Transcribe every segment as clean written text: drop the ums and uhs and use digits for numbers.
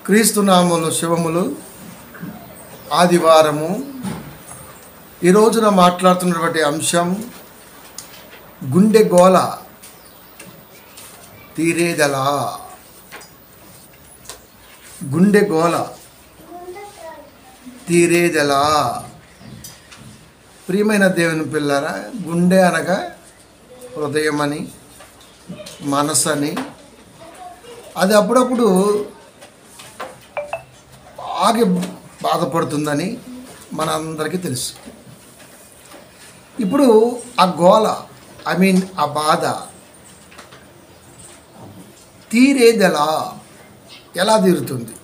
క్రీస్తునామములు శుభములు. ఆదివారము ఈ రోజున మాట్లాడుతున్నటువంటి అంశం గుండె గోల తీరేదలా. గుండె గోల తీరేదలా. ప్రియమైన దేవుని పిల్లరా, గుండె అనగా హృదయమని, మనసని, అది అప్పుడప్పుడు బాగా బాధపడుతుందని మనందరికీ తెలుసు. ఇప్పుడు ఆ గోల ఆ బాధ తీరేదెలా? ఎలా తీరుతుంది?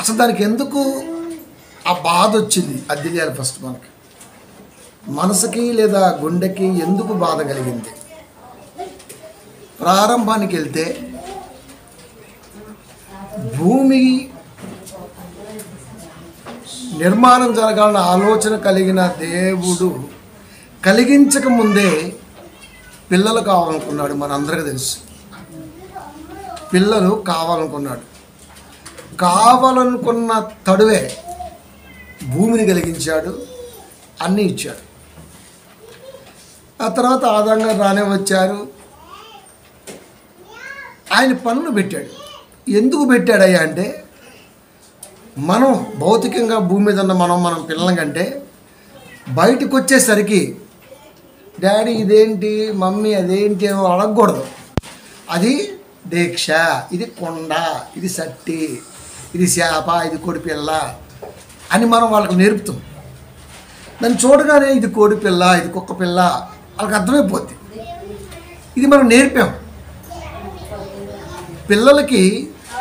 అసలు దానికి ఎందుకు ఆ బాధ వచ్చింది? అది తెలియాలి ఫస్ట్. మనసుకి లేదా గుండెకి ఎందుకు బాధ కలిగింది? ప్రారంభానికి వెళ్తే భూమి నిర్మాణం జరగాలన్న ఆలోచన కలిగిన దేవుడు కలిగించక ముందే పిల్లలు కావాలనుకున్నాడు. మనందరికీ తెలుసు, పిల్లలు కావాలనుకున్నాడు. కావాలనుకున్న తడువే భూమిని కలిగించాడు, అన్నీ ఇచ్చాడు. ఆ తర్వాత ఆదాంగా రానే వచ్చారు. ఆయన పనులు పెట్టాడు. ఎందుకు పెట్టాడయ్యా అంటే, మనం భౌతికంగా భూమి మీద ఉన్న మనం పిల్లల కంటే బయటకు వచ్చేసరికి డాడీ ఇదేంటి, మమ్మీ అదేంటి అని అడగకూడదు. అది దీక్ష, ఇది కొండ, ఇది సట్టి, ఇది చేప, ఇది కోడిపిల్ల అని మనం వాళ్ళకి నేర్పుతాం. దాన్ని చూడగానే ఇది కోడిపిల్ల, ఇది కుక్క పిల్ల వాళ్ళకి అర్థమైపోద్ది. ఇది మనం నేర్పాం. పిల్లలకి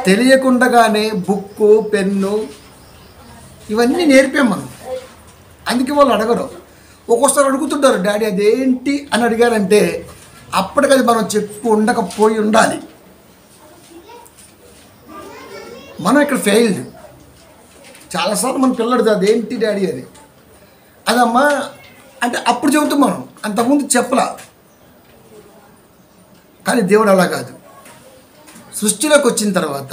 తెలియకుండానే బుక్కు, పెన్ను ఇవన్నీ నేర్పాం మనం. అందుకే వాళ్ళు అడగరు. ఒక్కోసారి అడుగుతుంటారు, డాడీ అదేంటి అని అడిగారంటే అప్పటికది మనం చెప్పు ఉండకపోయి ఉండాలి. మనం ఇక్కడ ఫెయిల్డ్. చాలాసార్లు మన పిల్లడు అదేంటి డాడీ అది, అదమ్మా అంటే అప్పుడు చెబుతాం మనం, అంతకుముందు చెప్పలా. కానీ దేవుడు అలా కాదు. సృష్టిలోకి వచ్చిన తర్వాత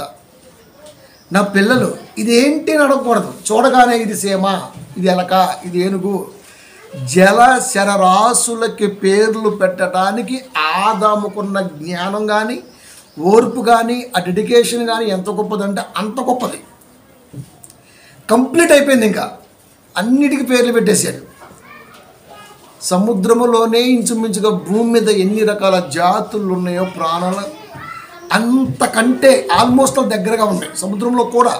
నా పిల్లలు ఇదేంటి అని అడగకూడదు. చూడగానే ఇది సీమ, ఇది ఎలక, ఇది ఏనుగు, జల శరరాశులకి పేర్లు పెట్టడానికి ఆదాముకున్న జ్ఞానం కానీ, ఓర్పు కానీ, ఆ డెడికేషన్ కానీ ఎంత గొప్పదంటే అంత గొప్పది. కంప్లీట్ అయిపోయింది. ఇంకా అన్నిటికీ పేర్లు పెట్టేశాడు. సముద్రములోనే ఇంచుమించుగా భూమి మీద ఎన్ని రకాల జాతులు ఉన్నాయో, ప్రాణాల అంతకంటే ఆల్మోస్ట్ దగ్గరగా ఉన్నాయి. సముద్రంలో కూడా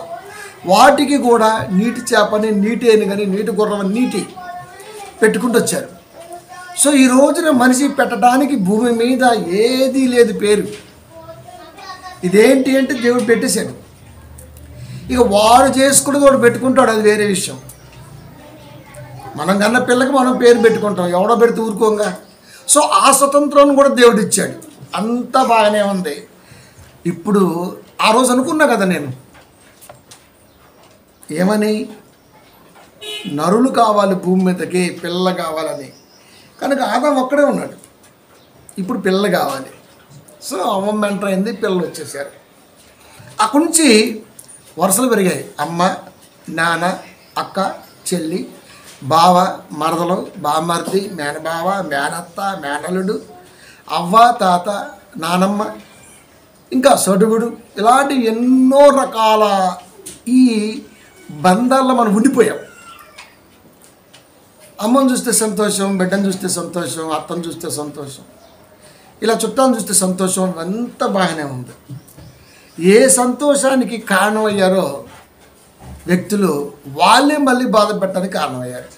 వాటికి కూడా నీటి చేపని, నీటి ఏనుగని, నీటి గుర్రమని, నీటి పెట్టుకుంటూ వచ్చారు. సో ఈ రోజున మనిషి పెట్టడానికి భూమి మీద ఏదీ లేదు పేరు. ఇదేంటి అంటే దేవుడు పెట్టేశాడు. ఇక వాడు చేసుకుని వాడు పెట్టుకుంటాడు, అది వేరే విషయం. మనం కన్నా పిల్లకి మనం పేరు పెట్టుకుంటాం, ఎవడో పెడితే ఊరుకోంగా. సో ఆ స్వతంత్రాన్ని కూడా దేవుడు ఇచ్చాడు. అంతా బాగానే ఉంది. ఇప్పుడు ఆ రోజు అనుకున్నా కదా నేను, ఏమని, నరులు కావాలి భూమి మీదకి, పిల్ల కావాలని. కనుక ఆదాం ఒక్కడే ఉన్నాడు. ఇప్పుడు పిల్లలు కావాలి. సో అమ్మ ఎంటర్ అయింది, పిల్లలు వచ్చేసారు. అక్కడి నుంచి వరుసలు పెరిగాయి. అమ్మ, నాన్న, అక్క, చెల్లి, బావ, మరదలు, బామర్ది, మేనబావ, మేనత్త, మేనలుడు, అవ్వ, తాత, నానమ్మ, ఇంకా సడుగుడు, ఇలాంటి ఎన్నో రకాల ఈ బంధాల్లో మనం ఉండిపోయాం. అమ్మని చూస్తే సంతోషం, బిడ్డను చూస్తే సంతోషం, అత్తను చూస్తే సంతోషం, ఇలా చుట్టాలను చూస్తే సంతోషం, అంతా బాగానే ఉంది. ఏ సంతోషానికి కారణమయ్యారో వ్యక్తులు వాళ్ళే మళ్ళీ బాధ పెట్టడానికి కారణమయ్యారు.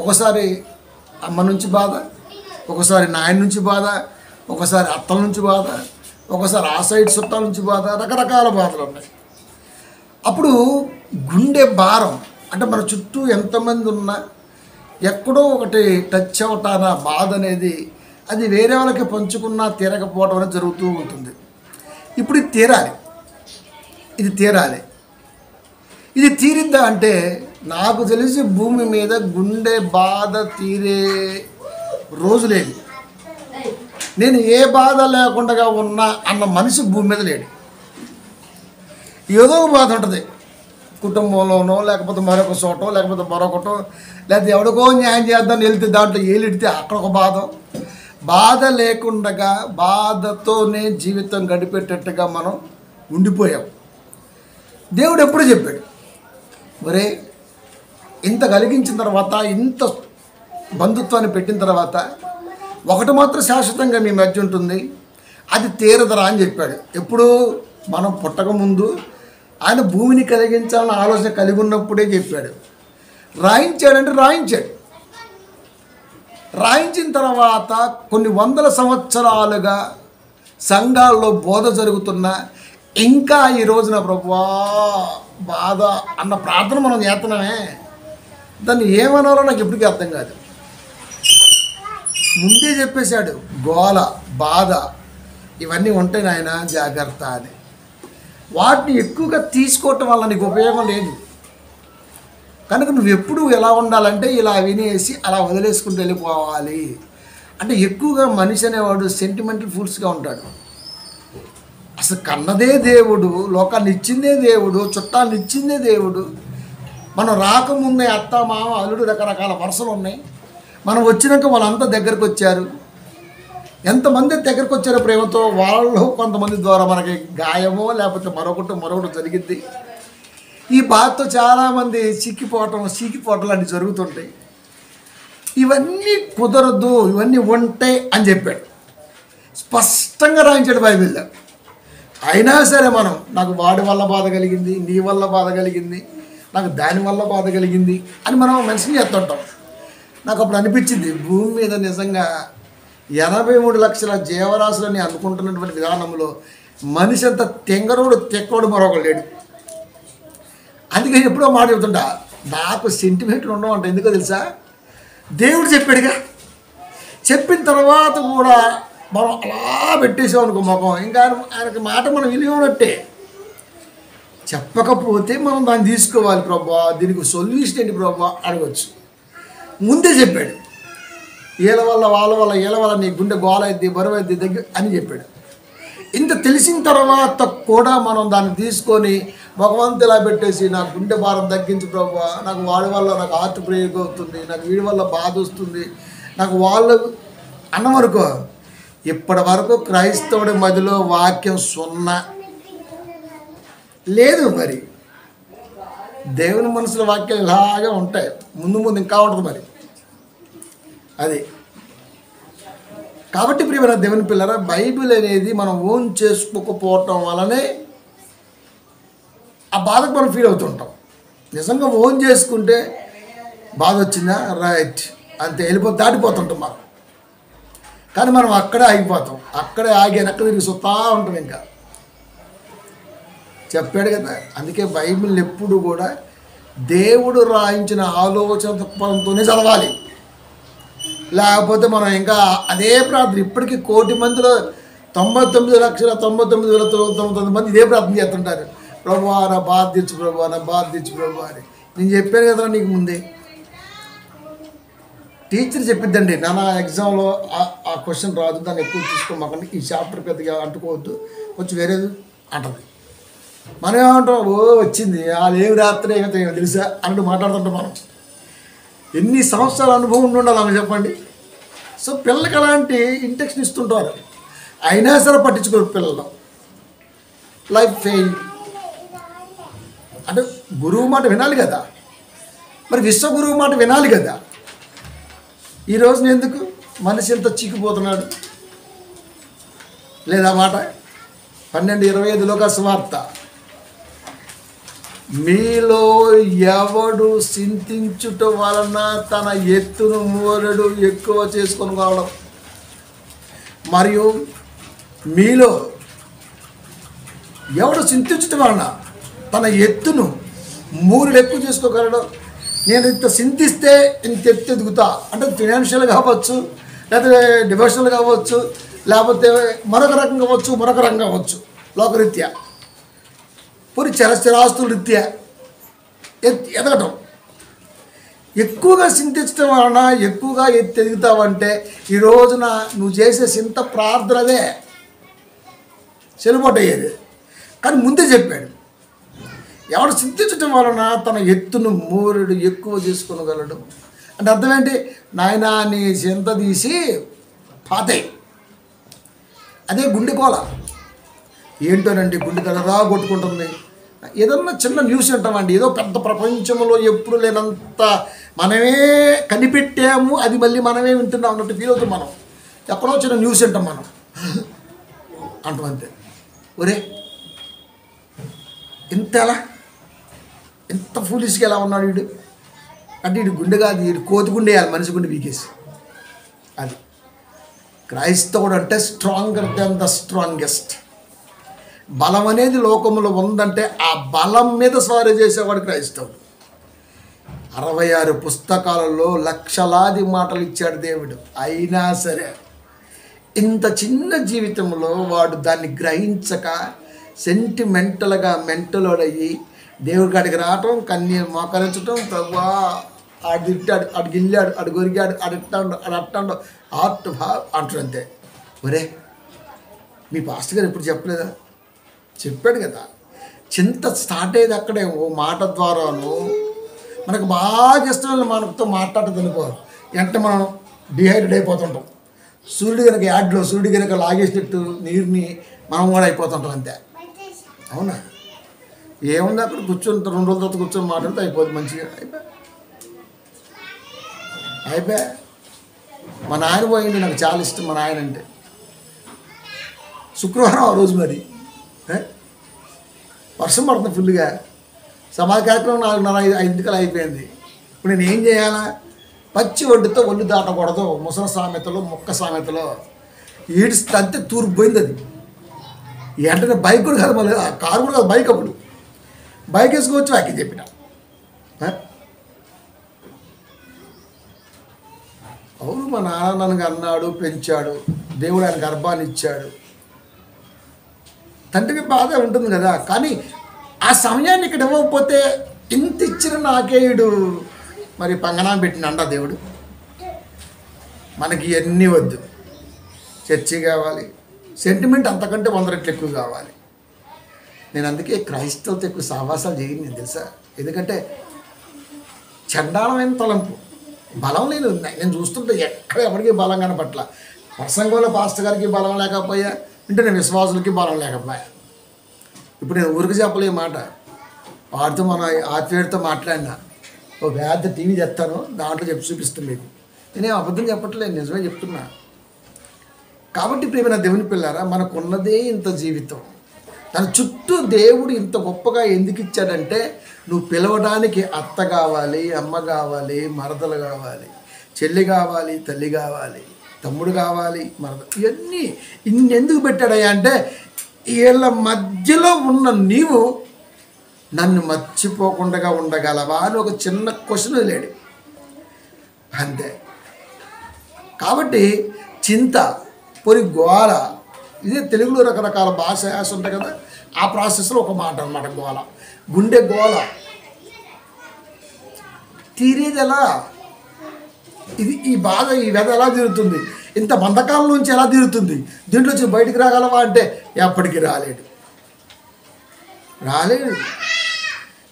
ఒకసారి అమ్మ నుంచి బాధ, ఒకసారి నాయన నుంచి బాధ, ఒకసారి అత్తల నుంచి బాధ, ఒకసారి ఆ సైడ్ చుట్టాల నుంచి బాధ, రకరకాల బాధలు ఉన్నాయి. అప్పుడు గుండె భారం అంటే మన చుట్టూ ఎంతమంది ఉన్నా ఎక్కడో ఒకటి టచ్ అవటాన బాధ అనేది అది వేరే వాళ్ళకి పంచుకున్నా తీరకపోవడం అనేది జరుగుతూ ఉంటుంది. ఇప్పుడు ఇది తీరాలి. ఇది తీరిద్దా అంటే నాకు తెలిసి భూమి మీద గుండె బాధ తీరే రోజు లేదు. నేను ఏ బాధ లేకుండా ఉన్నా అన్న మనిషి భూమి మీద లేడు. ఏదో ఒక బాధ ఉంటుంది, కుటుంబంలోనో లేకపోతే మరొక చోటో లేకపోతే మరొకటో, లేకపోతే ఎవరికో న్యాయం చేద్దామని వెళ్తే దాంట్లో ఏలిడితే అక్కడ ఒక బాధ. బాధ లేకుండా బాధతోనే జీవితం గడిపేటట్టుగా మనం ఉండిపోయాం. దేవుడు ఎప్పుడు చెప్పాడు, ఒరే ఇంత కలిగించిన తర్వాత, ఇంత బంధుత్వాన్ని పెట్టిన తర్వాత ఒకటి మాత్రం శాశ్వతంగా మీ మధ్య ఉంటుంది, అది తీరదరా అని చెప్పాడు. ఎప్పుడు? మనం పుట్టకముందు ఆయన భూమిని కలిగించాలన్న ఆలోచన కలిగి ఉన్నప్పుడే చెప్పాడు. రాయించాడంటే రాయించాడు. రాయించిన తర్వాత కొన్ని వందల సంవత్సరాలుగా సంఘాల్లో బోధ జరుగుతున్నా ఇంకా ఈ రోజున ప్రభువా బాధ అన్న ప్రార్థన మనం చేస్తున్నామే, దాన్ని ఏమనాలో నాకు ఎప్పటికీ అర్థం కాదు. ముందే చెప్పేశాడు, గోల బాధ ఇవన్నీ ఉంటాయి నాయన జాగ్రత్త అని. వాటిని ఎక్కువగా తీసుకోవటం వల్ల నీకు ఉపయోగం లేదు. కనుక నువ్వు ఎప్పుడు ఎలా ఉండాలంటే ఇలా వినేసి అలా వదిలేసుకుంటూ వెళ్ళిపోవాలి. అంటే ఎక్కువగా మనిషి అనేవాడు సెంటిమెంటల్ ఫుల్స్గా ఉంటాడు. అసలు కన్నదే దేవుడు, లోకాన్ని ఇచ్చిందే దేవుడు, చుట్టాన్ని ఇచ్చిందే దేవుడు. మనం రాకముందే అత్త మామ అల్లుడు రకరకాల వరుసలు ఉన్నాయి. మనం వచ్చినాక వాళ్ళంతా దగ్గరకు వచ్చారు. ఎంతమంది దగ్గరకు వచ్చారో ప్రేమతో, వాళ్ళు కొంతమంది ద్వారా మనకి గాయమో లేకపోతే మరొకటి జరిగింది. ఈ బాధతో చాలామంది చీకిపోవటం లాంటివి జరుగుతుంటాయి. ఇవన్నీ కుదరదు, ఇవన్నీ ఉంటాయి అని చెప్పాడు, స్పష్టంగా రాయించాడు బైబిల్లో. అయినా సరే మనం, నాకు వాడి వల్ల బాధ కలిగింది, నీ వల్ల బాధ కలిగింది, నాకు దాని వల్ల బాధ కలిగింది అని మనం మెన్షన్ చేస్తుంటాం. నాకు అప్పుడు అనిపించింది, భూమి మీద నిజంగా 83 లక్షల జీవరాశులని అనుకుంటున్నటువంటి విధానంలో మనిషి అంత తెక్కడు మరొకరు లేడు. అందుకే ఎప్పుడో మాట చెబుతుంటా, నాకు సెంటిమెంట్లు ఉండవంట. ఎందుకో తెలుసా? దేవుడు చెప్పాడుగా. చెప్పిన తర్వాత కూడా మనం అలా పెట్టేసాం అనుకో ముఖం, ఇంకా ఆయనకి మాట మనం విలువనట్టే. చెప్పకపోతే మనం దాన్ని తీసుకోవాలి. ప్రభా దీనికి సొల్యూషన్ ఏంటి ప్రభా అడగచ్చు. ముందే చెప్పాడు, వీళ్ళ వల్ల నీ గుండె గోల అయింది, బరువు అయింది దగ్గర అని చెప్పాడు. ఇంత తెలిసిన తర్వాత కూడా మనం దాన్ని తీసుకొని భగవంతు ఇలా పెట్టేసి, నాకు గుండె భారం తగ్గించు ప్రభా, నాకు వాడి వల్ల నాకు హార్ట్ బ్రేక్ అవుతుంది, నాకు వీడి వల్ల బాధ వస్తుంది, నాకు వాళ్ళు అన్నమనుకో, ఇప్పటి వరకు క్రైస్తవుడి మధ్యలో వాక్యం 0 లేదు. మరి దేవుని మనసులో వాక్యాలు ఇలాగే ఉంటాయి, ముందు ఇంకా ఉంటుంది మరి అది. కాబట్టి ప్రియమైన దేవుని పిల్లరా, బైబిల్ అనేది మనం ఓన్ చేసుకోకపోవటం వల్లనే ఆ బాధకు మనం ఫీల్ అవుతుంటాం. నిజంగా ఓన్ చేసుకుంటే బాధ వచ్చిందా రైట్ అంతే దాటిపోతుంటాం మనం. కానీ మనం అక్కడే ఆగిపోతాం, అక్కడే ఆగి వెనక్కి తిరిగి సుత్తా ఉంటాం. ఇంకా చెప్పాడు కదా, అందుకే బైబిల్ ఎప్పుడు కూడా దేవుడు రాయించిన ఆలోచన తత్వంతోనే చదవాలి. లేకపోతే మనం ఇంకా అదే ప్రార్థన, ఇప్పటికీ 1 కోటి మందిలో 99,99,99 మంది ఇదే ప్రార్థన చేస్తుంటారు, ప్రభువా నా బాధ తెచ్చు ప్రభువా, నా బాధ తెచ్చు ప్రభువా అని. నేను చెప్పాను కదా నీకు ముందే, టీచర్ చెప్పిద్దండి నాన్న ఎగ్జామ్లో ఆ క్వశ్చన్ రాదు, దాన్ని ఎక్కువ తీసుకోమాకండి, ఈ చాప్టర్ పెద్దగా అంటుకోవద్దు, కొంచెం వేరేది అంటుంది. మనం ఏమంటాం, ఓ వచ్చింది వాళ్ళు ఏమి రాత్రే తెలుసా అన్నట్టు మాట్లాడుతుంటాం. మనం ఎన్ని సంవత్సరాల అనుభవం ఉండాలి ఆమె చెప్పండి. సో పిల్లలకి అలాంటి ఇంటెక్షన్ ఇస్తుంటారు, అయినా సరే పట్టించుకోరు పిల్లలు. లైఫ్ ఫెయిల్ అంటే గురువు మాట వినాలి కదా, మరి విశ్వగురువు మాట వినాలి కదా. ఈ రోజున ఎందుకు మనిషి ఎంత చిక్కిపోతున్నాడు లేదా మాట 12:25 లోక సువార్త, మీలో ఎవడు చింతించుట వలన తన ఎత్తును మూరడు ఎక్కువ చేసుకొని కావడం, మరియు మీలో ఎవడు చింతించుట వలన తన ఎత్తును మూరుడు ఎక్కువ చేసుకోగలడు. నేను ఇంత చింతిస్తే ఇంత ఎత్తు ఎదుగుతా అంటే ఫినాన్షియల్ కావచ్చు, లేకపోతే డివోషనల్ కావచ్చు, లేకపోతే మరొక రకం కావచ్చు, లోకరీత్యా పూరి చరస్థిరాస్తుల రీత్యా ఎదగటం. ఎక్కువగా చింతించడం వలన ఎక్కువగా ఎదుగుతావంటే ఈ రోజున నువ్వు చేసే చింత ప్రార్థనదే చెల్లుబాటు అయ్యేది. కానీ ముందే చెప్పాడు, ఎవడు సిద్ధించటం వలన తన ఎత్తును మూరెడు ఎక్కువ చేసుకొనగలడు. అంటే అర్థం ఏంటి? నాయనా నీ చింత తీసి పాతే. అదే గుండెకోల. ఏంటోనండి గుండె రా కొట్టుకుంటుంది. ఏదన్నా చిన్న న్యూస్ వింటామండి, ఏదో పెద్ద ప్రపంచంలో ఎప్పుడు లేనంత మనమే కనిపెట్టాము, అది మళ్ళీ మనమే వింటున్నాం అన్నట్టు ఫీల్ అవుతాం. మనం ఎక్కడో చిన్న న్యూస్ వింటాం మనం అంటాం అంతే. ఒరే ఇంత ఎలా, ఎంత ఫూలిష్గా ఎలా ఉన్నాడు వీడు అంటే, వీడు గుండె కాదు, వీడు కోతి గుండె వేయాలి, మనిషి గుండె వీకేసి. అది క్రైస్తవుడు అంటే స్ట్రాంగర్ దెన్ ద స్ట్రాంగెస్ట్. బలం అనేది లోకంలో ఉందంటే ఆ బలం మీద స్వారీ చేసేవాడు క్రైస్తవుడు. 66 పుస్తకాలలో లక్షలాది మాటలు ఇచ్చాడు దేవుడు. అయినా సరే ఇంత చిన్న జీవితంలో వాడు దాన్ని గ్రహించక సెంటిమెంటల్గా మెంటలోడయ్యి దేవుడి కాడికి రావటం, కన్నీరు మోకరించడం, ప్రభువా ఆడు తిట్టాడు, ఆడు గిల్లాడు, ఆడు గొరిగాడు, ఆడు ఇట్టాడు, ఆడు అట్టాడు, ఆర్ట్ అంటాడు అంతే. ఒరే మీ పాస్టర్ గారు ఎప్పుడు చెప్పలేదా? చెప్పాడు కదా. చింత స్టార్ట్ అయ్యేది అక్కడే, ఓ మాట ద్వారాను. మనకు బాగా ఇష్టమైన మనతో మాట్లాడదు అనుకోవాలి, వెంటనే మనం డిహైడ్రేట్ అయిపోతుంటాం. సూర్యుడు కనుక యాడ్లో సూర్యుడు కనుక లాగేసినట్టు నీరుని మనం కూడా అయిపోతుంటాం అంతే. అవునా? ఏముంది అక్కడ కూర్చొని 2 రోజుల తర్వాత కూర్చొని మాట్లాడితే అయిపోతుంది మంచిగా. అయిపోయా. మా నాయన పోయింది, నాకు చాలా ఇష్టం మా నాయన అంటే. శుక్రవారం ఆ రోజు మరి వర్షం పడుతుంది ఫుల్గా. సమాజ కార్యక్రమం 4:30-5 అయిపోయింది. ఇప్పుడు నేను ఏం చేయాలా? పచ్చి ఒడ్డుతో ఒళ్ళు దాటకూడదు, ముసలి సామెతలో మొక్క సామెతలో ఈడ్స్ అంతే తూర్పు పోయింది. అది వెంటనే బైక్ కూడా కాదు, మళ్ళీ కారు కూడా కాదు, బైక్. అప్పుడు బైక్ వేసుకోవచ్చు వాకి చెప్పిన. అవును, మా నాన్న నన్ను అన్నాడు, పెంచాడు, దేవుడు ఆయన గర్భాన్ని ఇచ్చాడు. తండ్రికి బాధ ఉంటుంది కదా. కానీ ఆ సమయాన్ని ఇక్కడ ఇవ్వకపోతే ఇంత ఇచ్చిన నాకేయుడు మరి పంగనా పెట్టిన అంట దేవుడు. మనకి ఇవన్నీ వద్దు, చర్చి కావాలి, సెంటిమెంట్ అంతకంటే 100 రెట్లు ఎక్కువ కావాలి. నేను అందుకే క్రైస్తవులతో ఎక్కువ సహవాసాలు చేయను నేను, తెలుసా? ఎందుకంటే చండాలమైన తలంపు, బలం లేదు. నేను చూస్తుంటే ఎక్కడ ఎవరికి బలం కనపట్ల. ప్రసంగంలో పాస్టర్ గారికి బలం లేకపోయా, అంటే నేను విశ్వాసులకి బలం లేకపోయా. ఇప్పుడు నేను ఊరికి చెప్పలే మాట, వాడితో మన ఆత్మీయుడితో మాట్లాడినా, ఓ పెద్ద టీవీ తెస్తాను, దాంట్లో చూపిస్తుంది మీకు. నేనేం అబద్ధం చెప్పట్లేదు, నిజమే చెప్తున్నా. కాబట్టి ప్రియమైన దేవుని పిల్లారా, మనకున్నదే ఇంత జీవితం. తన చుట్టూ దేవుడు ఇంత గొప్పగా ఎందుకు ఇచ్చాడంటే, నువ్వు పిలవడానికి అత్త కావాలి, అమ్మ కావాలి, మరదలు కావాలి, చెల్లి కావాలి, తల్లి కావాలి, తమ్ముడు కావాలి, మరదలు, ఇవన్నీ ఇన్నెందుకు పెట్టాడయ్యా అంటే, వీళ్ళ మధ్యలో ఉన్న నీవు నన్ను మర్చిపోకుండా ఉండగలవా అని ఒక చిన్న క్వశ్చన్ వదిలేడు అంతే. కాబట్టి చింత, పొరి, గోల, ఇదే తెలుగులో రకరకాల భాష యాస ఉంటాయి కదా, ఆ ప్రాసెస్లో ఒక మాట అన్నమాట గోల. గుండె గోల తీరేది ఎలా? ఈ బాధ, ఈ వ్యధ ఎలా తీరుతుంది? ఇంత బంధకాలం నుంచి ఎలా తీరుతుంది? దీంట్లో వచ్చి బయటికి రాగలవా అంటే ఎప్పటికీ రాలేడు.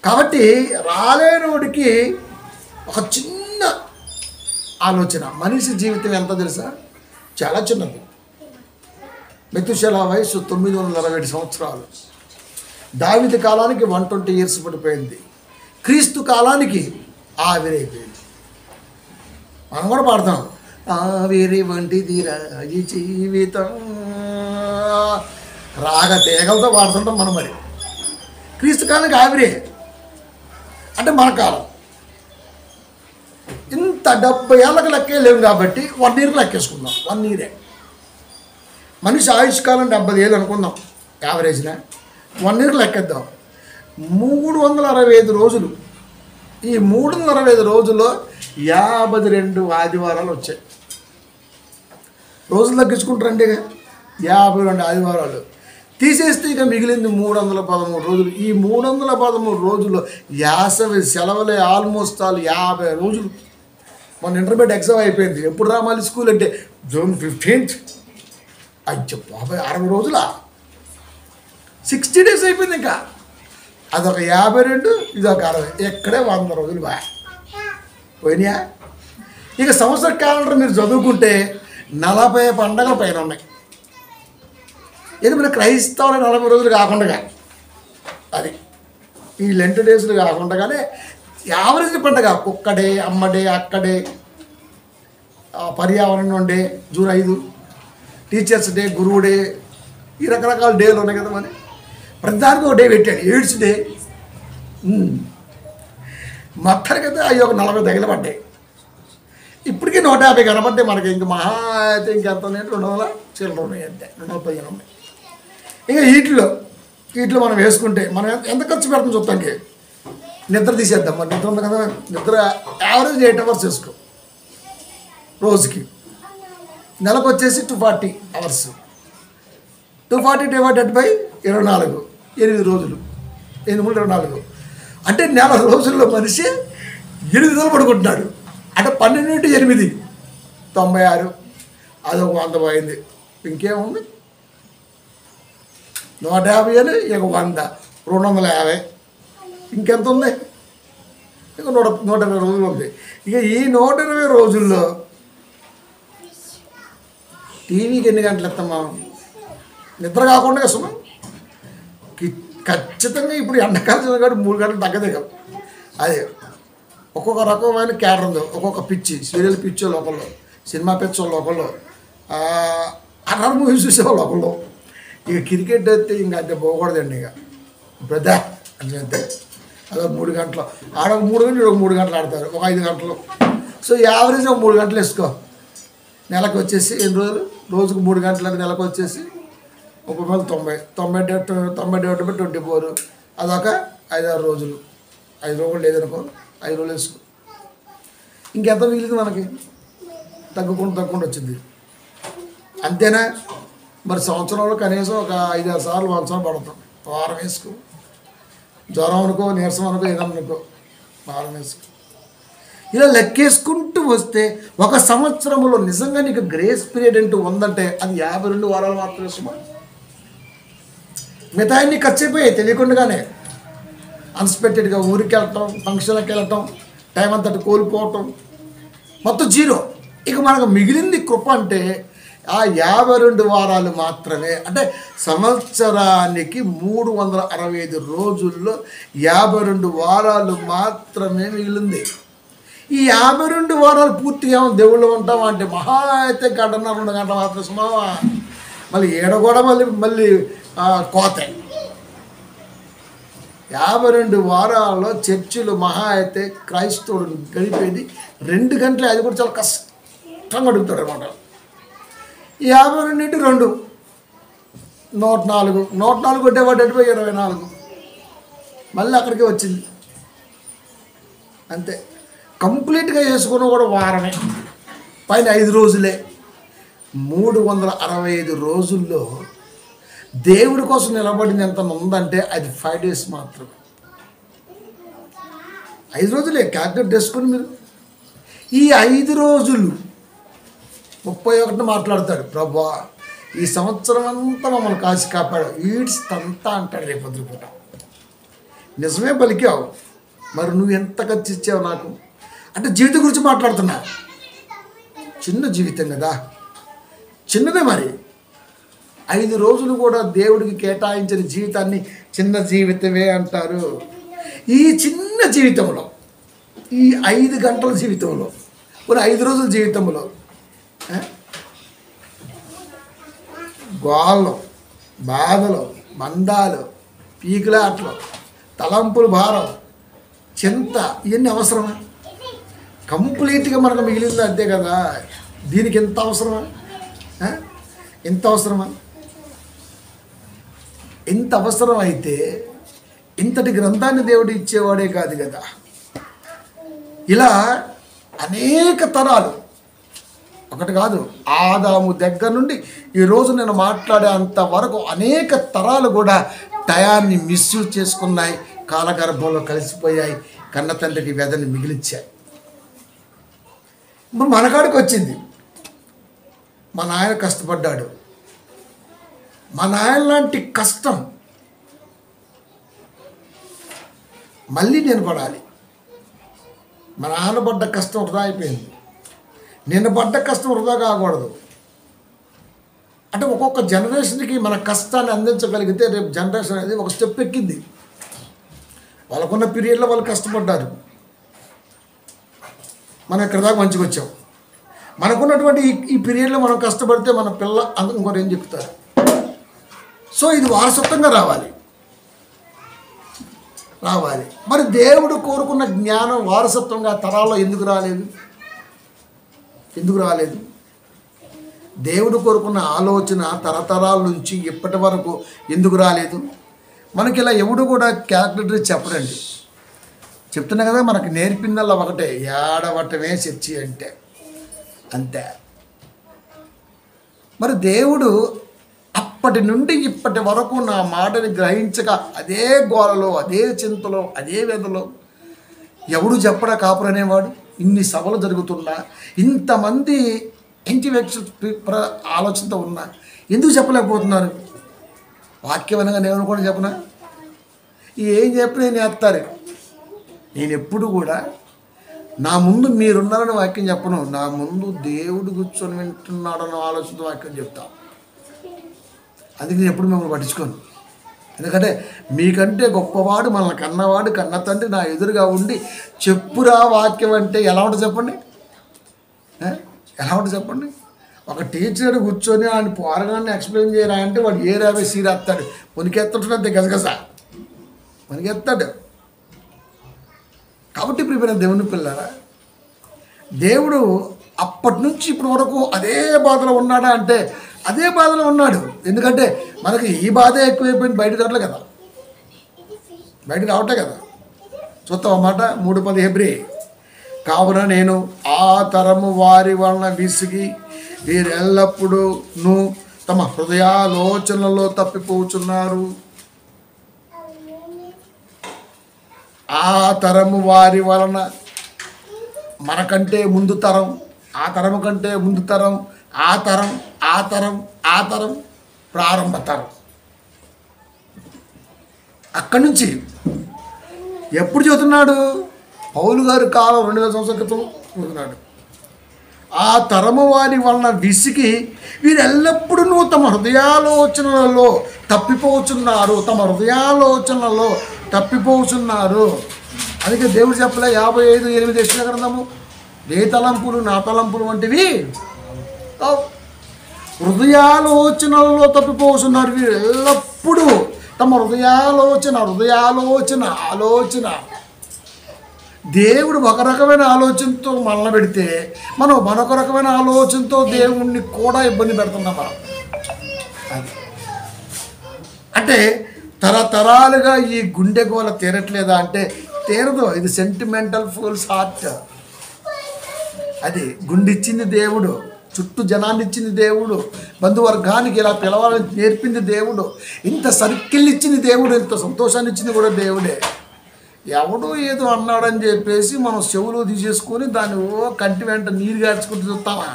కాబట్టి రాలేనోడికి ఒక చిన్న ఆలోచన. మనిషి జీవితం ఎంత తెలుసా? చాలా చిన్నది. మెతుషెల వయసు 967 సంవత్సరాలు. దావీదు కాలానికి 120 years పడిపోయింది. క్రీస్తు కాలానికి ఆవిరైపోయింది. మనం కూడా పాడతాం, ఆవిరి వంటిది రాజి జీవితం, రాగ తీగలతో పాడుతుంటాం మనం. మరి క్రీస్తు కాలానికి ఆవిరే అంటే మన కాలం. ఇంత 70 ఏళ్ళకి లెక్కే లేవు కాబట్టి 1 year లెక్కేసుకుందాం. 1 year మనిషి ఆయుష్కాలం 70 ఏళ్ళు అనుకుందాం యావరేజ్న. 1 year లెక్కేద్దాం. 365 రోజులు. ఈ 365 రోజుల్లో 52 ఆదివారాలు వచ్చాయి. రోజులు తగ్గించుకుంటారండి, 52 ఆదివారాలు తీసేస్తే ఇక మిగిలింది 313 రోజులు. ఈ 313 రోజుల్లో యాసవి సెలవులే ఆల్మోస్ట్ ఆల్ 50 రోజులు. మన ఇంటర్మీడియట్ ఎగ్జామ్ అయిపోయింది. ఎప్పుడు రామాలి స్కూల్ అంటే June 15th. అయ్యో 60 రోజులా? 60 days అయిపోయింది. ఇంకా అదొక 52, ఇదొక 60, ఇక్కడే 100 రోజులు పోయినాయా. ఇక సంవత్సర క్యాలెండర్ మీరు చదువుకుంటే 40 పండగల పైన ఉన్నాయి. ఇది మన క్రైస్తవుల 40 రోజులు కాకుండా, అది ఈ లెంట్ డేస్లు కాకుండానే యావరేజ్ పండగ కుక్కడే, అమ్మడే, అక్కడే, పర్యావరణం డే, జూన్ 5, టీచర్స్ డే, గురువు డే, ఈ రకరకాల డేలు ఉన్నాయి కదా. మరి ప్రతిదానికి ఒక డే పెట్టాడు. ఎయిడ్స్ డే మొత్తానికి అయితే అవి ఒక 40 తగిలబడ్డాయి. ఇప్పటికీ 150 కనబడ్డాయి మనకి. ఇంక మహా అయితే ఇంకెంత ఉన్నాయి, 200 చిల్లర ఉన్నాయి, అంతే 215 ఉన్నాయి. ఇంకా వీటిలో మనం వేసుకుంటే మనం ఎంత ఖర్చు పెడతాం చూస్తానికి. నిద్ర తీసేద్దాం. మరి నిద్ర ఉంది కదా, నిద్ర యావరేజ్ 8 అవర్స్ వేసుకో రోజుకి. నెలకు వచ్చేసి 240 అవర్స్. 240 × 24, 8 రోజులు, 8 3 24. అంటే నెల రోజుల్లో మనిషి 8 రోజులు పడుకుంటున్నాడు. అంటే 12 × 8 96. అదొక 100 పోయింది. ఇంకేముంది? 150 అని ఇక 100, 250. ఇంకెంత ఉంది? ఇక 120 రోజులు ఉంది. ఇక ఈ 120 రోజుల్లో టీవీకి ఎన్ని గంటలు ఎత్తమ్మా? నిద్ర కాకుండా అసలు ఖచ్చితంగా ఇప్పుడు ఎండాకాలం కాబట్టి 3 గంటలు తగ్గదిగం. అదే ఒక్కొక్క రకమైన క్యాడర్ ఉంది. ఒక్కొక్క పిచ్చి, సీరియల్ పిచ్చి లోకల్లో, సినిమా పిచ్చి లోకల్లో, అర్రర్ మూవీస్ చూసేవాళ్ళు ఒకళ్ళు. ఇక క్రికెట్ అయితే ఇంకా అంతే పోకూడదండి. ఇక బ్రదా అంతే. అదొక 3 గంటలు, ఆడొక 3 గంటలు, ఒక 3 గంటలు ఆడతారు, ఒక 5 గంటలు. సో యావరేజ్ ఒక 3 గంటలు వేసుకో. నెలకు వచ్చేసి ఎన్ని రోజులు? రోజుకు 3 గంటలకు నెలకు వచ్చేసి 90 24. అదొక 5-6 రోజులు. 5 రోజులు లేదనుకో, 5 రోజులు వేసుకో. ఇంకెంత మిగిలింది మనకి? తగ్గుకుంటూ వచ్చింది. అంతేనా? మరి సంవత్సరంలో కనీసం ఒక 5-6 సార్లు మంచం పడతాం. వారం వేసుకో. జ్వరం అనుకో, నీరసం అనుకో, ఏదనుకో, వారం వేసుకో. ఇలా లెక్కేసుకుంటూ వస్తే ఒక సంవత్సరంలో నిజంగా నీకు గ్రేస్ పీరియడ్ అంటూ ఉందంటే అది 52 వారాలు మాత్రమే సుమా. మిగతా అన్ని ఖర్చు అయిపోయాయి తెలియకుండానే. అన్ఎక్స్పెక్టెడ్గా ఊరికి వెళ్ళటం, ఫంక్షన్కి వెళ్ళటం, టైం అంతటి కోల్పోవటం, మొత్తం 0. ఇక మనకు మిగిలింది కృప అంటే ఆ 52 వారాలు మాత్రమే. అంటే సంవత్సరానికి 365 రోజుల్లో 52 వారాలు మాత్రమే మిగిలింది. ఈ 52 వారాలు పూర్తిగా దేవుళ్ళు ఉంటామా అంటే మహా అయితే 1.5-2 గంటలు మాత్రం సుమావా. మళ్ళీ ఏడ కూడా మళ్ళీ కోతే. 52 వారాల్లో చర్చిలు మహా అయితే క్రైస్తవుడు గడిపేది 2 గంటలే. అది కూడా చాలా కష్టంగా అడుగుతాడు అనమాట. 52 × 2 104. 104 కొట్టేవాడు 24. మళ్ళీ అక్కడికి వచ్చింది అంతే. కంప్లీట్గా చేసుకున్న కూడా వారమే, పైన 5 రోజులే. 365 రోజుల్లో దేవుడి కోసం నిలబడింది ఎంత ఉందంటే అది 5 డేస్ మాత్రమే. 5 రోజులే క్యాల్కులేట్ చేసుకుని మీరు. ఈ 5 రోజులు 31 మాట్లాడతాడు, ప్రభా ఈ సంవత్సరం అంతా మమ్మల్ని కాసి కాపాడు, ఈడ్స్ అంతా అంటాడు రేపు వదిలిపోతా. నిజమే పలికావు, మరి నువ్వు ఎంత ఖర్చు ఇచ్చావు నాకు అంటే జీవితం గురించి మాట్లాడుతున్నా. చిన్న జీవితం కదా, చిన్నదే. మరి 5 రోజులు కూడా దేవుడికి కేటాయించిన జీవితాన్ని చిన్న జీవితమే అంటారు. ఈ చిన్న జీవితంలో, ఈ 5 గంటల జీవితంలో, కొన్ని 5 రోజుల జీవితంలో గోళ్ళు, బాధలు, బంధాలు, పీకులాట్లు, తలంపులు, భారం, చింత, ఇవన్నీ అవసరమా? కంప్లీట్గా మనకు మిగిలింది అంతే కదా. దీనికి ఎంత అవసరమా? ఎంత అవసరమా? ఎంత అవసరం అయితే ఇంతటి గ్రంథాన్ని దేవుడు ఇచ్చేవాడే కాదు కదా. ఇలా అనేక తరాలు, ఒకటి కాదు, ఆదాము దగ్గర నుండి ఈరోజు నేను మాట్లాడే అంతవరకు అనేక తరాలు కూడా టయాన్ని మిస్యూజ్ చేసుకున్నాయి, కాలగర్భంలో కలిసిపోయాయి, కన్న తండ్రికి వ్యధని మిగిలించాయి. ఇప్పుడు మనకాడికి వచ్చింది. మా నాయన కష్టపడ్డాడు. మా నాయన లాంటి కష్టం మళ్ళీ నేను పడాలి. మా నాన్న పడ్డ కష్టం వృధా అయిపోయింది, నేను పడ్డ కష్టం వృధా కాకూడదు. అంటే ఒక్కొక్క జనరేషన్కి మన కష్టాన్ని అందించగలిగితే రేపు జనరేషన్ అనేది ఒక స్టెప్ ఎక్కింది. వాళ్ళకున్న పీరియడ్లో వాళ్ళు కష్టపడ్డారు, మనం ఇక్కడ దాకా మంచిగా వచ్చాం. మనకున్నటువంటి ఈ పీరియడ్లో మనం కష్టపడితే మన పిల్ల ఇంకోటి ఏం చెప్తారు. సో ఇది వారసత్వంగా రావాలి. మరి దేవుడు కోరుకున్న జ్ఞానం వారసత్వంగా తరాల్లో ఎందుకు రాలేదు? దేవుడు కోరుకున్న ఆలోచన తరతరాల నుంచి ఇప్పటి వరకు ఎందుకు రాలేదు? మనకి ఇలా ఎవడు కూడా క్యాల్కులేటర్ చెప్పడండి. చెప్తున్నా కదా, మనకి నేర్పిందల్లా ఒకటే, ఏడవటమే చర్చి అంటే అంతే. మరి దేవుడు అప్పటి నుండి ఇప్పటి వరకు నా మాటని గ్రహించక అదే గోలలో, అదే చింతలో, అదే వెదలో ఎవడు చెప్పడా కాపురనేవాడు? ఇన్ని సభలు జరుగుతున్నా, ఇంతమంది ఇంటెలెక్చువల్ ఆలోచనతో ఉన్నా ఎందుకు చెప్పలేకపోతున్నారు? వాక్యం అనగా నేను కూడా చెప్పనా? ఏం చెప్పి నేను వేస్తారు. నేను ఎప్పుడు కూడా నా ముందు మీరున్నారని వాక్యం చెప్పను, నా ముందు దేవుడు కూర్చొని వింటున్నాడన్న ఆలోచనతో వాక్యం చెప్తాను. అందుకే నేను ఎప్పుడు మిమ్మల్ని పట్టించుకోను. ఎందుకంటే మీకంటే గొప్పవాడు, మనల్ని కన్నవాడు, కన్న తండ్రి నా ఎదురుగా ఉండి చెప్పురా వాక్యం అంటే ఎలా ఉంటుంది చెప్పండి? ఒక టీచర్ కూర్చొని ఆయన పోరగాన్ని ఎక్స్ప్లెయిన్ చేయరా అంటే వాడు ఏ రావే సీరేస్తాడు, వణికెత్తుంటే గజగజ వణికెత్తాడు. కాబట్టి ప్రియమైన దేవుని పిల్లరా, దేవుడు అప్పటి నుంచి ఇప్పటి వరకు అదే బాధలో ఉన్నాడా అంటే అదే బాధలో ఉన్నాడు. ఎందుకంటే మనకి ఈ బాధే ఎక్కువైపోయింది, బయటకు రావట్లే కదా. చూస్తాం అన్నమాట. 3:10 హెబ్రీ. కావున నేను ఆ తరము వారి వలన విసిగి వీరెల్లప్పుడూ తమ హృదయాలోచనలో తప్పిపోతున్నారు. ఆ తరము వారి వలన, మనకంటే ముందు తరం, ఆ తరము కంటే ముందు తరం, ఆ తరం ప్రారంభ తరం. అక్కడి నుంచి ఎప్పుడు చదువుతున్నాడు? పౌలు గారి కాలం 2000 సంవత్సరాల క్రితం చదువుతున్నాడు. ఆ తరము వారి వలన విసిగి వీరెల్లప్పుడూ తమ హృదయాలోచనలలో తప్పిపోతున్నారు. అందుకే దేవుడు చెప్పలే 55:8 యెషయా గ్రంథము, నీ తలంపులు నా తలంపులు వంటివి హృదయాలోచనలలో తప్పిపోతున్నారు. వీరు ఎల్లప్పుడూ తమ హృదయాలోచన. దేవుడు ఒక రకమైన ఆలోచనతో మనల్ని పెడితే మనం మరొక రకమైన ఆలోచనతో దేవుణ్ణి కూడా ఇబ్బంది పెడుతున్నాం మనం. అంటే తరతరాలుగా ఈ గుండె గోల తీరట్లేదా అంటే తీరదు. ఇది సెంటిమెంటల్ ఫూల్స్ హార్ట్. అది గుండిచ్చింది దేవుడు, చుట్టూ జనాన్ని ఇచ్చింది దేవుడు, బంధువర్గానికి ఇలా పిలవాలని నేర్పింది దేవుడు, ఇంత సర్కిల్ ఇచ్చింది దేవుడు, ఇంత సంతోషాన్ని ఇచ్చింది కూడా దేవుడే. ఎవడో ఏదో అన్నాడని చెప్పేసి మనం చెవులు తీసేసుకొని దాన్ని కంటి వెంట నీరు గార్చుకుంటూ చూస్తామా?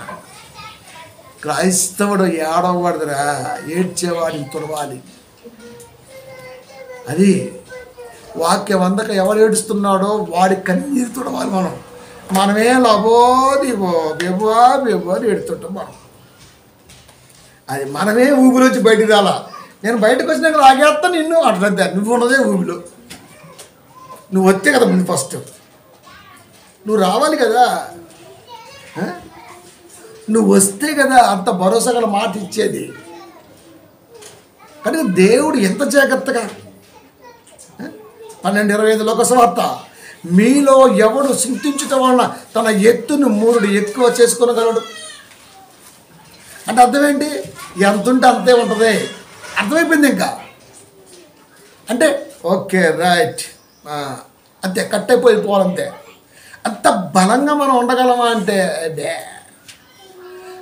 క్రైస్తవుడు ఏడవకూడదురా, ఏడ్చేవాడిని తుడవాలి. అది వాక్యం అందక ఎవడు ఏడుస్తున్నాడో వాడి కన్నీరు తుడవాలి. మనమే లబోదిగో బెబువా అని ఏడుతుంటాం మనం. అది మనమే ఊపిలోంచి బయటికి రాలా. నేను బయటకు వచ్చినాక లాగేస్తా నిన్ను అట్లంతే. నువ్వు ఉన్నదే ఊపిలో, నువ్వు వస్తే కదా ముందు ఫస్ట్ నువ్వు రావాలి కదా. నువ్వు వస్తే కదా అంత భరోసా గల మాట ఇచ్చేది. కానీ దేవుడు ఎంత జాగ్రత్తగా 12:25 లోకసువార్త, మీలో ఎవడు చింతించటం వలన తన ఎత్తును 3 ఎక్కువ చేసుకోగలడు. అంటే అర్థం ఏంటి? ఎంత ఉంటే అంతే ఉంటుంది, అర్థమైపోయింది. ఇంకా అంటే ఓకే రైట్ అంతే, కట్ అయిపోవాలంతే. అంత బలంగా మనం ఉండగలమా అంటే అదే.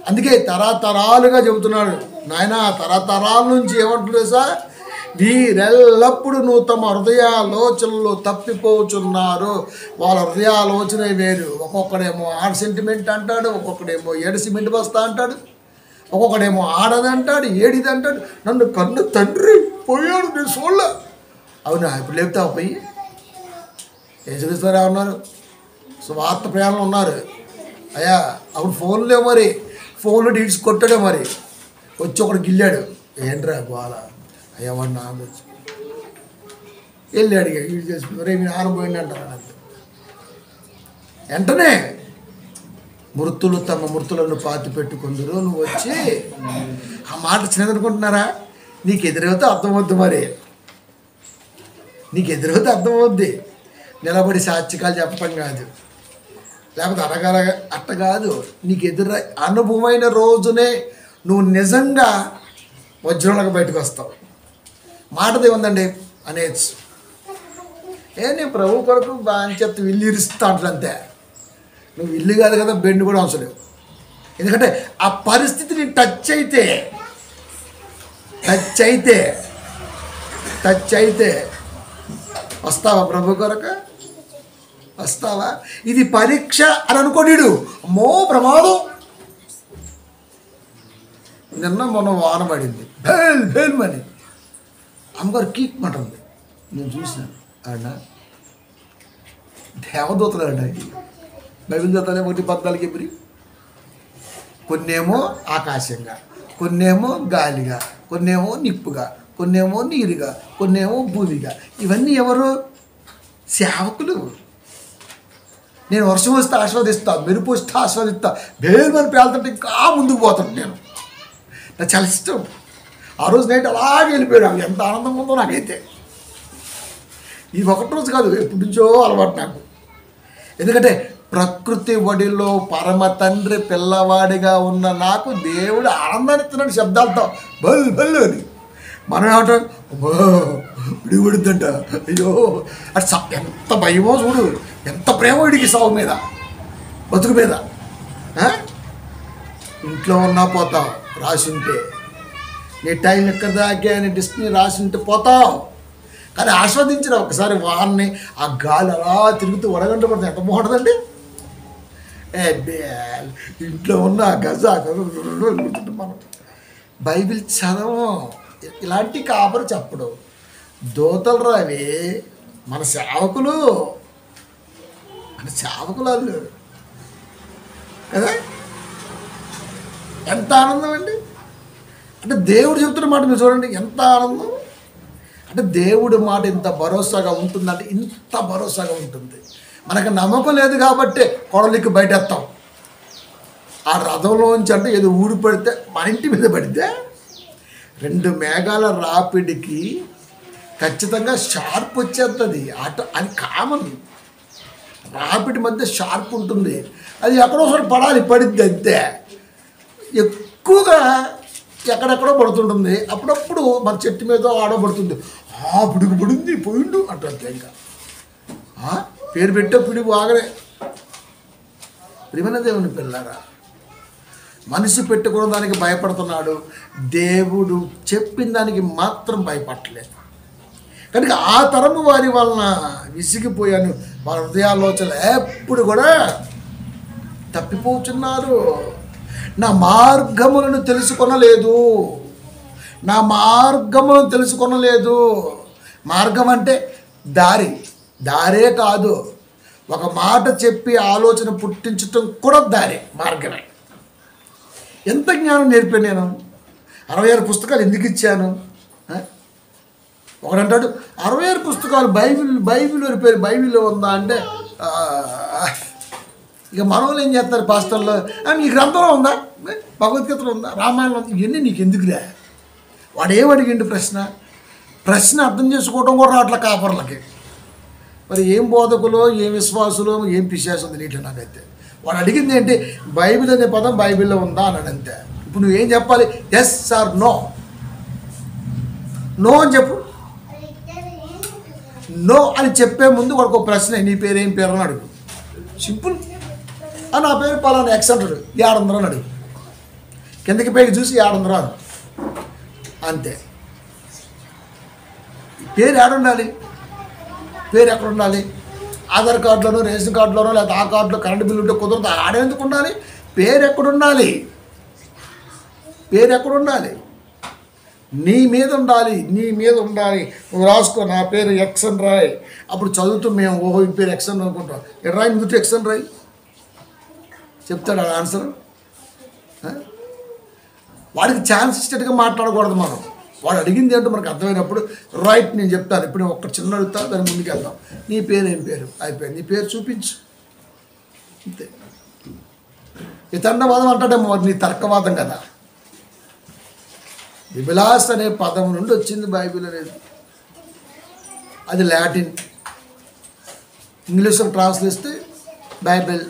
అందుకే తరతరాలుగా చెబుతున్నాడు నాయన, తరతరాల నుంచి ఏమంటున్నా సార్, వీరెల్లప్పుడూ తమ హృదయాలోచనలు తప్పిపోతున్నారు. వాళ్ళ హృదయాలోచన వేరు. ఒక్కొక్కడేమో ఆడ సెంటిమెంట్ అంటాడు, ఒక్కొక్కడేమో 7 సిమెంట్ బస్తా అంటాడు, ఒక్కొక్కడేమో ఆడది అంటాడు, ఏడిది అంటాడు. నన్ను కన్ను తండ్రి పోయాడు, నేను చూడలే. అవునా? ఇప్పుడు లేపుతావు పోయి యేసుక్రీస్తువారు ఉన్నారు, స్వార్థ ప్రయాణంలో ఉన్నారు. అయ్యా అప్పుడు ఫోన్లు లేవు, మరి ఫోన్లో డీల్స్ కొట్టాడే, మరి వచ్చి ఒకడు గిల్లాడు, ఏంట్రా గోల, అయ్యా వాడు నాన్న వచ్చి వెళ్ళాడు, వీడు చేసుకున్నారు, మీ నాన్న పోయింది అంటారు. అంతే వెంటనే మృతులు తమ మృతులను పాతి పెట్టుకుందరు, నువ్వు వచ్చి ఆ మాట చిన్నదనుకుంటున్నారా? నీకు ఎదురవుతే అర్థమవుద్ది, మరి నీకు ఎదురవుతే అర్థమవుద్ది. నిలబడి సాత్వికాలు చెప్పటం కాదు, లేకపోతే అడగల అట్ట కాదు. నీకు అనుభవమైన రోజునే నువ్వు నిజంగా వజ్రంలాగా బయటకు వస్తావు. మాటది ఉందండి అనేసి నేను ప్రభు కొరకు బాగా చెప్తే విల్లు ఇరుస్తా అంటారు. అంతే, నువ్వు ఇల్లు కాదు కదా, బెండ్ కూడా అవసరం లేవు. ఎందుకంటే ఆ పరిస్థితిని టచ్ అయితే వస్తావా ప్రభు కొరకు? వస్తావా? ఇది పరీక్ష అని అనుకోనీడు, అమ్మో ప్రమాదం. నిన్న మొన్న వాన పడింది, భేల్ మని అమ్మగారు కీక్ మాట ఉంది. నేను చూసినాను, ఆడ దేవదూతలు అండి. బైబిల్ చదువుతానే 1:14 కొన్నేమో ఆకాశంగా, కొన్నేమో గాలిగా, కొన్నేమో నిప్పుగా, కొన్నేమో నీరుగా, కొన్నేమో భూమిగా. ఇవన్నీ ఎవరు? సేవకులు. నేను వర్షం వస్తే ఆస్వాదిస్తా, మెరుపు వస్తే ఆస్వాదిస్తా, భేమని పేలుతుంటే ఇంకా ముందుకు పోతాను. నాకు చాలా ఇష్టం. ఆ రోజు నైట్ అలాగే వెళ్ళిపోయాడు. ఎంత ఆనందంగా ఉందో నాకైతే. ఈ ఒకటి రోజు కాదు, ఎప్పటి నుంచో అలవాటు నాకు. ఎందుకంటే ప్రకృతి ఒడిలో పరమ తండ్రి పిల్లవాడిగా ఉన్న నాకు దేవుడు ఆనందాన్ని ఇస్తున్నాడు శబ్దాలతో, బల్ బల్లు అని. మనం ఏమంటాం, విడిపడుద్దంట, అయ్యో అటు ఎంత భయమో చూడు, ఎంత ప్రేమ విడికి సాగు మీద, బతుకు మీద. ఇంట్లో ఉన్నా పోతావు రాసింటే, నీ టైం ఎక్కడ దాకా అని డిస్ని రాసింటే పోతావు. కానీ ఆస్వాదించిన ఒకసారి వారిని, ఆ గాలి అలా తిరుగుతూ వడగంట పడుతుంది, ఎంత బాగుంటుందండి. ఇంట్లో ఉన్న గజ మనం బైబిల్ చదవం, ఇలాంటి కాపరు చెప్పడు. దూతలు రావి మన సేవకులు వాళ్ళు కదా. ఎంత ఆనందం అండి. అంటే దేవుడు చెప్తున్న మాట మీరు చూడండి, ఎంత ఆనందం. అంటే దేవుడి మాట ఇంత భరోసాగా ఉంటుందంటే ఇంత భరోసాగా ఉంటుంది. మనకు నమ్మకం లేదు కాబట్టి కొడలికి బయటేస్తాం. ఆ రథంలోంచి అంటే ఏదో ఊడి పడితే మన ఇంటి మీద పడితే 2 మేఘాల రాపిడికి ఖచ్చితంగా షార్ప్ వచ్చేస్తుంది. అది కామన్. రాపిడి మధ్య షార్ప్ ఉంటుంది. అది ఎక్కడోసారి పడిద్ది అంతే. ఎక్కువగా ఎక్కడెక్కడో పడుతుంటుంది. అప్పుడప్పుడు మన చెట్టు మీద ఆడబడుతుంది. పిడుగు పోయిండు అంటుంది. ఇంకా పేరు పెట్టే పిడుగు ఆగలే. ప్రియమైన దేవుని పిల్లారా, మనిషి పెట్టుకున్న దానికి భయపడుతున్నాడు, దేవుడు చెప్పిన దానికి మాత్రం భయపడలేదు. కనుక ఆ తరము వారి వలన విసిగిపోయాను. వాళ్ళ హృదయాలోచనలు ఎప్పుడు కూడా తప్పిపోతున్నారు. నా మార్గములను తెలుసుకొనలేదు. మార్గం అంటే దారే కాదు, ఒక మాట చెప్పి ఆలోచన పుట్టించటం కూడా మార్గమే. ఎంత జ్ఞానం నేర్పాను నేను. 66 పుస్తకాలు ఎందుకు ఇచ్చాను? ఒకడంటాడు 66 పుస్తకాలు బైబిల్ పేరు బైబిల్లో ఉందా అంటే, ఇక మనోళ్ళు ఏం చేస్తారు పాస్టర్లో, నీ గ్రంథంలో ఉందా, భగవద్గీతలో ఉందా, రామాయణంలో ఉందా, ఇవన్నీ నీకు ఎందుకులే. వాడు ఏమడిగిండు ప్రశ్న అర్థం చేసుకోవడం కూడా అట్లా కాపర్లకి. మరి ఏం బోధకులో, ఏం విశ్వాసులో, ఏం పిశాసం తెలియట్లేదు నాకైతే. వాడు అడిగింది ఏంటి, బైబిల్ అనే పదం బైబిల్లో ఉందా అన్నాడు అంతే. ఇప్పుడు నువ్వేం చెప్పాలి, ఎస్ ఆర్ నో అని చెప్పు. నో అని చెప్పే ముందు వాడికి ఒక ప్రశ్న, నీ పేరు ఏం పేరు అని అడుగు. సింపుల్. నా పేరు పలానా ఎక్స్ అంటాడు, 700 అని అడుగు. కిందకి పైకి చూసి 700 అని అంతే. పేరు ఏడుండాలి, పేరు ఎక్కడ ఉండాలి? ఆధార్ కార్డులోనో, రేషన్ కార్డులోనో, లేదా ఆ కార్డులో కరెంటు బిల్లు ఉంటే కుదరదు. ఆడేందుకు ఉండాలి? పేరు ఎక్కడుండాలి? నీ మీద ఉండాలి, నీ మీద ఉండాలి. నువ్వు రాసుకో, నా పేరు ఎక్స్ అని రాయి. అప్పుడు చదువుతూ మేము ఓహో ఈ పేరు ఎక్స్ అని అనుకుంటాం. రాయి ముందు ఎక్స్ అని రాయి, చెప్తాడు ఆ ఆన్సర్. వాడికి ఛాన్స్ ఇచ్చేట్టుగా మాట్లాడకూడదు మనం. వాడు అడిగింది ఏంటో మనకు అర్థమైనప్పుడు రైట్ నేను చెప్తాను. ఇప్పుడు నేను ఒక్క చిన్న అడుగుతా, దాని ముందుకు వెళ్దాం. నీ పేరు ఏం పేరు? అయిపోయింది, నీ పేరు చూపించు, అంతే. వితండవాదం అంటాడేమో, నీ తర్కవాదం కదా. విభిలాస్ అనే పదం నుండి వచ్చింది బైబిల్ అనేది. అది లాటిన్. ఇంగ్లీష్లో ట్రాన్స్లేస్తే బైబిల్.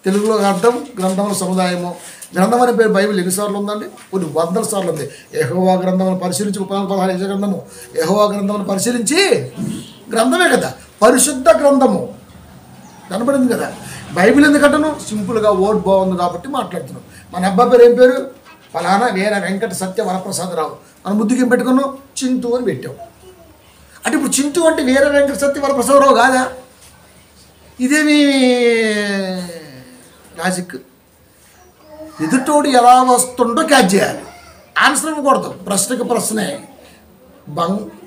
తెలుగులో అర్థం గ్రంథముల సముదాయము. గ్రంథం అనే పేరు బైబిల్ ఎన్నిసార్లు ఉందండి? కొన్ని వందల సార్లు ఉంది. యెహోవా గ్రంథమును పరిశీలించి 16 గ్రంథము. యెహోవా గ్రంథమును పరిశీలించి, గ్రంథమే కదా, పరిశుద్ధ గ్రంథము కనబడింది కదా. బైబిల్ ఎందుకంటాను? సింపుల్గా ఓట్ బాగుంది కాబట్టి మాట్లాడుతున్నాం. మన అబ్బాయి పేరు ఏం పేరు? ఫలానా వీర వెంకట సత్య వరప్రసాదరావు. మనం ముద్దుకి ఏం పెట్టుకున్నాం? చింతు అని పెట్టాం. అంటే ఇప్పుడు చింతు అంటే వీర వెంకట సత్య వరప్రసాదరావు కాదా? ఇదేమి లాజిక్? ఎదుటోడు ఎలా వస్తుండో క్యాచ్ చేయాలి, ఆన్సర్ ఇవ్వకూడదు. ప్రశ్నకు ప్రశ్నే.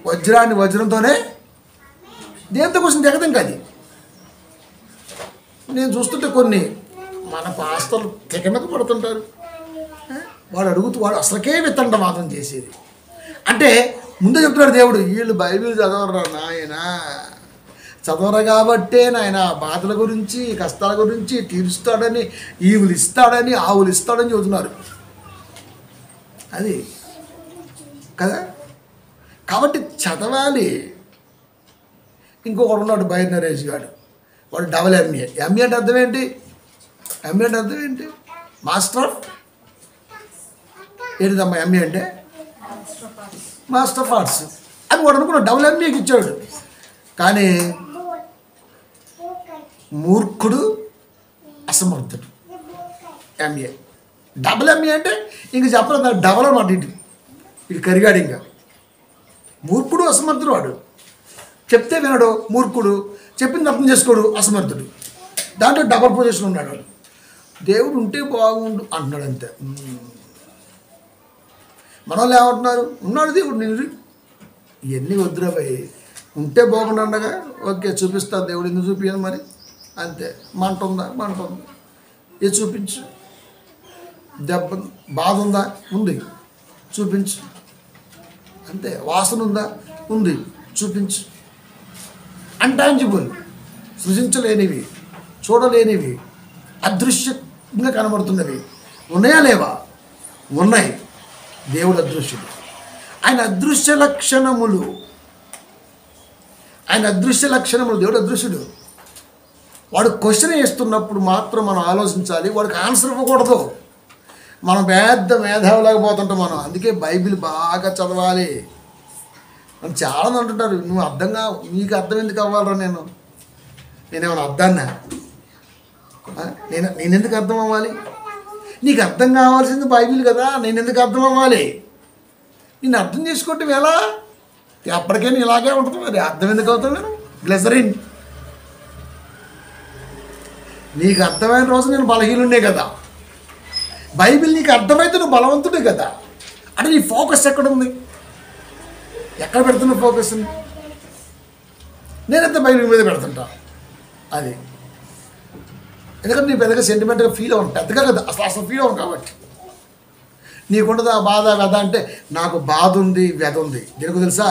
వజ్రాన్ని వజ్రంతోనే దేంతో కోసం దిగదు. అది నేను చూస్తుంటే కొన్ని మన పాస్తలు తెగనక పడుతుంటారు. వాడు అసలుకే వితండవాదం చేసేది. అంటే ముందే చెప్తున్నాడు దేవుడు, వీళ్ళు బైబిల్ చదవరా నాయన, చదవరు కాబట్టే నాయన బాధల గురించి కష్టాల గురించి తీరుస్తాడని, ఈవులు ఇస్తాడని ఆవులు ఇస్తాడని చెబుతున్నారు. అది కదా, కాబట్టి చదవాలి. ఇంకొకడు ఉన్నాడు బైర్ నరేష్ గారు, వాడు డబుల్ ఎంఏ. ఎంఏ అంటే అర్థం ఏంటి? ఎంఏ అంటే అర్థం ఏంటి? మాస్టర్ ఆఫ్ ఏంటిదమ్మా ఎంఏ అంటే? మాస్టర్ ఆఫ్ ఆర్ట్స్ అని వాడు అనుకున్నాడు, డబుల్ ఎంఏకి ఇచ్చాడు. కానీ మూర్ఖుడు అసమర్థుడు. ఎంఏ డబుల్ ఎంఏ అంటే ఇంక చెప్పలేదు, డబల్ అన్నమాట. ఇటు కరిగాడు. ఇంకా మూర్ఖుడు అసమర్థుడు. వాడు చెప్తే వినడు మూర్ఖుడు, చెప్పింది అర్థం చేసుకోడు అసమర్థుడు. దాంట్లో డబల్ పొజిషన్ ఉన్నాడు. దేవుడు ఉంటే బాగుండు అంటున్నాడు, అంతే. మన వాళ్ళు ఏమంటున్నారు? ఉన్నాడు దేవుడు, నేను ఇవన్నీ వద్దురాబాయి, ఉంటే బాగుండగా ఓకే చూపిస్తాను దేవుడు, ఎందుకు చూపించాను మరి, అంతే. మంట ఉందా? మంట ఉంది, ఇది చూపించు. దెబ్బ బాధ ఉందా? ఉంది, చూపించు, అంతే. వాసన ఉందా? ఉంది, చూపించు. అన్టాంజిబుల్, సృజించలేనివి, చూడలేనివి, అదృశ్యంగా కనబడుతున్నవి ఉన్నాయా లేవా? ఉన్నాయి. దేవుడు అదృశ్యుడు. ఆయన అదృశ్య లక్షణములు, దేవుడు అదృశ్యుడు. వాడు క్వశ్చన్ వేస్తున్నప్పుడు మాత్రం మనం ఆలోచించాలి, వాడికి ఆన్సర్ ఇవ్వకూడదు. మనం పెద్ద మేధావులాగా పోతుంటాం మనం. అందుకే బైబిల్ బాగా చదవాలి. మనం చాలా అంటుంటారు, నువ్వు అర్థంగా, నీకు అర్థం ఎందుకు అవ్వాలరా? నేనేమైనా అర్థాన్నా? నేను ఎందుకు అర్థం అవ్వాలి? నీకు అర్థం కావాల్సింది బైబిల్ కదా, నేను ఎందుకు అర్థం అవ్వాలి? నేను అర్థం చేసుకోవటం ఎలా? ఎప్పటికైనా ఇలాగే ఉంటుంది. మరి అర్థం ఎందుకు అవుతాను నేను? గ్లెసరిన్. నీకు అర్థమైన రోజు నేను బలహీనుండే కదా. బైబిల్ నీకు అర్థమైతే నువ్వు బలవంతుడే కదా. అంటే నీ ఫోకస్ ఎక్కడుంది? ఎక్కడ పెడుతున్న ఫోకస్? నేనైతే బైబిల్ మీద పెడుతుంటా. అది ఎందుకంటే నీ పెద్దగా సెంటిమెంట్గా ఫీల్ అవ్వను, పెద్దగా కదా, అసలు ఫీల్ అవ్వను. కాబట్టి నీకుండదు ఆ బాధ వ్యధ అంటే, నాకు బాధ ఉంది, వ్యధ ఉంది. దీనికి తెలుసా,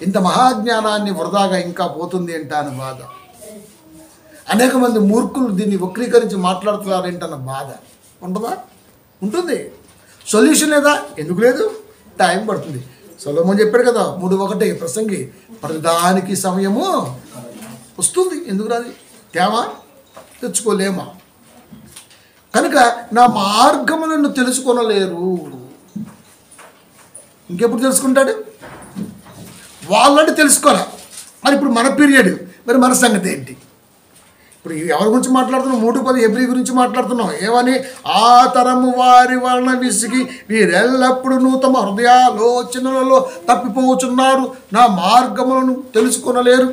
ఇంత మహాజ్ఞానాన్ని వృధాగా ఇంకా పోతుంది ఏంటన్న బాధ. అనేక మంది మూర్ఖులు దీన్ని వక్రీకరించి మాట్లాడుతున్నారేంటన్న బాధ ఉంటుందా? ఉంటుంది. సొల్యూషన్ లేదా? ఎందుకు లేదు? టైం పడుతుంది. సొలొమోను చెప్పాడు కదా, 3:1 ప్రసంగి, ప్రతిదానికి సమయము వస్తుంది. ఎందుకు రాదు? తేమా తెచ్చుకోలేమా? కనుక నా మార్గములను తెలుసుకొనలేరు. ఇంకెప్పుడు తెలుసుకుంటాడు? వాళ్ళని తెలుసుకోరా. మరి ఇప్పుడు మన పీరియడ్, మరి మన సంగతి ఏంటి? ఇప్పుడు ఎవరి గురించి మాట్లాడుతున్నాం? 3:10 హెబ్రీ గురించి మాట్లాడుతున్నాం. ఏమని? ఆ తరము వారి వలన విసిగి వీరెల్లప్పుడూ తమ హృదయాలోచనలలో తప్పిపోచున్నారు, నా మార్గములను తెలుసుకొనలేదు.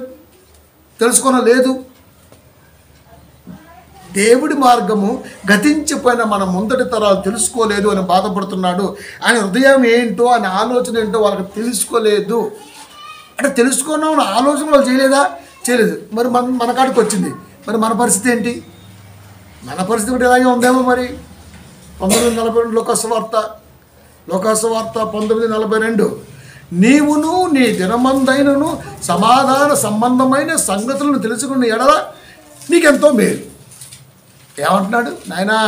దేవుడి మార్గము గతించిపోయిన మన ముందటి తరాలు తెలుసుకోలేదు అని బాధపడుతున్నాడు. ఆయన హృదయం ఏంటో, ఆయన ఆలోచన ఏంటో వాళ్ళకి తెలుసుకోలేదు. అంటే తెలుసుకున్నాం ఆలోచన వాళ్ళు చేయలేదు. మరి మన కాడికి వచ్చింది. మరి మన పరిస్థితి ఏంటి? మన పరిస్థితి కూడా ఇలాగే ఉందేమో. మరి 1942 లోకాసువార్త 19:42, నీవును నీ దినమందైనను సమాధాన సంబంధమైన సంగతులను తెలుసుకున్న ఎడల నీకెంతో మేలు. ఏమంటున్నాడు నాయనా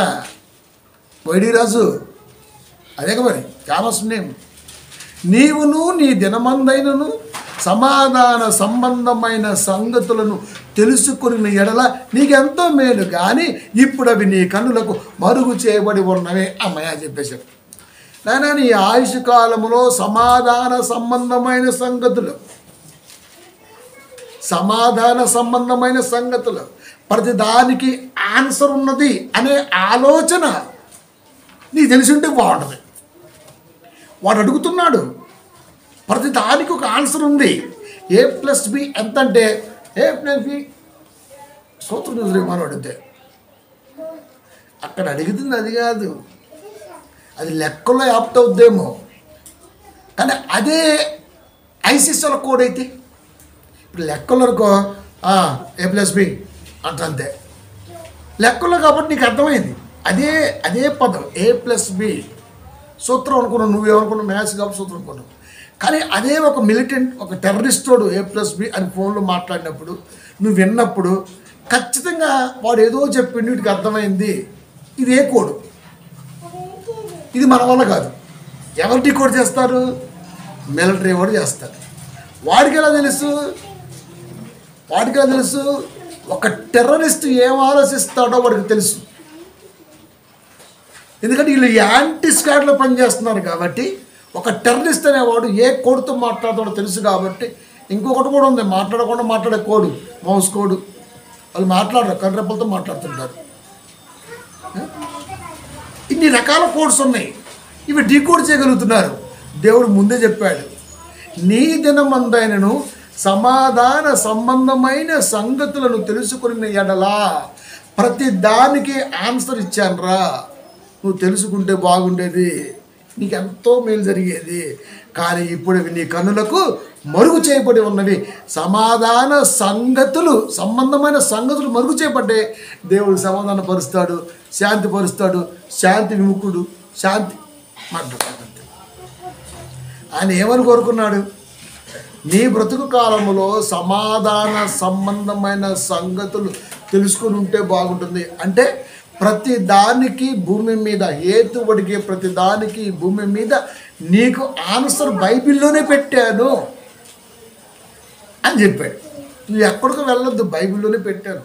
వైడి రాజు? అదే మరి క్యామస్ నేమ్. నీవును నీ దినమందైనను సమాధాన సంబంధమైన సంగతులను తెలుసుకుని ఎడల నీకెంతో మేలు, కానీ ఇప్పుడు అవి నీ కన్నులకు మరుగు చేయబడి ఉన్నవే. అమ్మయ్య చెప్పేశాడు. నాయన నీ ఆయుష్ కాలములో సమాధాన సంబంధమైన సంగతులు ప్రతిదానికి ఆన్సర్ ఉన్నది అనే ఆలోచన నీకు తెలిసి ఉంటే బాగుంటుంది. వాడు అడుగుతున్నాడు, ప్రతిదానికి ఒక ఆన్సర్ ఉంది. A+B ఎంత అంటే A+B సూత్రం మనం అడిగితే అక్కడ అడుగుతుంది అది కాదు, అది లెక్కలో యాప్ట్ అవుద్దేమో. కానీ అదే ఐసిస్ల కోడ్ అయితే ఇప్పుడు లెక్కలనుకో A+B అంతే లెక్కల్లో. కాబట్టి నీకు అర్థమైంది. అదే పదం A+B సూత్రం అనుకున్నావు. నువ్వేమనుకున్నావు? మ్యాథ్స్ కాబట్టి సూత్రం అనుకున్నావు. కానీ అదే ఒక మిలిటెంట్, ఒక టెర్రరిస్టోడు A+B అని ఫోన్లో మాట్లాడినప్పుడు నువ్వు విన్నప్పుడు ఖచ్చితంగా వాడు ఏదో చెప్పిండు, వీటికి అర్థమైంది. ఇదే కోడ్. ఇది మన వల్ల కాదు. ఎవరు డీకోడ్ చేస్తారు? మిలిటరీ వాడు చేస్తారు. వాడికి ఎలా తెలుసు? ఒక టెర్రరిస్ట్ ఏం ఆలోచిస్తాడో వాడికి తెలుసు. ఎందుకంటే వీళ్ళు యాంటీ స్క్వాడ్లో పనిచేస్తున్నారు కాబట్టి ఒక టెర్రరిస్ట్ అనేవాడు ఏ కోడ్తో మాట్లాడతాడో తెలుసు. కాబట్టి ఇంకొకటి కూడా ఉంది, మాట్లాడకుండా మాట్లాడే కోడు, మౌస్ కోడు. వాళ్ళు మాట్లాడరు, కంట్రెప్పలతో మాట్లాడుతుంటారు. ఇన్ని రకాల కోడ్స్ ఉన్నాయి. ఇవి డీకోడ్ చేయగలుగుతున్నారు. దేవుడు ముందే చెప్పాడు, నీ దినమందైనను సమాధాన సంబంధమైన సంగతులను తెలుసుకున్న ఎడలా ప్రతి దానికి ఆన్సర్ ఇచ్చానురా. నువ్వు తెలుసుకుంటే బాగుండేది, నీకు ఎంతో మేలు జరిగేది. కానీ ఇప్పుడు నీ కన్నులకు మరుగు చేయబడి ఉన్నవి. సంబంధమైన సంగతులు మరుగు చేయబడ్డే. దేవుడు సమాధానపరుస్తాడు, శాంతిపరుస్తాడు, శాంతి విముఖుడు, శాంతి మాట్లాడతాడు. ఆయన ఏమని కోరుకున్నాడు? నీ బ్రతుకు కాలంలో సమాధాన సంబంధమైన సంగతులు తెలుసుకుని ఉంటే బాగుంటుంది. అంటే ప్రతి దానికి భూమి మీద హేతువడిగే ప్రతి దానికి భూమి మీద నీకు ఆన్సర్ బైబిల్లోనే పెట్టాను అని చెప్పాడు. నువ్వు ఎక్కడికి వెళ్ళొద్దు, బైబిల్లోనే పెట్టాను.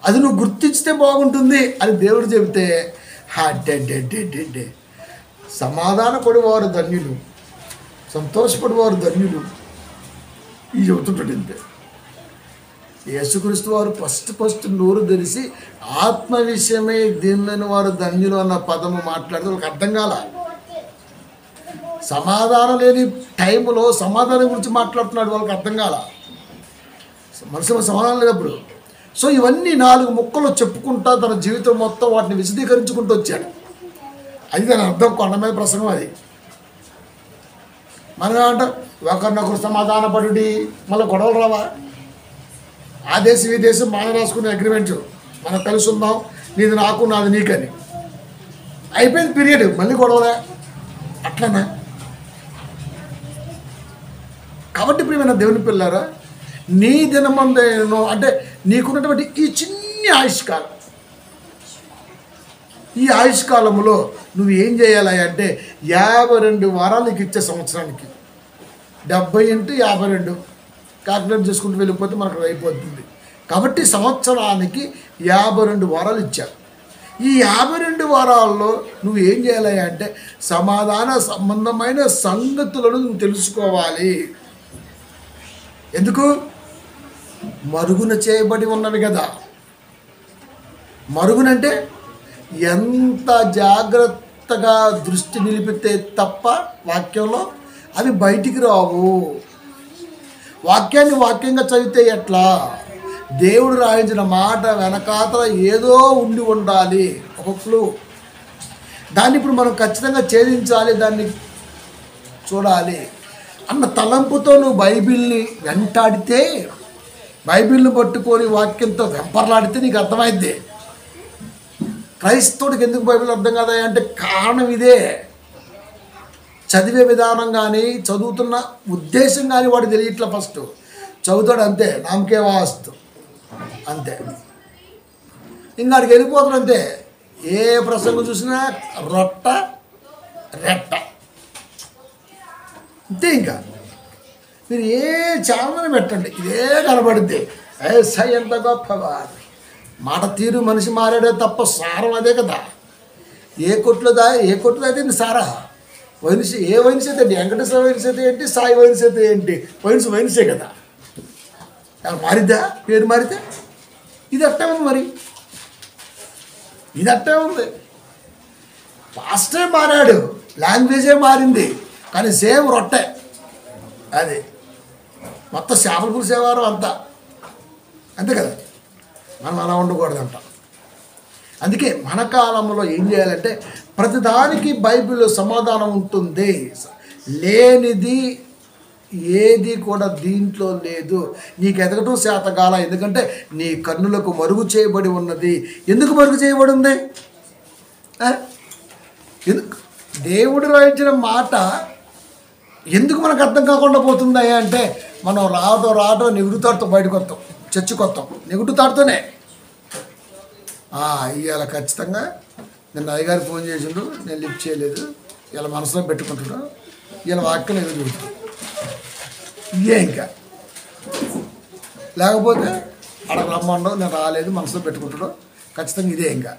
అది నువ్వు గుర్తించితే బాగుంటుంది అని దేవుడు చెబితే సమాధాన పడేవారు ధన్యులు, సంతోషపడేవారు ధన్యులు. ఈ చెబుతుంటాడు ఇంతే. యేసుక్రీస్తు వారు ఫస్ట్ నోరు తెరిచి ఆత్మ విషయమే దీనిలోని వారు ధన్యులు అన్న పదము మాట్లాడితే వాళ్ళకి అర్థం కాల. సమాధానం లేని టైంలో సమాధానం గురించి మాట్లాడుతున్నాడు, వాళ్ళకి అర్థం కాల. మనసులో సమాధానం లేనప్పుడు. సో ఇవన్నీ 4 ముక్కలు చెప్పుకుంటా తన జీవితం మొత్తం వాటిని విశదీకరించుకుంటూ వచ్చాడు. అది దాని అర్థం. కొండ మీద ప్రసంగం అది. మనం ఏమంటాం? ఒకరినొకరు సమాధానపడి మళ్ళీ గొడవలు రావా? ఆ దేశం ఈ దేశం మనం రాసుకునే అగ్రిమెంట్, మనం కలిసి ఉందాం, నీది నాకు నాది నీకని అయిపోయింది. పీరియడ్. మళ్ళీ గొడవలే. అట్లనా? కాబట్టి ఇప్పుడు ఏమైనా దేవుని పిల్లారా, నీ దినమందేనో అంటే నీకున్నటువంటి ఈ చిన్ని ఆయుష్కాలం, ఈ ఆయుష్కాలంలో నువ్వు ఏం చేయాలి అంటే 52 వారాలు నీకు ఇచ్చే సంవత్సరానికి 70 × 52 క్యాల్కులేట్ చేసుకుంటూ వెళ్ళిపోతే మనకు అయిపోతుంది. కాబట్టి సంవత్సరానికి 52 వారాలు ఇచ్చారు. ఈ 52 వారాల్లో నువ్వు ఏం చేయాలి అంటే సమాధాన సంబంధమైన సంగతులను నువ్వు తెలుసుకోవాలి. ఎందుకు? మరుగున చేయబడి ఉన్నవి కదా. మరుగునంటే ఎంత జాగ్రత్తగా దృష్టి నిలిపితే తప్ప వాక్యంలో అవి బయటికి రావు. వాక్యాన్ని వాక్యంగా చదివితే ఎట్లా? దేవుడు రాయించిన మాట వెనకాతల ఏదో ఉండి ఉండాలి, ఒక క్లూ. దాన్ని ఇప్పుడు మనం ఖచ్చితంగా ఛేదించాలి, దాన్ని చూడాలి అన్న తలంపుతో నువ్వు బైబిల్ని వెంటాడితే, బైబిల్ని పట్టుకొని వాక్యంతో వెంపర్లాడితే నీకు అర్థమైద్ది. క్రైస్తవుడికి ఎందుకు బైబిల్ అర్థం కాదా అంటే కారణం ఇదే. చదివే విధానం కానీ, చదువుతున్న ఉద్దేశం కానీ వాడు తెలియట్లా. ఫస్ట్ చదువుతాడు అంతే, నామకే వాస్తు అంతే, ఇంకాడికి వెళ్ళిపోతాడు అంతే. ఏ ప్రసంగం చూసినా రొట్ట రెట్ట అంతే. ఇంకా మీరు ఏ ఛానల్ పెట్టండి ఇదే కనబడుద్ది. సై ఎంత గొప్పగా మాట తీరు మనిషి మారాడే తప్ప సారం అదే కదా. ఏ కొట్లో అయితే సారా వైన్స్, ఏ వైన్స్ అయితే ఏంటి, వెంకటేశ్వర వైన్స్ అయితే ఏంటి, సాయి వైన్స్ అయితే ఏంటి, వైన్సే కదా. మారిద్దా పేరు మారితే? ఇది అట్టే ఉంది, మరి ఇది అట్టే ఉంది. పాస్టే మారాడు, లాంగ్వేజే మారింది, కానీ సేమ్ రొట్టె. అది మొత్తం చేపల పులుసు వారం అంతా అంతే కదా. మనం అలా ఉండకూడదంట. అందుకే మన కాలంలో ఏం చేయాలంటే ప్రతిదానికి బైబిల్లో సమాధానం ఉంటుంది. లేనిది ఏది కూడా దీంట్లో లేదు. నీకు ఎదగటం శాతకాల, ఎందుకంటే నీ కన్నులకు మరుగు చేయబడి ఉన్నది. ఎందుకు మరుగు చేయబడి ఉంది? ఎందుకు దేవుడు రాయించిన మాట ఎందుకు మనకు అర్థం కాకుండా పోతుందా అంటే మనం రావటం నిగుడుతాడుతో బయటకు వస్తాం, చర్చకొస్తాం నిగుడుతాడుతోనే. ఇవాళ ఖచ్చితంగా నిన్న అయ్యగారు ఫోన్ చేసిండు, నేను లిఫ్ట్ చేయలేదు, ఇలా మనసులో పెట్టుకుంటాడు, ఇలా వాక్యం ఏదో చూస్తాడు. ఇదే ఇంకా లేకపోతే అక్కడ రమ్మండవు, నేను రాలేదు, మనసులో పెట్టుకుంటాడు, ఖచ్చితంగా ఇదే ఇంకా.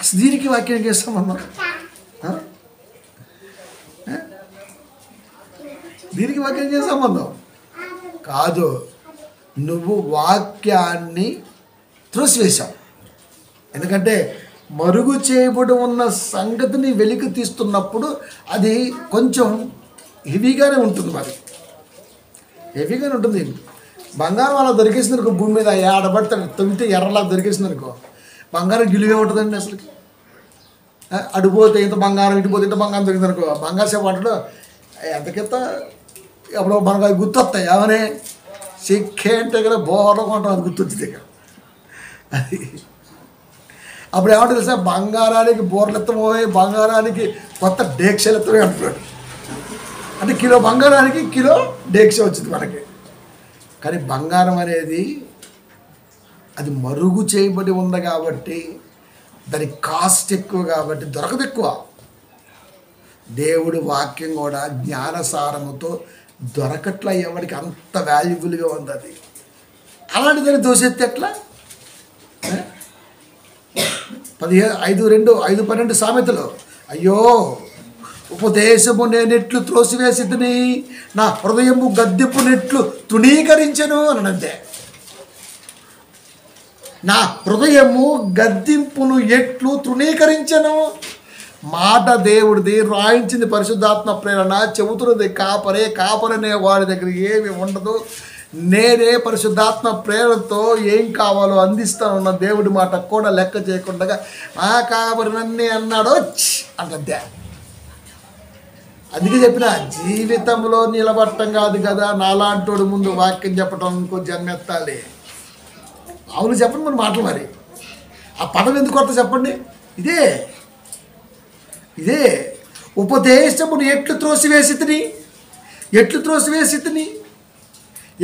అసలు దీనికి వాక్యం చేస్తామన్నా, దీనికి వాక్యం చేసే సంబంధం కాదు. నువ్వు వాక్యాన్ని త్రోసివేశావు. ఎందుకంటే మరుగు చేయబడి ఉన్న సంగతిని వెలికి తీస్తున్నప్పుడు అది కొంచెం హెవీగానే ఉంటుంది. మరి హెవీగానే ఉంటుంది. బంగారం అలా దొరికేసింది అనుకో, భూమి మీద ఆడబడతాడు, తొమ్మిది ఎర్రలా దొరికేసింది అనుకో, బంగారం గిలివే ఉంటుందండి అసలుకి. అడిపోతే ఇంత బంగారం, ఇటుపోతే ఇంత బంగారం దొరికింది అనుకో, బంగారు సేపు అంటాడు ఎంతకెత్త. అప్పుడు మనకు అది గుర్తొస్తాయి. ఏమని సిక్కే అంటే కదా బోర్లో కొంటాం, అది గుర్తొచ్చింది ఇక. అది అప్పుడు ఏమంటే తెలుసా, బంగారానికి బోర్లు ఎత్తమోయి, బంగారానికి కొత్త డేక్షలు ఎత్తమే అంటున్నాడు. అంటే కిలో బంగారానికి కిలో డేక్ష వచ్చింది మనకి. కానీ బంగారం అనేది అది మరుగు చేయబడి ఉంది కాబట్టి, దాని కాస్ట్ ఎక్కువ కాబట్టి దొరకదు ఎక్కువ. దేవుడి వాక్యం కూడా జ్ఞానసారముతో దొరకట్లా, ఎవరికి అంత వాల్యుబుల్గా ఉంది అది. అలాంటిదని దోషెత్తి ఎట్లా? 5:12 సామెతలు, అయ్యో ఉపదేశము నేనెట్లు త్రోసివేసితిని, నా హృదయము గద్దెపు నెట్లు తృణీకరించెను అనంతే. నా హృదయము గద్దింపును ఎట్లు తృణీకరించెను. మాట దేవుడిది, రాయించింది పరిశుద్ధాత్మ ప్రేరణ, చెబుతున్నది కాపరనే వాడి దగ్గర ఏమి ఉండదు. నేనే పరిశుద్ధాత్మ ప్రేరణతో ఏం కావాలో అందిస్తానున్న దేవుడి మాట కూడా లెక్క చేయకుండా ఆ కాపరినన్నీ అన్నాడు అంటే. అందుకే చెప్పిన జీవితంలో నిలబట్టం కాదు కదా, నాలాంటోడు ముందు వాక్యం చెప్పడం ఇంకో జన్మెత్తాలి. అవును చెప్పండి మన మాటలు. మరి ఆ పదం ఎందుకు కొత్త చెప్పండి. ఇదే ఉపదేశమును ఎట్లు త్రోసివేసితిని.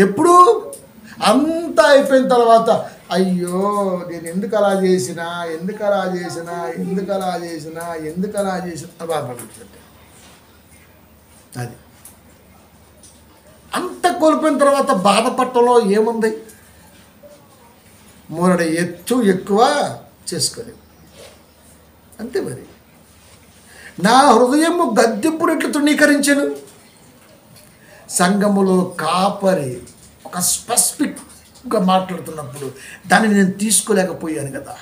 ఎప్పుడు అంతా అయిపోయిన తర్వాత అయ్యో నేను ఎందుకు అలా చేసినా బాధపడుతుంది. అది అంత కోల్పోయిన తర్వాత బాధపడటంలో ఏముంది? మూరడ ఎత్తు ఎక్కువ చేసుకోలేదు అంతే. మరి నా హృదయము గద్దెప్పుడెట్లు తృణీకరించెను. సంఘములో కాపరి ఒక స్పెసిఫిక్గా మాట్లాడుతున్నప్పుడు దాన్ని నేను తీసుకోలేకపోయాను కదా.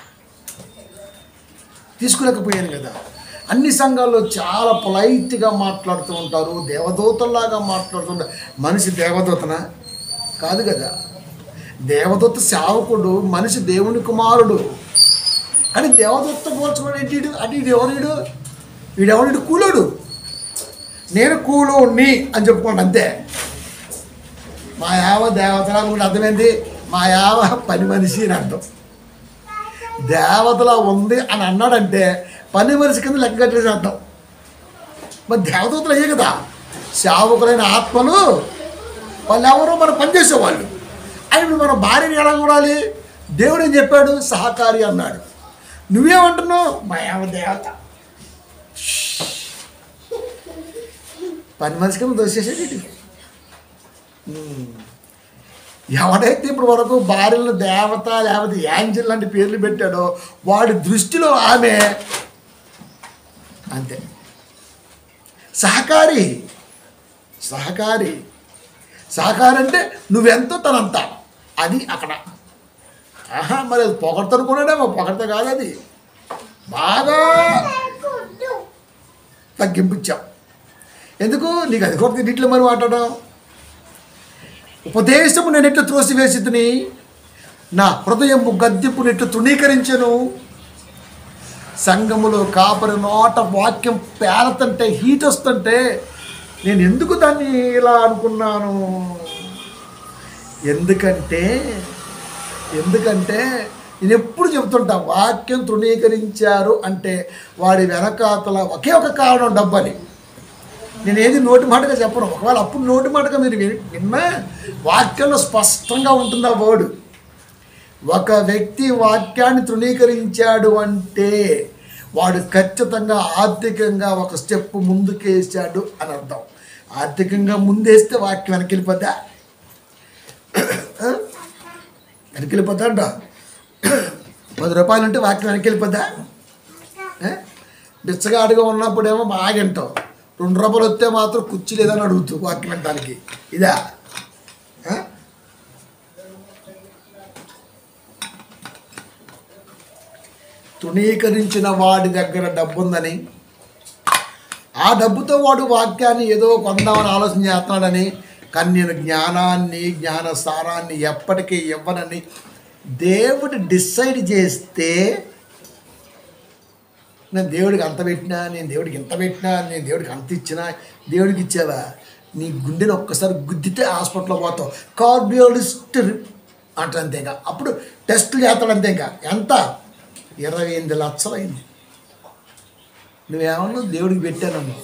అన్ని సంఘాల్లో చాలా పొలైట్గా మాట్లాడుతూ ఉంటారు, దేవదూతల్లాగా మాట్లాడుతుంటారు. మనిషి దేవదూతనా? కాదు కదా. దేవదత్త సేవకుడు, మనిషి దేవుని కుమారుడు. కానీ దేవదత్త పోల్చుకోవడం ఏంటి? అంటే వీడెవడు కూలోడు. నేను కూలోని అని చెప్పుకోండి అంతే. మా యావ దేవతలా కూడా అర్థమైంది. మా యావ పని మనిషి అని అర్థం. దేవతలా ఉంది అని అన్నాడంటే పని మనిషి కింద లెక్క కట్టేసి అర్థం. మరి దేవదూతలు అయ్యే కదా సేవకులైన ఆత్మలు. వాళ్ళు ఎవరో మనం పనిచేసేవాళ్ళు. అని మన భార్యని ఎలా చూడాలి? దేవుడు ఏం చెప్పాడు? సహకారి అన్నాడు. నువ్వేమంటున్నావు? మా యావ దేవత. పని మనిషి కింద దోసేసేటి. ఎవడైతే ఇప్పుడు వరకు భార్యలను దేవత లేకపోతే యాంజల్ లాంటి పేర్లు పెట్టాడో వాడి దృష్టిలో ఆమె అంతే. సహకారి అంటే నువ్వెంతో తనంతా. అది అక్కడ. మరి అది పొగడతనుకున్నాడేమో. పొగడత కాదు, అది బాగా తగ్గింపించాం. ఎందుకు? నీకు అది కూడా దీంట్లో మరి మాట్లాడడం. ఉపదేశము నేను ఎట్లు త్రోసివేసితిని, నా హృదయము గద్దింపు నెట్లు తృణీకరించను. సంఘములో కాపరి నోట వాక్యం పేలతంటే, హీట్ వస్తుంటే నేను ఎందుకు దాన్ని ఇలా అనుకున్నాను? ఎందుకంటే నేను ఎప్పుడు చెబుతుంటా, వాక్యం తృణీకరించారు అంటే వాడి వెనకాతల ఒకే ఒక కారణం, డబ్బని. నేను ఏది నోటి మాటగా చెప్పను. ఒకవేళ అప్పుడు నోటి మాటగా మీరు విన్నా వాక్యంలో స్పష్టంగా ఉంటుంది ఆ వర్డ్. ఒక వ్యక్తి వాక్యాన్ని తృణీకరించాడు అంటే వాడు ఖచ్చితంగా ఆర్థికంగా ఒక స్టెప్ ముందుకేసాడు అని అర్థం. ఆర్థికంగా ముందేస్తే వాక్యం వెనకెళ్ళిపోద్దా? వెనకెళ్ళిపోద్దా అంట. 10 రూపాయలు ఉంటే వాక్యం వెనకెళ్ళిపోద్దా? బిచ్చగాడిగా ఉన్నప్పుడేమో బాగా వింటావు. 2 రూపాయలు వస్తే మాత్రం కుర్చీ లేదని అడుగుతూ వాక్యం వినటానికి. ఇదా? తృణీకరించిన వాడి దగ్గర డబ్బు ఉందని, ఆ డబ్బుతో వాడు వాక్యాన్ని ఏదో కొందామని ఆలోచన చేస్తున్నాడని, కానీ నేను జ్ఞానాన్ని జ్ఞానసారాన్ని ఎప్పటికీ ఇవ్వనని దేవుడు డిసైడ్ చేస్తే, నేను దేవుడికి అంత పెట్టినా, నేను దేవుడికి ఇంత పెట్టినా, నేను దేవుడికి అంత ఇచ్చినా, దేవుడికి ఇచ్చావా? నీ గుండెని ఒక్కసారి గుద్దితే హాస్పిటల్లో పోతావు. కార్డియాలజిస్ట్ అంట. అంతేగా అప్పుడు టెస్టులు చేస్తాడు. అంతేగా ఎంత? 28 లక్షలు అయింది. నువ్వేమన్నా దేవుడికి పెట్టానమ్మా.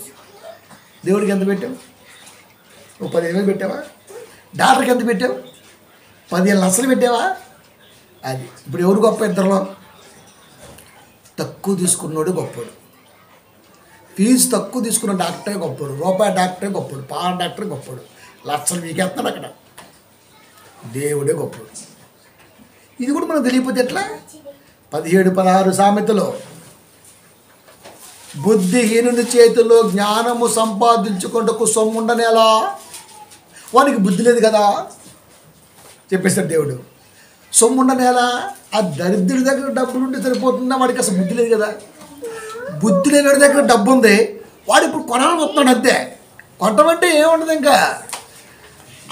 దేవుడికి ఎంత పెట్టావు? 15,000 పెట్టావా? డాక్టర్కి ఎంత పెట్టావు? 15 లక్షలు పెట్టావా? అది ఇప్పుడు ఎవరు గొప్ప? ఇద్దరులో తక్కువ తీసుకున్నాడు గొప్పడు. ఫీజు తక్కువ తీసుకున్న డాక్టరే గొప్పడు. రూపాయి డాక్టరే గొప్పడు. పాల డాక్టరే గొప్పడు. లక్షలు మీకేస్తున్నాడు అక్కడ. దేవుడే గొప్పడు. ఇది కూడా మనకు తెలియకపోతే ఎట్లా? 17-16 సామెతలో బుద్ధిహీనుని చేతిలో జ్ఞానము సంపాదించుకుంటకు సొమ్ముండనేలా. వానికి బుద్ధి లేదు కదా చెప్పేశాడు దేవుడు. సొమ్ముండనేలా? ఆ దరిద్రుడి దగ్గర డబ్బులు ఉంటే సరిపోతుందా? వాడికి అసలు బుద్ధి లేదు కదా. బుద్ధి లేని వాడి దగ్గర డబ్బు ఉంది, వాడు ఇప్పుడు కొనాలని వస్తున్నాడు అంతే. కొట్టమంటే ఏముండదు, ఇంకా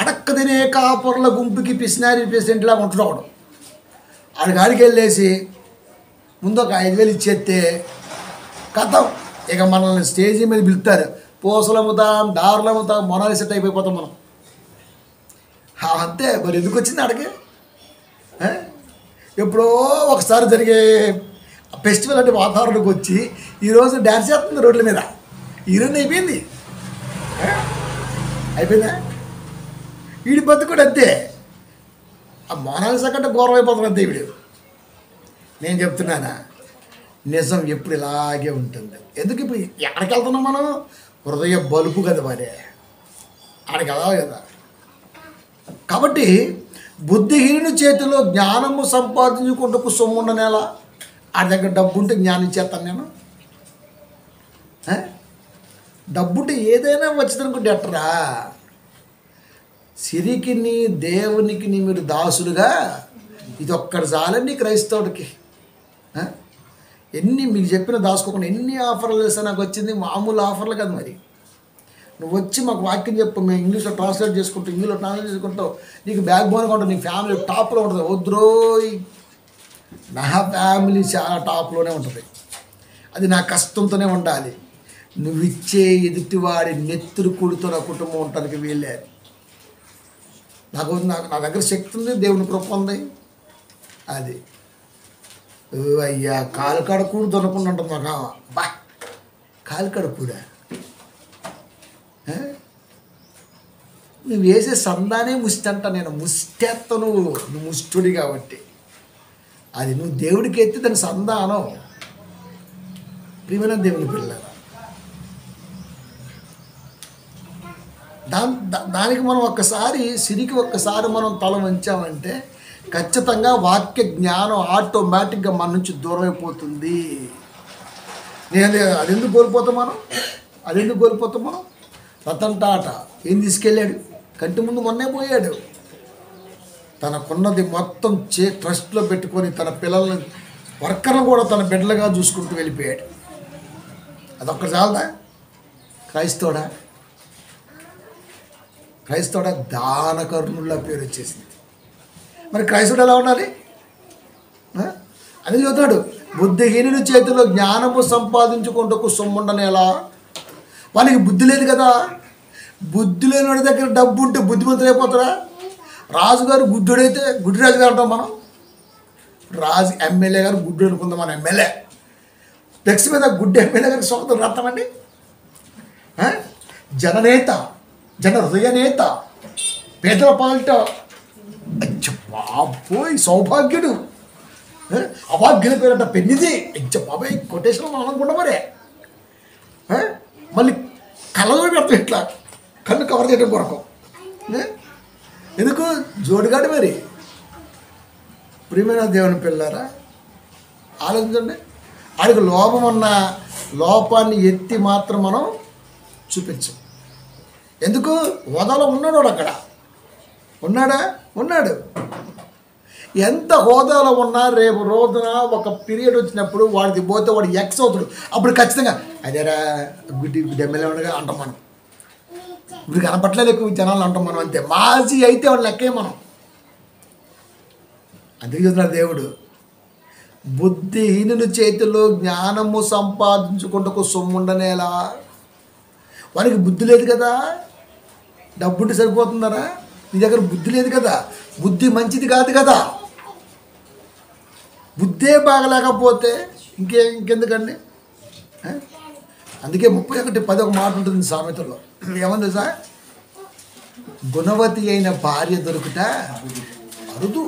అడక్క తినే కాపుర్ల గుంపుకి పిసినారి ప్రెసిడెంట్ లాగా ఉంటున్నాడు. ఆడి గాడికి వెళ్ళేసి ముందు ఒక 5,000 ఇచ్చేస్తే కథం, ఇక మనల్ని స్టేజీ మీద పిలుస్తారు. పూసలు అమ్ముతాం, దారులు అమ్ముతాం, మొనాలి సెట్ అయిపోతాం మనం. అంతే. మరి ఎందుకు వచ్చింది అడిగి? ఎప్పుడో ఒకసారి జరిగే ఫెస్టివల్ అంటే వాతావరణంకి వచ్చి ఈరోజు డ్యాన్స్ చేస్తుంది రోడ్ల మీద. ఈరోజు అయిపోయింది. అయిపోయిందా? వీడి బతుకుడు అంతే. ఆ మోనాలిసా కంటే ఘోరం అయిపోతుంది అంతే వీడు. నేను చెప్తున్నానా, నిజం ఎప్పుడు ఇలాగే ఉంటుంది. ఎందుకు ఇప్పుడు ఎక్కడికి వెళ్తున్నాం మనం? హృదయ బలుపు కదా మరి, ఆడికి వెళ్ళాలి కదా. కాబట్టి బుద్ధిహీనుని చేతిలో జ్ఞానము సంపాదించుకుంటూ సొమ్ముండనేలా. ఆడి దగ్గర డబ్బు ఉంటే జ్ఞానం ఇచ్చేస్తాను నేను. డబ్బుంటే ఏదైనా వచ్చిందనుకుంటే ఎట్టరా? సిరికిని దేవునికి మీరు దాసులుగా, ఇది ఒక్కటి చాలండి క్రైస్తవుడికి. ఎన్ని మీకు చెప్పిన దాచుకోకుండా ఎన్ని ఆఫర్లు చేస్తే నాకు వచ్చింది. మామూలు ఆఫర్లు కదా మరి. నువ్వు వచ్చి మాకు వాక్యం చెప్పు, మేము ఇంగ్లీష్లో ట్రాన్స్లేట్ చేసుకుంటాం, ఇంగ్లీష్లో ట్రాన్స్లేట్ చేసుకుంటావు, నీకు బ్యాక్ బోన్గా ఉంటుంది, నీ ఫ్యామిలీ టాప్లో ఉంటుంది. వద్రోయ్, నా ఫ్యామిలీ చాలా టాప్లోనే ఉంటుంది. అది నా కష్టంతోనే ఉండాలి. నువ్వు ఇచ్చే ఎదుటివాడి నెత్తురు కూడితో నా కుటుంబం ఉండటానికి వీలే. నా దగ్గర శక్తి ఉంది, దేవుని కృప ఉంది. అది అయ్యా కాలుకాడ కూడు దొరకకుండా ఉంటుంది మాకు. బా కాలుకాడ కూడా నువ్వు వేసే సందానే ముష్టి అంట. నేను ముష్టెత్త, నువ్వు ముష్టుడి కాబట్టి. అది నువ్వు దేవుడికి ఎత్తి దాని సందానం. ప్రియమైన దేవుని పిల్లలు, దానికి మనం సిరికి ఒక్కసారి మనం తల వంచామంటే ఖచ్చితంగా వాక్య జ్ఞానం ఆటోమేటిక్గా మన నుంచి దూరం అయిపోతుంది. అదెందుకు కోల్పోతాం మనం? రతన్ టాటా ఏం తీసుకెళ్ళాడు? కంటి ముందు మొన్నే పోయాడు. తనకున్నది మొత్తం ట్రస్ట్లో పెట్టుకొని తన పిల్లల్ని వర్కర్ను కూడా తన బిడ్డలుగా చూసుకుంటూ వెళ్ళిపోయాడు. అదొక్కటి చాలదా? క్రైస్తవుడ దానకర్ణుల పేరు వచ్చేసింది. మరి క్రైస్తవుడు ఎలా ఉండాలి? అని చెబుతాడు, బుద్ధిహీనుడి చేతిలో జ్ఞానము సంపాదించుకుంటూ సొమ్ముండనేలా. వాళ్ళకి బుద్ధి లేదు కదా. బుద్ధి లేని వాడి దగ్గర డబ్బు ఉంటే బుద్ధిమంతులు అయిపోతారా? రాజుగారు గుడ్డుడైతే గుడ్డిరాజు గారు అంటాం మనం. రాజు ఎమ్మెల్యే గారు గుడ్డు అనుకుందాం. మన ఎమ్మెల్యే ఫ్లెక్స్ మీద గుడ్డు ఎమ్మెల్యే గారికి స్వాగతం రాస్తామండి. జననేత, జన హృదయనేత, పేదల పాలిట బాబోయ్ సౌభాగ్యుడు, అభాగ్యుల పేరట పెన్నిది. బాబాయ్ కొటేషన్ మనం అనుకుంటా మరే. మళ్ళీ కళ్ళలో పెడతాం ఇట్లా, కళ్ళు కవర్ చేయడం కొరకు. ఎందుకు? జోడుగాడు మరి. ప్రియమైన దేవుని పిల్లారా, ఆలోచించండి. ఆడికి లోపం ఉన్న లోపాన్ని ఎత్తి మాత్రం మనం చూపించం. ఎందుకు? హోదాలో ఉన్నాడు వాడు. అక్కడ ఉన్నాడు. ఎంత హోదాలో ఉన్నా రేపు రోజున ఒక పీరియడ్ వచ్చినప్పుడు వాడికి పోతే వాడు ఎక్స్ అవుతాడు. అప్పుడు ఖచ్చితంగా అదేరా గుడ్డి ఎమ్మెల్యే ఉండగా అంటాం మనం. ఇప్పుడు కనపట్లేదు ఎక్కువ జనాలు అంటాం మనం. అంతే. మాజీ అయితే వాడు లెక్కే మనం. అందుకే చూస్తున్నాడు దేవుడు, బుద్ధిహీనుని చేతిలో జ్ఞానము సంపాదించుకుంటూ సొమ్ముండనేలా. వానికి బుద్ధి లేదు కదా. డబ్బుంటే సరిపోతుందరా? నీ దగ్గర బుద్ధి లేదు కదా. బుద్ధి మంచిది కాదు కదా. బుద్ధే బాగలేకపోతే ఇంకెందుకండి? అందుకే 31:10 ఒక మాట ఉంటుంది సామెతల్లో. ఏమంది సార్? గుణవతి అయిన భార్య దొరుకుట అరుదు.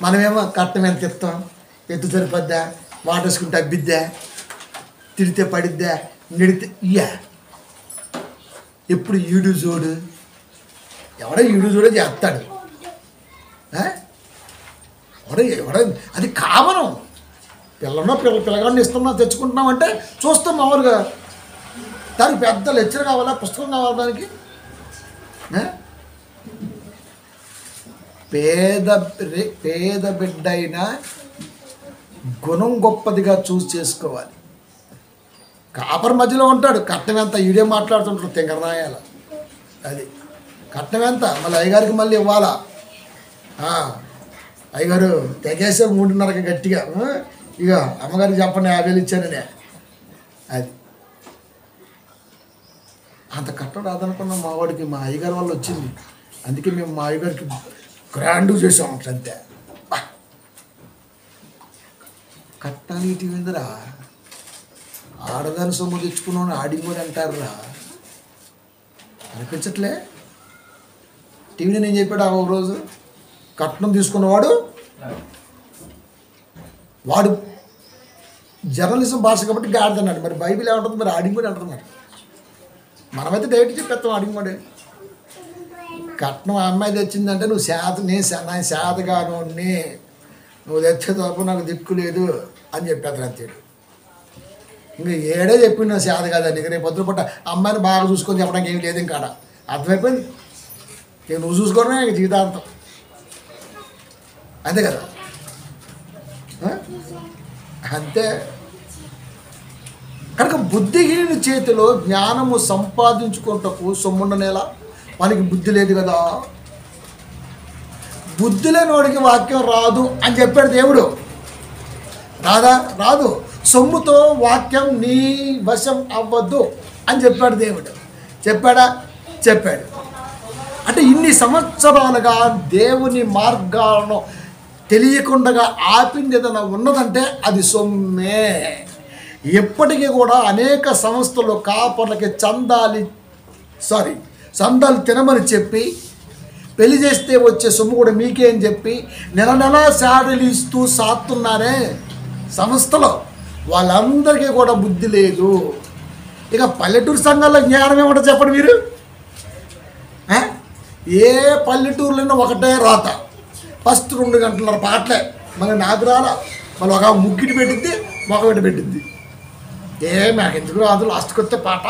మనమేమో కట్నం ఎంత ఇస్తాం, ఎత్తు సరిపోద్దా, వాటేసుకుంటే అబ్బిద్దా, తిడితే పడిద్దా, నిడితే ఇయ్యా. ఎప్పుడు ఈడు చూడు, ఎవడో ఈడు చూడే చేస్తాడు. ఎవడ అది కామనం. పిల్లగాడిని ఇస్తున్నా తెచ్చుకుంటున్నాం అంటే చూస్తాం మామూలుగా. దానికి పెద్ద లెక్చర్ కావాలా, పుస్తకం కావాలా దానికి? పేద బిడ్డ అయినా గుణం గొప్పదిగా చూసి చేసుకోవాలి. కాపర్ మధ్యలో ఉంటాడు, కట్నం ఎంత ఈడే మాట్లాడుతుంటాడు తెంగరనాయాల. అది కట్నం ఎంత, మళ్ళీ అయ్యగారికి మళ్ళీ ఇవ్వాలా. అయ్యగారు తెగేసే 3:30కి గట్టిగా, ఇక అమ్మగారికి చెప్పండి 50,000 ఇచ్చాననే. అది అంత కట్టం రాదనుకున్నాం. మా వాడికి మా అయ్యగారి వల్ల వచ్చింది. అందుకే మేము మా అయ్యగారికి గ్రాండ్గా చేసాం. అంతే. కట్టాలి ఇటు విందురా, ఆడదాని సొమ్ము తెచ్చుకున్నాను ఆడింగ్ అంటారు రా. అనిపించట్లే? టీవీలో నేను చెప్పాడు ఒక రోజు, కట్నం తీసుకున్నవాడు వాడు జర్నలిజం భాష కాబట్టి గాడిదన్నాడు. మరి బైబిల్ ఏమంటుంది? మరి ఆడింగ్ కూడా అంటున్నాడు. మనమైతే డైరెక్ట్ చెప్పేస్తాం ఆడింగ్ కూడా. కట్నం అమ్మాయి తెచ్చిందంటే నువ్వు నేను శాతగాను, నువ్వు తెచ్చే తప్పు నాకు దిక్కు లేదు అని చెప్పేస్తాను. అంతే. ఇంకా ఏడే చెప్పి నువ్వు శాత కాదండి. ఇక రేపు పొద్దున పూట అమ్మాయిని బాగా చూసుకొని చెప్పడానికి ఏమి లేదు. ఇంకా అర్థమైపోయింది. ఇక నువ్వు చూసుకోవడమే ఇక జీవితాంతం. అంతే కదా. అంతే. కనుక బుద్ధిహీనుని చేతిలో జ్ఞానము సంపాదించుకుంటకు సొమ్ముండనేలా, వానికి బుద్ధి లేదు కదా. బుద్ధి లేనివాడికి వాక్యం రాదు అని చెప్పాడు దేవుడు. రాదు. సొమ్ముతో వాక్యం నీ వశం అవ్వద్దు అని చెప్పాడు దేవుడు. చెప్పాడు. అంటే ఇన్ని సంవత్సరాలుగా దేవుని మార్గాలను తెలియకుండా ఆపింది ఏదైనా ఉన్నదంటే అది సొమ్మే. ఎప్పటికీ కూడా అనేక సంస్థలు కాపర్లకి చందాలు తినమని చెప్పి, పెళ్లి చేస్తే వచ్చే సొమ్ము కూడా మీకే అని చెప్పి నెల శాలరీలు ఇస్తూ సాత్తున్నారే సంస్థలో, వాళ్ళందరికీ కూడా బుద్ధి లేదు. ఇక పల్లెటూరు సంఘాల్లో జ్ఞానం ఏమంటారు చెప్పండి మీరు? ఏ పల్లెటూరులోనే ఒకటే రాత, ఫస్ట్ 2 గంటలన్నర పాటలే. మళ్ళీ నాకు రాలా, మళ్ళీ ఒక ముగ్గిటి పెట్టింది, మొగబెట్టి పెట్టింది. నాకు ఎందుకు రాదు, లాస్ట్కి వస్తే పాట.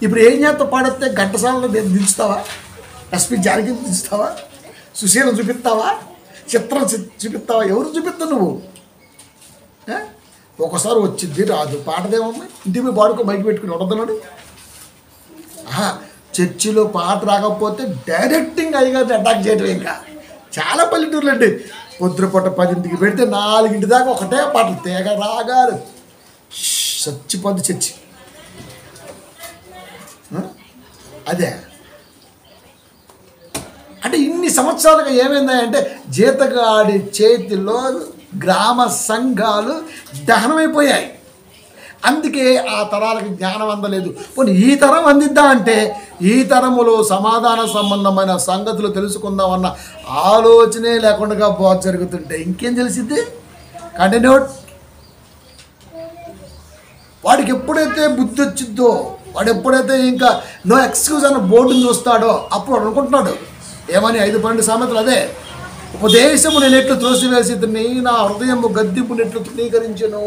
ఇప్పుడు ఏం చేస్తావు? పాడితే ఘంటసాలలో దించుతావా? ఎస్పి జానకి దించుతావా? సుశీలం చూపిస్తావా? చిత్రం చూపిస్తావా? ఎవరు చూపిస్తావు నువ్వు? ఒకసారి వచ్చింది రాదు, పాటదేమమ్మా, ఇంటికి పాడుకో, బయట పెట్టుకుని ఉండదన్నాడు. చర్చిలో పాట రాకపోతే డైరెక్టింగ్ అయ్యగారిని అటాక్ చేయడం. ఇంకా చాలా పల్లెటూర్లు అండి, పొద్దుపూట 10ంటికి పెడితే 4 దాకా ఒకటే పాట, తేగ రాగారు, చచ్చిపోద్ది చర్చి. అదే అంటే ఇన్ని సంవత్సరాలుగా ఏమైందంటే జీతగాడి చేతిలో గ్రామ సంఘాలు దహనమైపోయాయి. అందుకే ఆ తరాలకు జ్ఞానం అందలేదు. పోనీ ఈ తరం అందిద్దామంటే ఈ తరములో సమాధాన సంబంధమైన సంగతులు తెలుసుకుందామన్న ఆలోచనే లేకుండా బోధ జరుగుతుంటే ఇంకేం తెలిసిద్ది? కంటిన్యూ. వాడికి ఎప్పుడైతే బుద్ధి వచ్చిద్దో, వాడు ఎప్పుడైతే ఇంకా నో ఎక్స్క్యూజ్ అన్న బోర్డుని చూస్తాడో అప్పుడు వాడు అనుకుంటున్నాడు ఏమని 5-12 సామెతలు అదే, ఉపదేశము నేను ఎట్లు త్రోసివేసిద్దని, నా హృదయము గద్దింపు నెట్లు తృణీకరించను.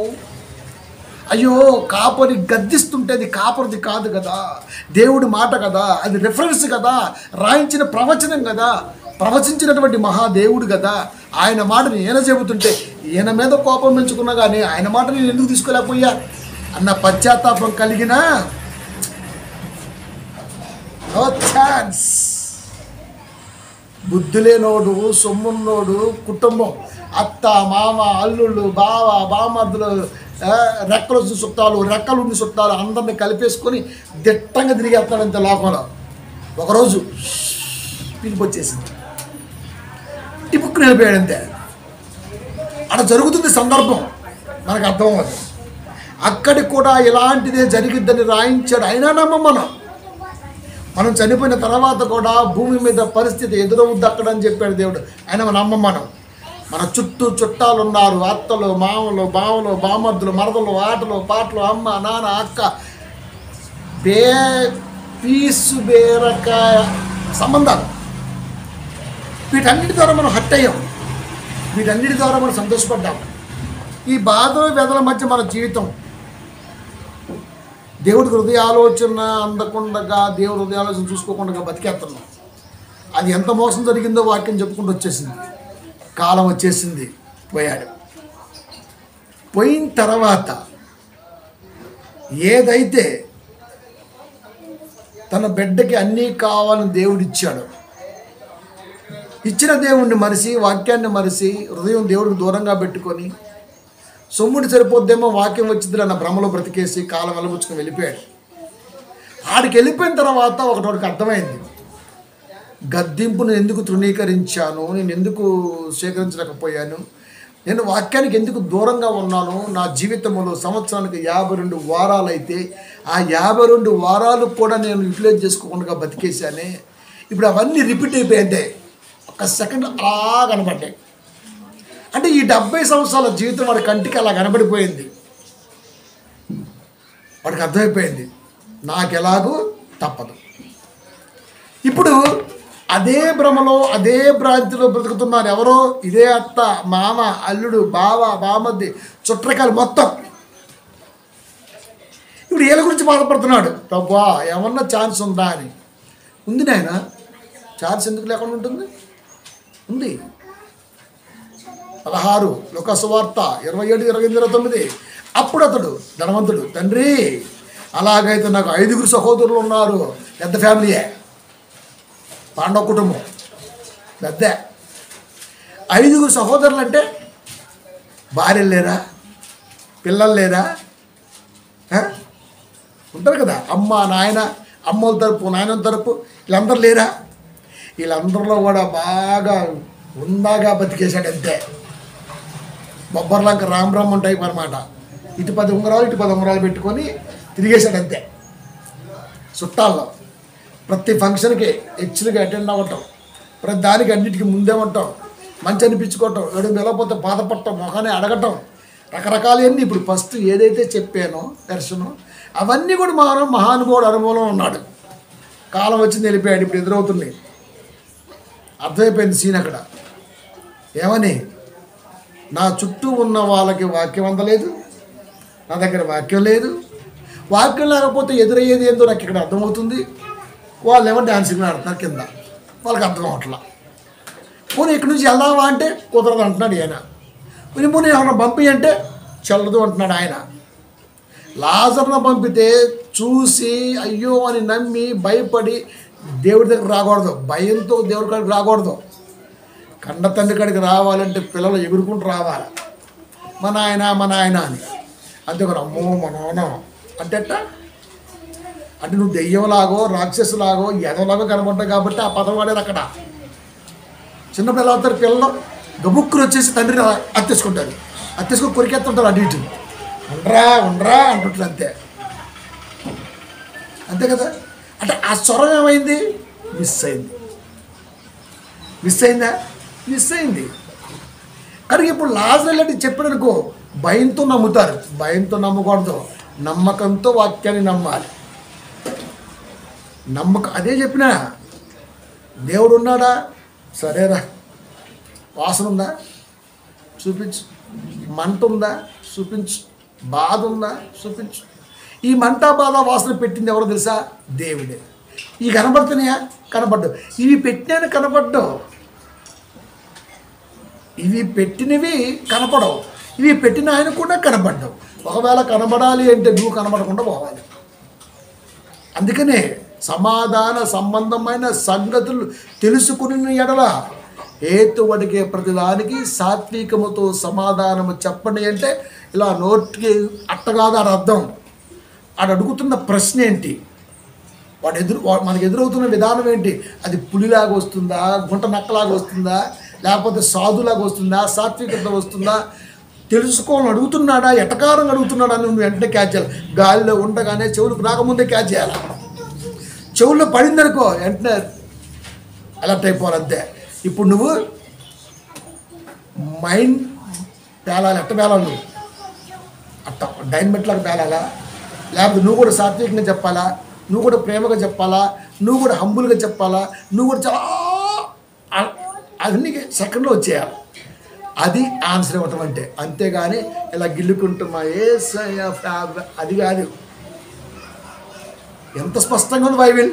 అయ్యో, కాపరి గద్దిస్తుంటే అది కాపరిది కాదు కదా, దేవుడి మాట కదా, అది రిఫరెన్స్ కదా, రాయించిన ప్రవచనం కదా, ప్రవచించినటువంటి మహాదేవుడు కదా. ఆయన మాటని ఈయన చెబుతుంటే ఈయన మీద కోపం పెంచుకున్నా కానీ ఆయన మాట నేను ఎందుకు తీసుకోలేకపోయా అన్న పశ్చాత్తాపం కలిగిన నో ఛాన్స్. బుద్ధి లేనోడు, సొమ్మున్నోడు, కుటుంబం, అత్త, మామ, అల్లుళ్ళు, బావ, బామర్దులు, రెక్కలు చుట్టాలు, రెక్కలుండి చుట్టాలు అందరినీ కలిపేసుకొని దిట్టంగా తిరిగేస్తాడంతే లోకంలో. ఒకరోజు పిలిపి వచ్చేసింది, టిపుక్కు నిలిపోయాడంతే. అక్కడ జరుగుతుంది సందర్భం, మనకు అర్థం అవ్వదు. అక్కడికి కూడా ఇలాంటిదే జరిగిద్దని రాయించాడు. అయినా నమ్మం మనం చనిపోయిన తర్వాత కూడా భూమి మీద పరిస్థితి ఎదురవుద్ది అక్కడ అని చెప్పాడు దేవుడు. అయినా నమ్మం మన చుట్టూ చుట్టాలు ఉన్నారు, అత్తలు, మామలు, బావలు, బామర్దులు, మరదలు, ఆటలు, పాటలు, అమ్మ, నాన్న, అక్క, పీసు బేరకాయ సంబంధాలు. వీటన్నిటి ద్వారా మనం హట్ అయ్యాం, వీటన్నిటి ద్వారా మనం సంతోషపడ్డాం. ఈ బాధల వ్యధల మధ్య మన జీవితం దేవుడికి హృదయ ఆలోచన అందకుండా, దేవుడి హృదయ ఆలోచన చూసుకోకుండా బతికేస్తున్నాం. అది ఎంత మోసం జరిగిందో వాక్యం చెప్పుకుంటూ వచ్చేసింది. కాలం వచ్చేసింది, పోయాడు. పోయిన తర్వాత ఏదైతే తన బిడ్డకి అన్నీ కావాలని దేవుడిచ్చాడు, ఇచ్చిన దేవుణ్ణి మరిచి, వాక్యాన్ని మరిచి, హృదయం దేవుడికి దూరంగా పెట్టుకొని, సొమ్ముడి సరిపోద్దేమో వాక్యం వచ్చింది అన్న భ్రమలో బ్రతికేసి కాలం వెలబుచ్చుకొని వెళ్ళిపోయాడు. ఆడికి వెళ్ళిపోయిన తర్వాత ఒకటికి అర్థమైంది, గద్దింపును ఎందుకు తృణీకరించాను, నేను ఎందుకు స్వీకరించలేకపోయాను, నేను వాక్యానికి ఎందుకు దూరంగా ఉన్నాను. నా జీవితంలో సంవత్సరానికి 52 వారాలు అయితే ఆ 52 వారాలు కూడా నేను యూటిలైజ్ చేసుకోకుండా బతికేశానే. ఇప్పుడు అవన్నీ రిపీట్ అయిపోయిందే, ఒక సెకండ్ అలా కనబడ్డాయి. అంటే ఈ 70 సంవత్సరాల జీవితం వాడి కంటికి అలా కనబడిపోయింది. వాడికి అర్థమైపోయింది, నాకు ఎలాగూ తప్పదు. ఇప్పుడు అదే భ్రమలో, అదే భ్రాంతిలో బ్రతుకుతున్నారు ఎవరో, ఇదే అత్త, మామ, అల్లుడు, బావ, బామద్ది, చుట్టకాలు మొత్తం. ఇప్పుడు వీళ్ళ గురించి బాధపడుతున్నాడు. ప్రభా, ఏమన్నా ఛాన్స్ ఉందా అని. ఉంది నాయన, ఛాన్స్ ఎందుకు లేకుండా ఉంటుంది? ఉంది. 16 లూకా సువార్త 27, 28, 29 అప్పుడు అతడు ధనవంతుడు, తండ్రి అలాగైతే నాకు 5 సహోదరులు ఉన్నారు, పెద్ద ఫ్యామిలీయే, పాండవ కుటుంబం పెద్ద. 5 సహోదరులు అంటే భార్యలు లేరా, పిల్లలు లేరా? ఉంటారు కదా, అమ్మ నాయన, అమ్మల తరపు నాయన తరపు, వీళ్ళందరూ లేరా? వీళ్ళందరిలో కూడా బాగా ఉందాగా బతికేశాడు అంతే. బొబ్బర్లంక రామబ్రహ్మం టైప్ అనమాట. ఇటు 10 ఉంగరాలు ఇటు 10 ఉంగరాలు పెట్టుకొని తిరిగేశాడు అంతే. చుట్టాల్లో ప్రతి ఫంక్షన్కి హెచ్చులుగా అటెండ్ అవ్వటం, ప్రతి దానికి అన్నిటికీ ముందే ఉండటం, మంచి అనిపించుకోవటం, ఏడు వెళ్ళకపోతే బాధపడటం, మొఖాన్ని అడగటం, రకరకాలన్నీ. ఇప్పుడు ఫస్ట్ ఏదైతే చెప్పానో దర్శనం, అవన్నీ కూడా మహానుభావుడు అనుభవంలో ఉన్నాడు. కాలం వచ్చింది, వెళ్ళిపోయాడు. ఇప్పుడు ఎదురవుతుంది, అర్థమైపోయింది సీన్ అక్కడ. ఏమని? నా చుట్టూ ఉన్న వాళ్ళకి వాక్యం అందలేదు, నా దగ్గర వాక్యం లేదు. వాక్యం లేకపోతే ఎదురయ్యేది ఏందో నాకు ఇక్కడ అర్థమవుతుంది. వాళ్ళు ఏమో డ్యాన్సింగ్ ఆడుతున్నారు కింద, వాళ్ళకి అర్థం అవట్లా. పోనీ ఇక్కడి నుంచి వెళ్దామా అంటే కుదరదు అంటున్నాడు ఆయన. పోనీ ఏమన్నా పంపి అంటే చల్లదు అంటున్నాడు ఆయన. లాజర్ను పంపితే చూసి అయ్యో అని నమ్మి భయపడి దేవుడి దగ్గర రాకూడదు, భయంతో దేవుడి కాడికి రాకూడదు. కన్న తండ్రి కాడికి రావాలంటే పిల్లలు ఎగురుకుంటూ రావాలి, మా నాయన అని. అంతేకాదు అమ్మో మా నాన్న అంటే అంటే నువ్వు దెయ్యంలాగో రాక్షసులాగో ఎదవలాగో కనబడ్డావు కాబట్టి ఆ పదం వాడేది అక్కడ. చిన్నపిల్లలు అవుతారు, పిల్లలు గబుక్కులు వచ్చేసి తండ్రిని అత్తేసుకుంటారు, అత్తేసుకొని కొరికేస్తుంటారు అటు ఇటు. ఉండరా అంటుంటారు అంతే, అంతే కదా. అంటే ఆ స్వరం ఏమైంది? మిస్ అయింది. కానీ ఇప్పుడు లాజర్ లాంటి చెప్పాడనుకో భయంతో నమ్ముతారు. భయంతో నమ్మకూడదు, నమ్మకంతో వాక్యాన్ని నమ్మాలి. అదే చెప్పిన దేవుడు ఉన్నాడా? సరేరా. వాసన ఉందా? చూపించు. మంట ఉందా? చూపించు. బాధ ఉందా? చూపించు. ఈ మంట బాధ వాసన పెట్టింది ఎవరో తెలుసా? దేవుడే. ఇవి కనబడుతున్నాయా? కనబడ్డావు. ఇవి పెట్టిన కనబడ్డావు, ఇవి పెట్టినవి కనపడవు, ఇవి పెట్టిన ఆయన కూడా కనబడ్డావు. ఒకవేళ కనబడాలి అంటే నువ్వు కనబడకుండా పోవాలి. అందుకనే సమాధాన సంబంధమైన సంగతులు తెలుసుకుని ఎడల హేతువడికే ప్రతిదానికి సాత్వికముతో సమాధానము చెప్పండి అంటే ఇలా నోటికి అట్టగాదు అని అర్థం. ఆడు అడుగుతున్న ప్రశ్న ఏంటి, మనకు ఎదురవుతున్న విధానం ఏంటి? అది పులిలాగా వస్తుందా, గుంట నక్కలాగా వస్తుందా, లేకపోతే సాధులాగా వస్తుందా, సాత్వికత వస్తుందా తెలుసుకోవాలని అడుగుతున్నాడా, ఎటకారం అడుగుతున్నాడా అని నువ్వు వెంటనే క్యాచ్ చేయాలి. గాలిలో ఉండగానే చెవులకు రాకముందే క్యాచ్ చేయాలి. చెవుల్లో పడిందనుకో వెంటనే అలర్ట్ అయిపోవాలి అంతే. ఇప్పుడు నువ్వు మైండ్ పేలాలి. ఎట్ట పేలాలి? నువ్వు అట్ట డైనమెట్లాగా పేలాలా? లేకపోతే నువ్వు కూడా సాత్వికంగా చెప్పాలా, నువ్వు కూడా ప్రేమగా చెప్పాలా, నువ్వు కూడా హంబుల్గా చెప్పాలా, నువ్వు కూడా చాలా అన్ని సెకండ్లో వచ్చేయాలి. అది ఆన్సర్ ఇవ్వటం అంటే. అంతేగాని ఇలా గిల్లుకుంటున్నా అది కాదు. ఎంత స్పష్టంగా ఉంది బైబిల్.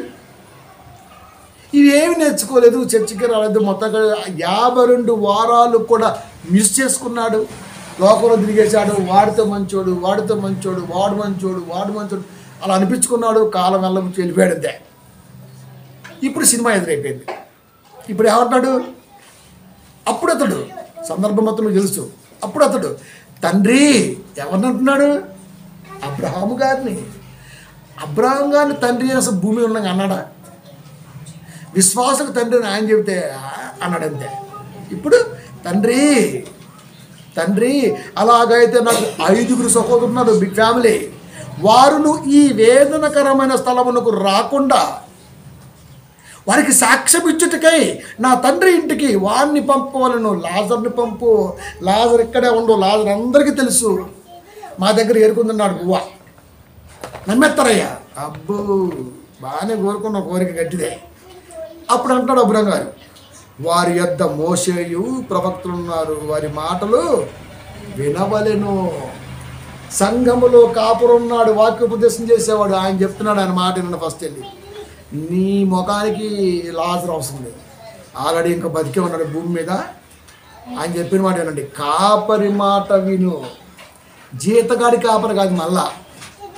ఇవేమి నేర్చుకోలేదు, చర్చికి రాలేదు, మొత్తంగా 52 వారాలు కూడా మిస్ చేసుకున్నాడు. లోకంలో తిరిగేశాడు. వాడితో మంచోడు వాడు మంచోడు అలా అనిపించుకున్నాడు. కాలం వెళ్ళిపోయాడు అంతే. ఇప్పుడు సినిమా ఎదురైపోయింది. ఇప్పుడు ఏమంటున్నాడు? అప్పుడు అతడు సందర్భం మొత్తం తెలుసు. అప్పుడు అతడు తండ్రి ఎవరిని అంటున్నాడు? అబ్రహాము గారిని తండ్రి అసలు భూమి ఉన్నాగా అన్నాడా? విశ్వాసకు తండ్రిని ఆయన చెబితే అన్నాడంతే. ఇప్పుడు తండ్రి అలాగైతే నాకు 5 సహోదరులు ఉన్నారు, బిగ్ ఫ్యామిలీ. వారును ఈ వేదనకరమైన స్థలమునకు రాకుండా వారికి సాక్ష్యం ఇచ్చుటకై నా తండ్రి ఇంటికి వారిని పంపవలను. లాజర్ని పంపు. లాజర్ ఇక్కడే ఉండు. లాజర్ అందరికీ తెలుసు, మా దగ్గర ఏరుకుందన్నాడు గువ్వ. నమ్మేస్తారయ్యా? అబ్బో బాగానే కోరుకున్న కోరిక గట్టిదే. అప్పుడు అంటాడు అబ్రహం గారు, వారి యొద్ద మోషేయు ప్రవక్తలు ఉన్నారు, వారి మాటలు వినవలెను. సంఘములో కాపురున్నాడు, వాక్యోపదేశం చేసేవాడు, ఆయన చెప్తున్నాడు. ఆయన మాట విన్న ఫస్ట్ వెళ్ళి నీ ముఖానికి లాజర్ అవసరం లేదు, ఆల్రెడీ ఇంకా బతికే ఉన్నాడు భూమి మీద. ఆయన చెప్పిన మాట వినండి. కాపరి మాట విను. జీతగాడి కాపరి కాదు, మళ్ళా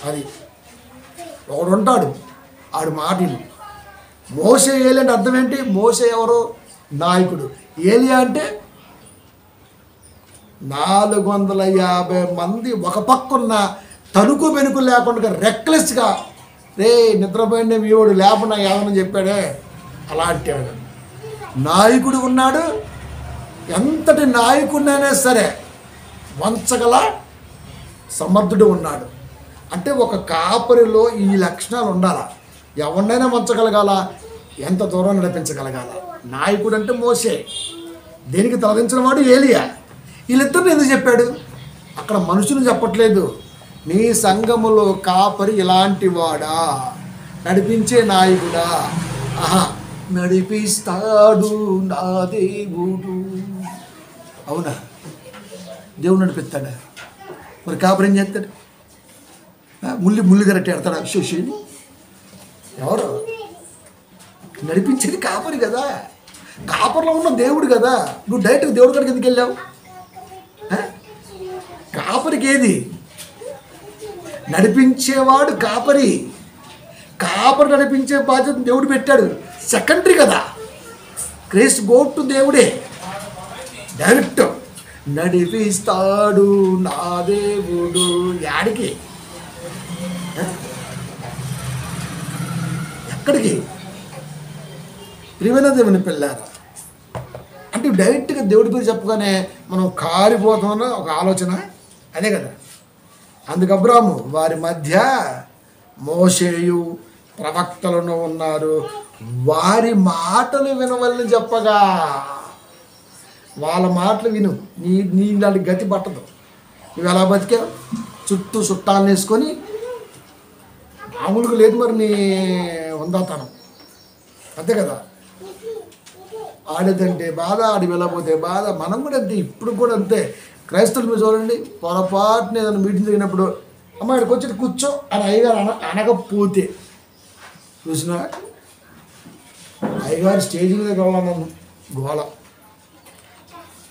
అది ఒకడు ఉంటాడు, ఆడు మాటలు. మోషే ఏలి అంటే అర్థం ఏంటి? మోషే ఎవరు? నాయకుడు. ఏలియా అంటే 450 మంది ఒక పక్కున్న తణుకు వెనుక లేకుండా రెక్లెస్గా, రే నిద్రపోయిన వీవుడు లేకుండా ఏమని చెప్పాడే అలాంటి నాయకుడు ఉన్నాడు. ఎంతటి నాయకుడినైనా సరే వంచగల సమర్థుడు ఉన్నాడు. అంటే ఒక కాపరిలో ఈ లక్షణాలు ఉండాలా. ఎవరినైనా వంచగలగాల, ఎంత దూరం నడిపించగలగాల. నాయకుడు అంటే మోషే, దేనికి తలదించిన వాడు ఏలియా. వీళ్ళిద్దరిని ఎందుకు చెప్పాడు? అక్కడ మనుషులు చెప్పట్లేదు. నీ సంఘములో కాపరి ఇలాంటి వాడా, నడిపించే నాయకుడా, ఆహా నడిపిస్తాడు నా దేవుడు. అవునా? దేవుడు నడిపిస్తాడా? మరి కాపరి ఏం చేస్తాడు? ముల్లిగా రట్టి ఎడతాడా శిష్యుని? ఎవరు నడిపించేది? కాపరి కదా, కాపరిలో ఉన్న దేవుడు కదా. నువ్వు డైరెక్ట్గా దేవుడి కాడికి ఎందుకు వెళ్ళావు? కాపరికి ఏది? నడిపించేవాడు కాపరి. కాపరి నడిపించే బాధ్యత దేవుడు పెట్టాడు. సెకండరీ కదా. క్రైస్ట్ గో టు దేవుడే డైరెక్ట్. నడిపిస్తాడు నా దేవుడు యాడికి? ఎక్కడికి? ప్రియమైన దేవుని పిల్లారా, అంటే డైరెక్ట్గా దేవుడి పేరు చెప్పగానే మనం కారిపోతామన్న ఒక ఆలోచన అదే కదా. అందుకు అబ్రాము వారి మధ్య మోషేయు ప్రవక్తలను ఉన్నారు, వారి మాటలు వినవలని చెప్పగా. వాళ్ళ మాటలు విను, నీ దానికి గతి పట్టదు. నువ్వు ఎలా బతికావు? చుట్టూ చుట్టాలను వేసుకొని మామూలుగా లేదు మరి నీ ఉందాతనం, అంతే కదా. ఆడేదంటే బాధ, ఆడి వెళ్ళకపోతే బాధ. మనం కూడా అంతే, ఇప్పుడు కూడా అంతే. క్రైస్తవులు మీరు చూడండి, పొరపాటున ఏదైనా మీటింగ్ జరిగినప్పుడు అమ్మ ఇక్కడికి వచ్చి కూర్చో అని అయ్యగారు అనకపోతే చూసినా అయ్యగారు స్టేజ్ మీద కావాలన్నాను గోళ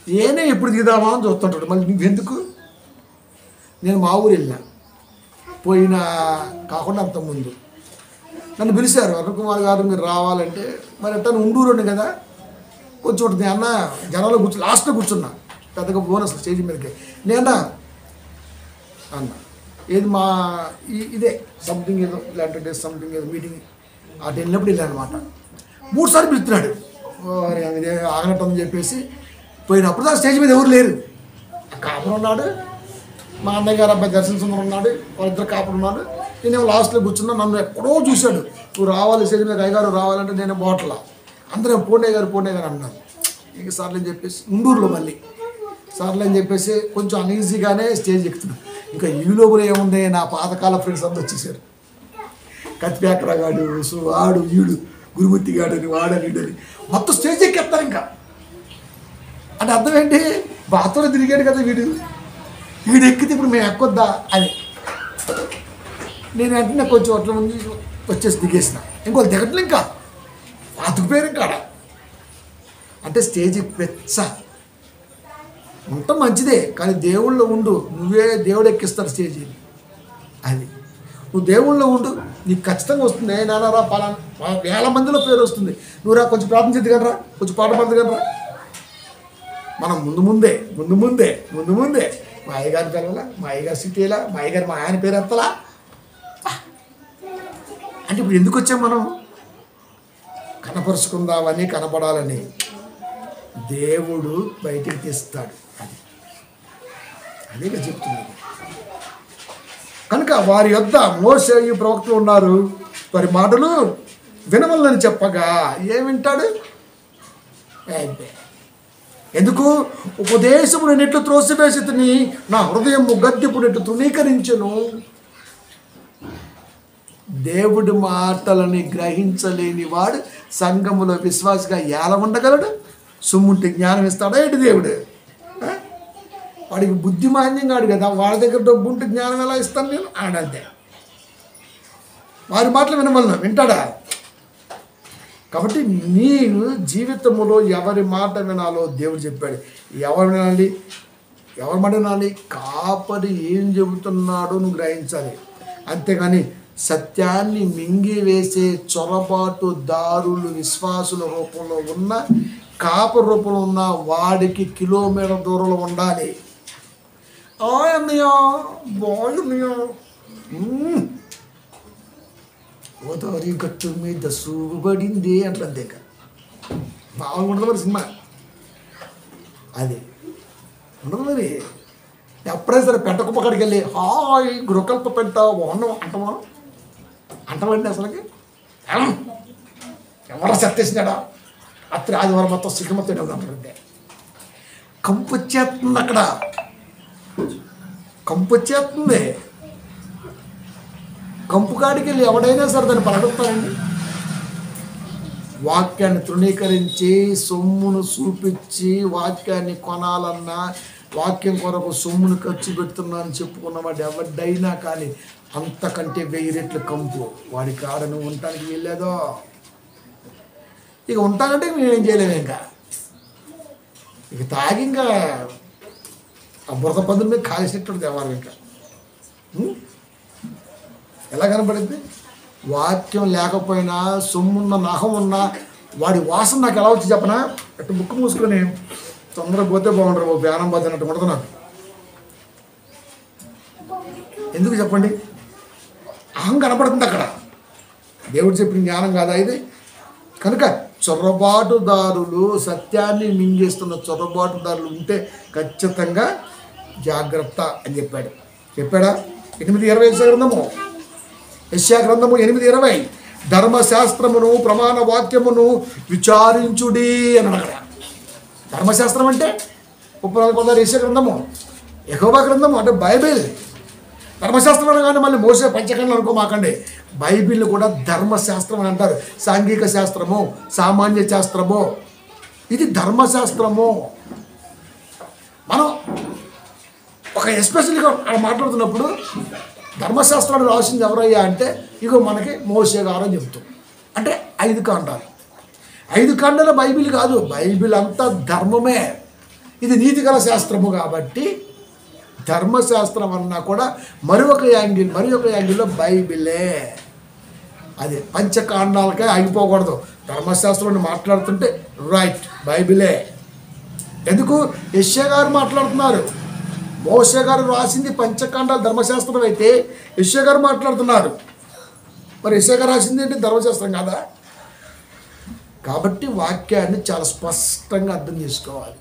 ఏనే ఎప్పుడు దిగుదామా అని చూస్తుంటాడు. మళ్ళీ నువ్వెందుకు? నేను మా ఊరు వెళ్ళినా, పోయినా కాకుండా అంతకుముందు నన్ను పిలిచారు, అరుణ్ కుమార్ గారు మీరు రావాలంటే. మరి ఎట్టా ఉండూరు కదా, కొంచెం ఉంటుంది అన్న జనంలో లాస్ట్లో కూర్చున్నా, పెద్దగా బోనస్ స్టేజ్ మీదకి. నేనా అన్న ఏది మా ఇదే సంథింగ్ ఏదో ఇలాంటి డేస్ సంథింగ్ ఏదో మీటింగ్ అటు వెళ్ళినప్పుడు వెళ్ళాను అనమాట. 3 సార్లు పిలుస్తున్నాడు, ఇదే ఆగనట్టు అని చెప్పేసి పోయినప్పుడు ఆ స్టేజ్ మీద ఎవరు లేరు. కాపురం ఉన్నాడు, మా అన్నయ్య గారు అబ్బాయి దర్శన సుందరం ఉన్నాడు, వాళ్ళిద్దరు కాపురం ఉన్నాడు. నేనేమో లాస్ట్లో కూర్చున్నా. నన్ను ఎక్కడో చూశాడు, నువ్వు రావాలి స్టేజ్ మీద, అయ్యగారు రావాలంటే నేను బోట్ల అందరూ పోండే గారు అన్నారు. ఇంక సార్లు అని చెప్పేసి ఉండూరులో మళ్ళీ సార్లు అని చెప్పేసి కొంచెం అన్ఈజీగానే స్టేజ్ ఎక్కుతున్నాను. ఇంకా ఈ లోపల ఏముంది, నా పాతకాల ఫ్రెండ్స్ అంతా వచ్చేసారు. కత్తిపేకరా గాడు, సో వాడు వీడు గురుమూర్తి గాడని వాడని మొత్తం స్టేజ్ ఎక్కేస్తారు. ఇంకా అంటే అర్థం ఏంటి? బాత్రూంలో తిరిగాడు కదా వీడు ఎక్కితే ఇప్పుడు మేము ఎక్కొద్దా అని. నేను వెంటనే కొంచెం అట్లా ముందు వచ్చేసి దిగేసిన. ఇంకోళ్ళు దిగట్లే, ఇంకా అతుకుపోయారు ఇంకా. అంటే స్టేజ్ పెచ్చ ఉండటం మంచిదే, కానీ దేవుళ్ళో ఉండు. నువ్వే దేవుడు ఎక్కిస్తారు స్టేజీ. అది నువ్వు దేవుళ్ళో ఉండు, నీకు ఖచ్చితంగా వస్తుంది. నాన్నరా పలానా 1000 మందిలో పేరు వస్తుంది. నువ్వు రా, కొంచెం ప్రార్థన చేద్దు కనరా, కొంచెం పాట పాడదు కనరా. మనం ముందు ముందే మా అయ్యగారి పిల్లల, మా అయ్యగారి సిటీలా, మా అయ్యగారి మా ఆయన పేరు ఎంతలా. అంటే ఇప్పుడు ఎందుకు వచ్చాం మనం? కనపరుచుకుందామని, కనపడాలని. దేవుడు బయటికి తీస్తాడు. అదే చెప్తున్నాడు. కనుక వారి యొద్ద మోషే ప్రవక్తలు ఉన్నారు, వారి మాటలు వినవలని చెప్పగా ఏం వింటాడు? ఎందుకు? ఉపదేశమును నెట్లు త్రోసివేసితిని, నా హృదయము గద్దెపు నెట్లు తృణీకరించెను. దేవుడి మాటలని గ్రహించలేని వాడు సంఘములో విశ్వాసిగా ఎలా ఉండగలడు? సొమ్ముంటే జ్ఞానం ఇస్తాడా ఏంటి దేవుడు? వాడికి బుద్ధిమాన్యం కాడు కదా, వాడి దగ్గర డబ్బు ఉంటే జ్ఞానం ఎలా ఇస్తాను నేను? ఆడంతే. వారి మాటలు వింటాడా? కాబట్టి నేను జీవితంలో ఎవరి మాట వినాలో దేవుడు చెప్పాడు. ఎవరు వినాలి? ఎవరి మాట వినాలి? కాపరి ఏం చెబుతున్నాడో నువ్వు గ్రహించాలి. అంతేగాని సత్యాన్ని మింగివేసే చొరబాటుదారులు విశ్వాసుల రూపంలో ఉన్న, కాపరి రూపంలో ఉన్న వాడికి కిలోమీటర్ దూరంలో ఉండాలి. అన్నయ్య బాగున్నాయా, గోదావరి గట్టు మీద సూబడింది అంటుంది. ఇంకా బాగుంటుంది మరి సినిమా, అది ఉండదు మరి. ఎప్పుడైనా సరే పెంట కుప్ప కాడికి వెళ్ళి హాయ్ గృహకల్ప పెంట బాగున్నాం అంటామా? అంటామండి అసలుకి ఎవరో సత్తేసినాడా? రాత్రి ఆదివారం మొత్తం సిగ్గుమొత్తం అంటారంటే కంపు వచ్చేస్తుంది, అక్కడ కంపు వచ్చేస్తుంది. కంపు కాడికి వెళ్ళి ఎవడైనా సరే దాన్ని పలకడతానండి. వాక్యాన్ని తృణీకరించి సొమ్మును చూపించి వాక్యాన్ని కొనాలన్నా, వాక్యం కొరకు సొమ్మును ఖర్చు పెడుతున్నా అని చెప్పుకున్నవాడు ఎవడైనా కానీ అంతకంటే 1000 రెట్లు కంపు వాడి కాడ. నువ్వు ఉండటానికి వెళ్ళేదో ఇక ఉంటానంటే మేమేం చేయలేము. ఇక తాగి ఇంకా ఆ బురద పందుల మీద కాల్చినట్టు దేవారు. ఇంకా ఎలా కనపడింది? వాక్యం లేకపోయినా సొమ్మున్న నహం ఉన్నా వాడి వాసన నాకు ఎలా వచ్చి చెప్పనా? అటు ముక్కు మూసుకొని తొందరగా పోతే బాగుంటారు, బ్యానం పోతే అన్నట్టు ఉండదు నాకు. ఎందుకు చెప్పండి? అహం కనపడుతుంది అక్కడ. దేవుడు చెప్పిన జ్ఞానం కాదా ఇది? కనుక చొరబాటుదారులు, సత్యాన్ని మింగేస్తున్న చొరబాటుదారులు ఉంటే ఖచ్చితంగా జాగ్రత్త అని చెప్పాడా? 8:20 గ్రంథము, యెషయా గ్రంథము 8:20, ధర్మశాస్త్రమును ప్రమాణ వాక్యమును విచారించుడి అన్నాడు అక్కడ. ధర్మశాస్త్రం అంటే 34 యెషయా గ్రంథము, యెహోవా గ్రంథము అంటే బైబిల్. ధర్మశాస్త్రం అనగానే మళ్ళీ మోసే పంచకంలో అనుకోమాకండి. బైబిల్ని కూడా ధర్మశాస్త్రం అని అంటారు. సాంఘిక శాస్త్రము, సామాన్య శాస్త్రము, ఇది ధర్మశాస్త్రము. మనం ఒక ఎస్పెషల్గా మాట్లాడుతున్నప్పుడు ధర్మశాస్త్రాన్ని రాసింది ఎవరయ్యా అంటే ఇగో మనకి మోసే గారు అని చెప్తాం. అంటే 5 కాండాలు. 5 కాండాల బైబిల్ కాదు, బైబిల్ అంతా ధర్మమే. ఇది నీతిగల శాస్త్రము కాబట్టి ధర్మశాస్త్రం అన్నా కూడా మరి ఒక యాంగిల్లో బైబిలే. అది పంచకాండాలకే ఆగిపోకూడదు. ధర్మశాస్త్రాన్ని మాట్లాడుతుంటే రైట్ బైబిలే. ఎందుకు? యెషయా గారు మాట్లాడుతున్నారు. మోసే గారు రాసింది పంచకాండాల ధర్మశాస్త్రం అయితే యెషయా గారు మాట్లాడుతున్నారు. మరి యెషయా గారు రాసింది ఏంటి? ధర్మశాస్త్రం కాదా? కాబట్టి వాక్యాన్ని చాలా స్పష్టంగా అర్థం చేసుకోవాలి.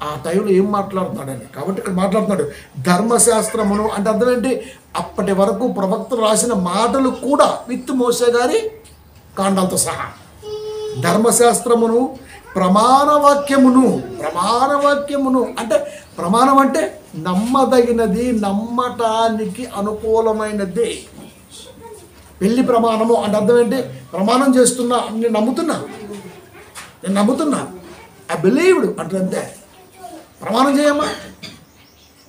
ఆ టైంలో ఏం మాట్లాడుతున్నాడని. కాబట్టి ఇక్కడ మాట్లాడుతున్నాడు ధర్మశాస్త్రమును అంటే అర్థం ఏంటి? అప్పటి వరకు ప్రవక్తలు రాసిన మాటలు కూడా విత్ మోసే గారి కాండాలతో సహా ధర్మశాస్త్రమును ప్రమాణవాక్యమును అంటే ప్రమాణం అంటే నమ్మదగినది, నమ్మటానికి అనుకూలమైనది. పెళ్లి ప్రమాణము అంటే అర్థం ఏంటి? ప్రమాణం చేస్తున్నా, నేను నమ్ముతున్నా ఐ బిలీవ్డ్ అంటే అంతే. ప్రమాణం చేయమ్మా.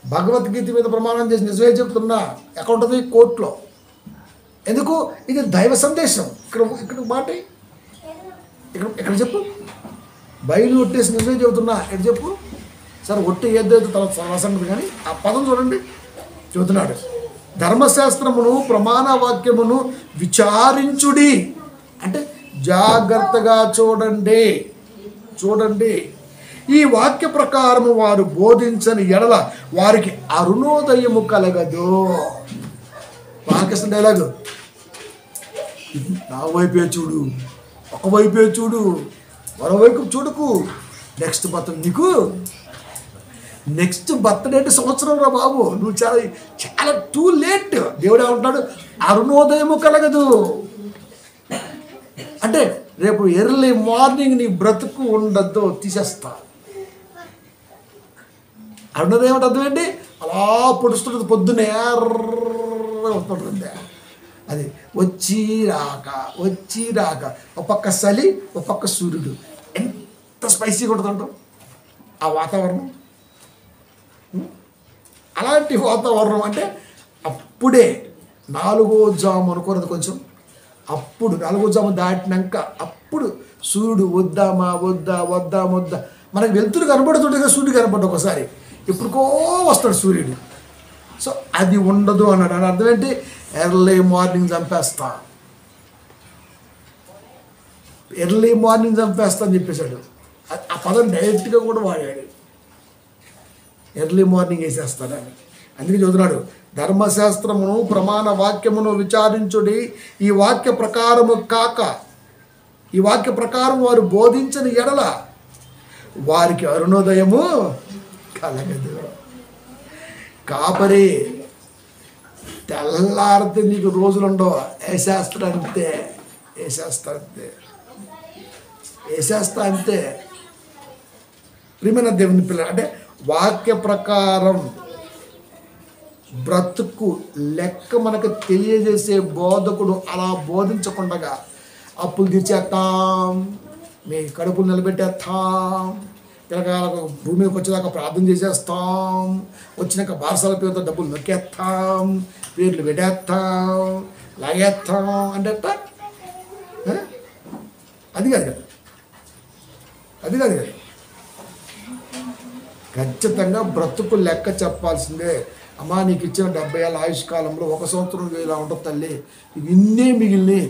భగవద్గీత మీద ప్రమాణం చేసి నిజమే చెప్తున్నా ఎక్కడ ఉంటుంది? కోర్టులో. ఎందుకు? ఇది దైవ సందేశం. ఇక్కడ మాట ఇక్కడ చెప్పు. బయలు ఒట్టేసి నిజమే చెబుతున్నా ఎక్కడ చెప్పు. సరే ఒట్టి ఏదైతే తర్వాత సంగతి కానీ ఆ పదం చూడండి. చెబుతున్నాడు ధర్మశాస్త్రమును ప్రమాణ వాక్యమును విచారించుడి అంటే జాగ్రత్తగా చూడండి. ఈ వాక్య ప్రకారము వారు బోధించని ఎడల వారికి అరుణోదయము కలగదు. బాలకృష్ణ డైలాగు, నా వైపే చూడు, ఒకవైపే చూడు, మరోవైపు చూడకు. నెక్స్ట్ బర్త్డే సంవత్సరం రా బాబు, నువ్వు చాలా టూ లేట్. దేవుడు ఏమంటున్నాడు? అరుణోదయము కలగదు అంటే రేపు ఎర్లీ మార్నింగ్ నీ బ్రతుకు ఉండద్దు, తీసేస్తా. అరుణోదయం అంటే అర్థం ఏంటి? అలా పొడుస్తుంటుంది, పొద్దున్నే వస్తుంటుంది. అది వచ్చి రాక ఒక పక్క చలి, ఒక పక్క సూర్యుడు. ఎంత స్పైసీగా ఉంటుందంటాం ఆ వాతావరణం. అలాంటి వాతావరణం అంటే అప్పుడే 4వ జాము అనుకోరదు కొంచెం. అప్పుడు 4వ జాము దాటినాక అప్పుడు సూర్యుడు వద్దా మనకు వెలుతురు కనబడుతుంటే సూర్యుడు కనపడ్డా ఒకసారి. ఎప్పుడుకో వస్తాడు సూర్యుడు. సో అది ఉండదు అన్నాడు. అని అర్థం ఏంటి? ఎర్లీ మార్నింగ్ చంపేస్తా, ఎర్లీ మార్నింగ్ చంపేస్తా అని చెప్పేశాడు. ఆ పదం డైరెక్ట్గా కూడా వాడాడు, ఎర్లీ మార్నింగ్ వేసేస్తాడని. అందుకే చదువుతున్నాడు, ధర్మశాస్త్రమును ప్రమాణ వాక్యమును విచారించుడి, ఈ వాక్య ప్రకారము కాక, ఈ వాక్య ప్రకారం వారు బోధించని ఎడల వారికి అరుణోదయము కలగదు. కాపరి తెల్లారితే నీకు రోజులుండవు, వేసేస్తాడంతే, వేసేస్తా అంతే. ప్రియమైన దేవుని పిల్లలు, అంటే వాక్య ప్రకారం బ్రతుకు లెక్క మనకు తెలియజేసే బోధకుడు అలా బోధించకుండా అప్పులు తీర్చేస్తాం, మీ కడుపులు నిలబెట్టేస్తాం, పిల్లగాలకు భూమికి వచ్చేదాకా ప్రార్థన చేసేస్తాం, వచ్చినాక బారసాల పేరుతో డబ్బులు నొక్కేస్తాం, పేర్లు పెట్టేస్తాం, లాగేస్తాం అంటే అది కాదు కదా, అది కాదు కదా. ఖచ్చితంగా బ్రతుకు లెక్క చెప్పాల్సిందే. అమ్మా నీకు ఇచ్చిన 70 ఏళ్ళ ఆయుష్ కాలంలో 1 సంవత్సరం ఇలా ఉంటుంది తల్లి, ఇన్నే మిగిలిని.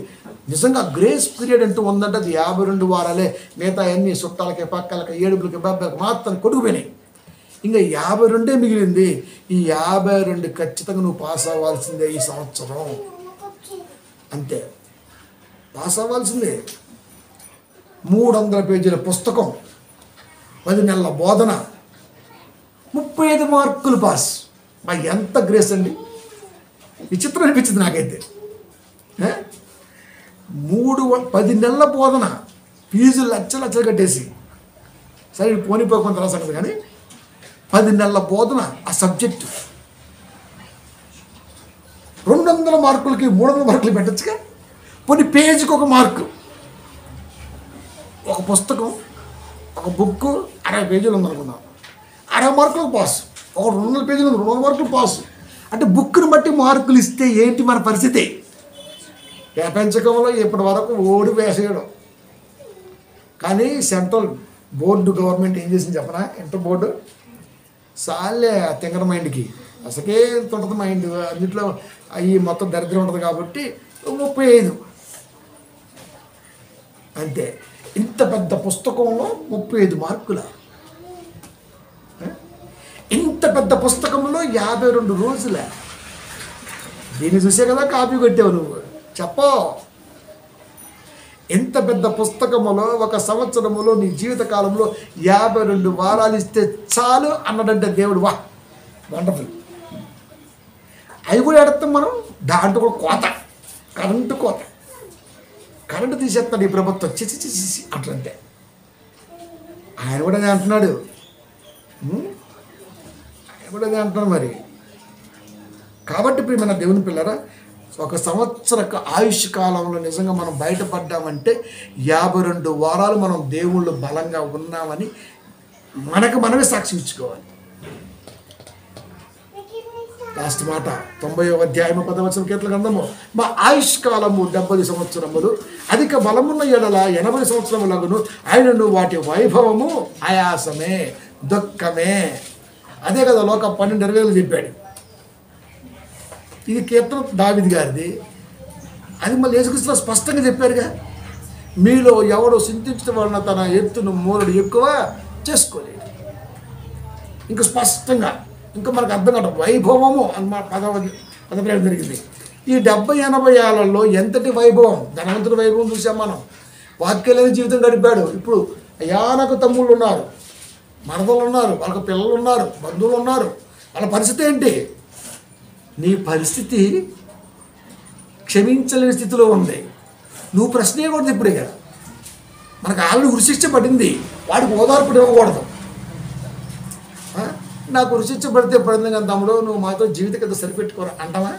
నిజంగా గ్రేస్ పీరియడ్ అంటూ ఉందంటే అది 52 వారాలే. మిగతా అన్ని చుట్టాలకి పక్కలకి ఏడుపులకి బాబాలకి మాత్రం కొట్టుకుపోయినాయి. ఇంకా 52 మిగిలింది. ఈ 52 ఖచ్చితంగా నువ్వు పాస్ అవ్వాల్సిందే ఈ సంవత్సరం, అంతే, పాస్ అవ్వాల్సిందే. 300 పేజీల పుస్తకం, 10 నెలల బోధన, 35 మార్కులు పాస్. ఎంత గ్రేస్ అండి! విచిత్రం అనిపించింది నాకైతే. 10 నెలల బోధన, ఫీజు లక్షలు కట్టేసి, సరే పోనిపోకుండా రాసాను కానీ 10 నెలల బోధన, ఆ సబ్జెక్టు 200 మార్కులకి 300 మార్కులు పెట్టచ్చుగా. కొన్ని పేజీకి 1 మార్కు. ఒక పుస్తకం, ఒక బుక్ 60 పేజీలు ఉందనుకుందాం, 60 మార్కులకు పాస్. ఒక 200 పేజీలు 200 మార్కులు పాస్. అంటే బుక్ని బట్టి మార్కులు ఇస్తే ఏంటి మన పరిస్థితి? ప్రపంచకంలో ఇప్పటి వరకు ఓడి వేసేయడం. కానీ సెంట్రల్ బోర్డు గవర్నమెంట్ ఏం చేసింది చెప్పనా? ఇంటర్ బోర్డు సాలే తింగర మైండ్కి అసలే ఎంత ఉంటుంది మైండ్, అన్నింటిలో అవి మొత్తం దరిద్రం ఉంటుంది కాబట్టి 35 అంతే. ఇంత పెద్ద పుస్తకంలో 35 మార్కుల, ఇంత పెద్ద పుస్తకంలో 52 రోజుల. దీన్ని చూసే కదా కాపీ కొట్టావు నువ్వు, చెప్పో. ఎంత పెద్ద పుస్తకములో 1 సంవత్సరములో నీ జీవితకాలంలో 52 వారాలు ఇస్తే చాలు అన్నాడంటే దేవుడు, వా వండర్ఫుల్. అవి కూడా ఎడతాం మనం. దాంట్లో కూడా కోత, కరెంటు కోత, కరెంటు తీసేస్తాడు ఈ ప్రభుత్వం, చిచి అట్లంటే. ఆయన కూడా అదే అంటున్నాడు, మరి. కాబట్టి ప్రియమైన దేవుని పిల్లరా, 1 సంవత్సర ఆయుష్ కాలంలో నిజంగా మనం బయటపడ్డామంటే 52 వారాలు మనం దేవుళ్ళు బలంగా ఉన్నామని మనకు మనమే సాక్షి ఇచ్చుకోవాలి. లాస్ట్ మాట 90వ అధ్యాయము 10వ వచనం కీర్తన గ్రంథము, మా ఆయుష్ కాలము 70 సంవత్సరములు, అధిక బలమున్న ఎడల 80 సంవత్సరములగును, ఆయనను వాటి వైభవము ఆయాసమే, దుఃఖమే. అదే కదా లోక 12:20 చెప్పాడు. ఇది కీర్తన దావీదు గారిది. అది మళ్ళీ యేసుక్రీస్తులో స్పష్టంగా చెప్పారుగా, మీలో ఎవడో చింతించడం వలన తన ఎత్తును మూలుడు ఎక్కువ చేసుకోలేడు. ఇంకా స్పష్టంగా, ఇంకా మనకు అర్థం కాదు, వైభవము అన్నమాట పదప్రయోగం జరిగింది. ఈ 70-80 ఏళ్లలో ఎంతటి వైభవం, ధనవంతుడి వైభవం చూసాం మనం. వాక్యలేని జీవితం గడిపాడు. ఇప్పుడు అయ్యా నాకు తమ్ముళ్ళు ఉన్నారు, మరదలు ఉన్నారు, వాళ్ళకి పిల్లలు ఉన్నారు, బంధువులు ఉన్నారు. వాళ్ళ పరిస్థితి ఏంటి? నీ పరిస్థితి క్షమించలేని స్థితిలో ఉంది. నువ్వు ప్రశ్న ఇవ్వకూడదు ఇప్పుడే కదా. మనకు ఆల్రెడీ ఉరిశిక్ష పడింది, వాడికి ఓదార్పు ఇవ్వకూడదు. నాకు ఉరిశిక్ష పడితే పడింది కానీ తమ్ముడు నువ్వు మాతో జీవిత కథ సరిపెట్టుకోరా అంటావా?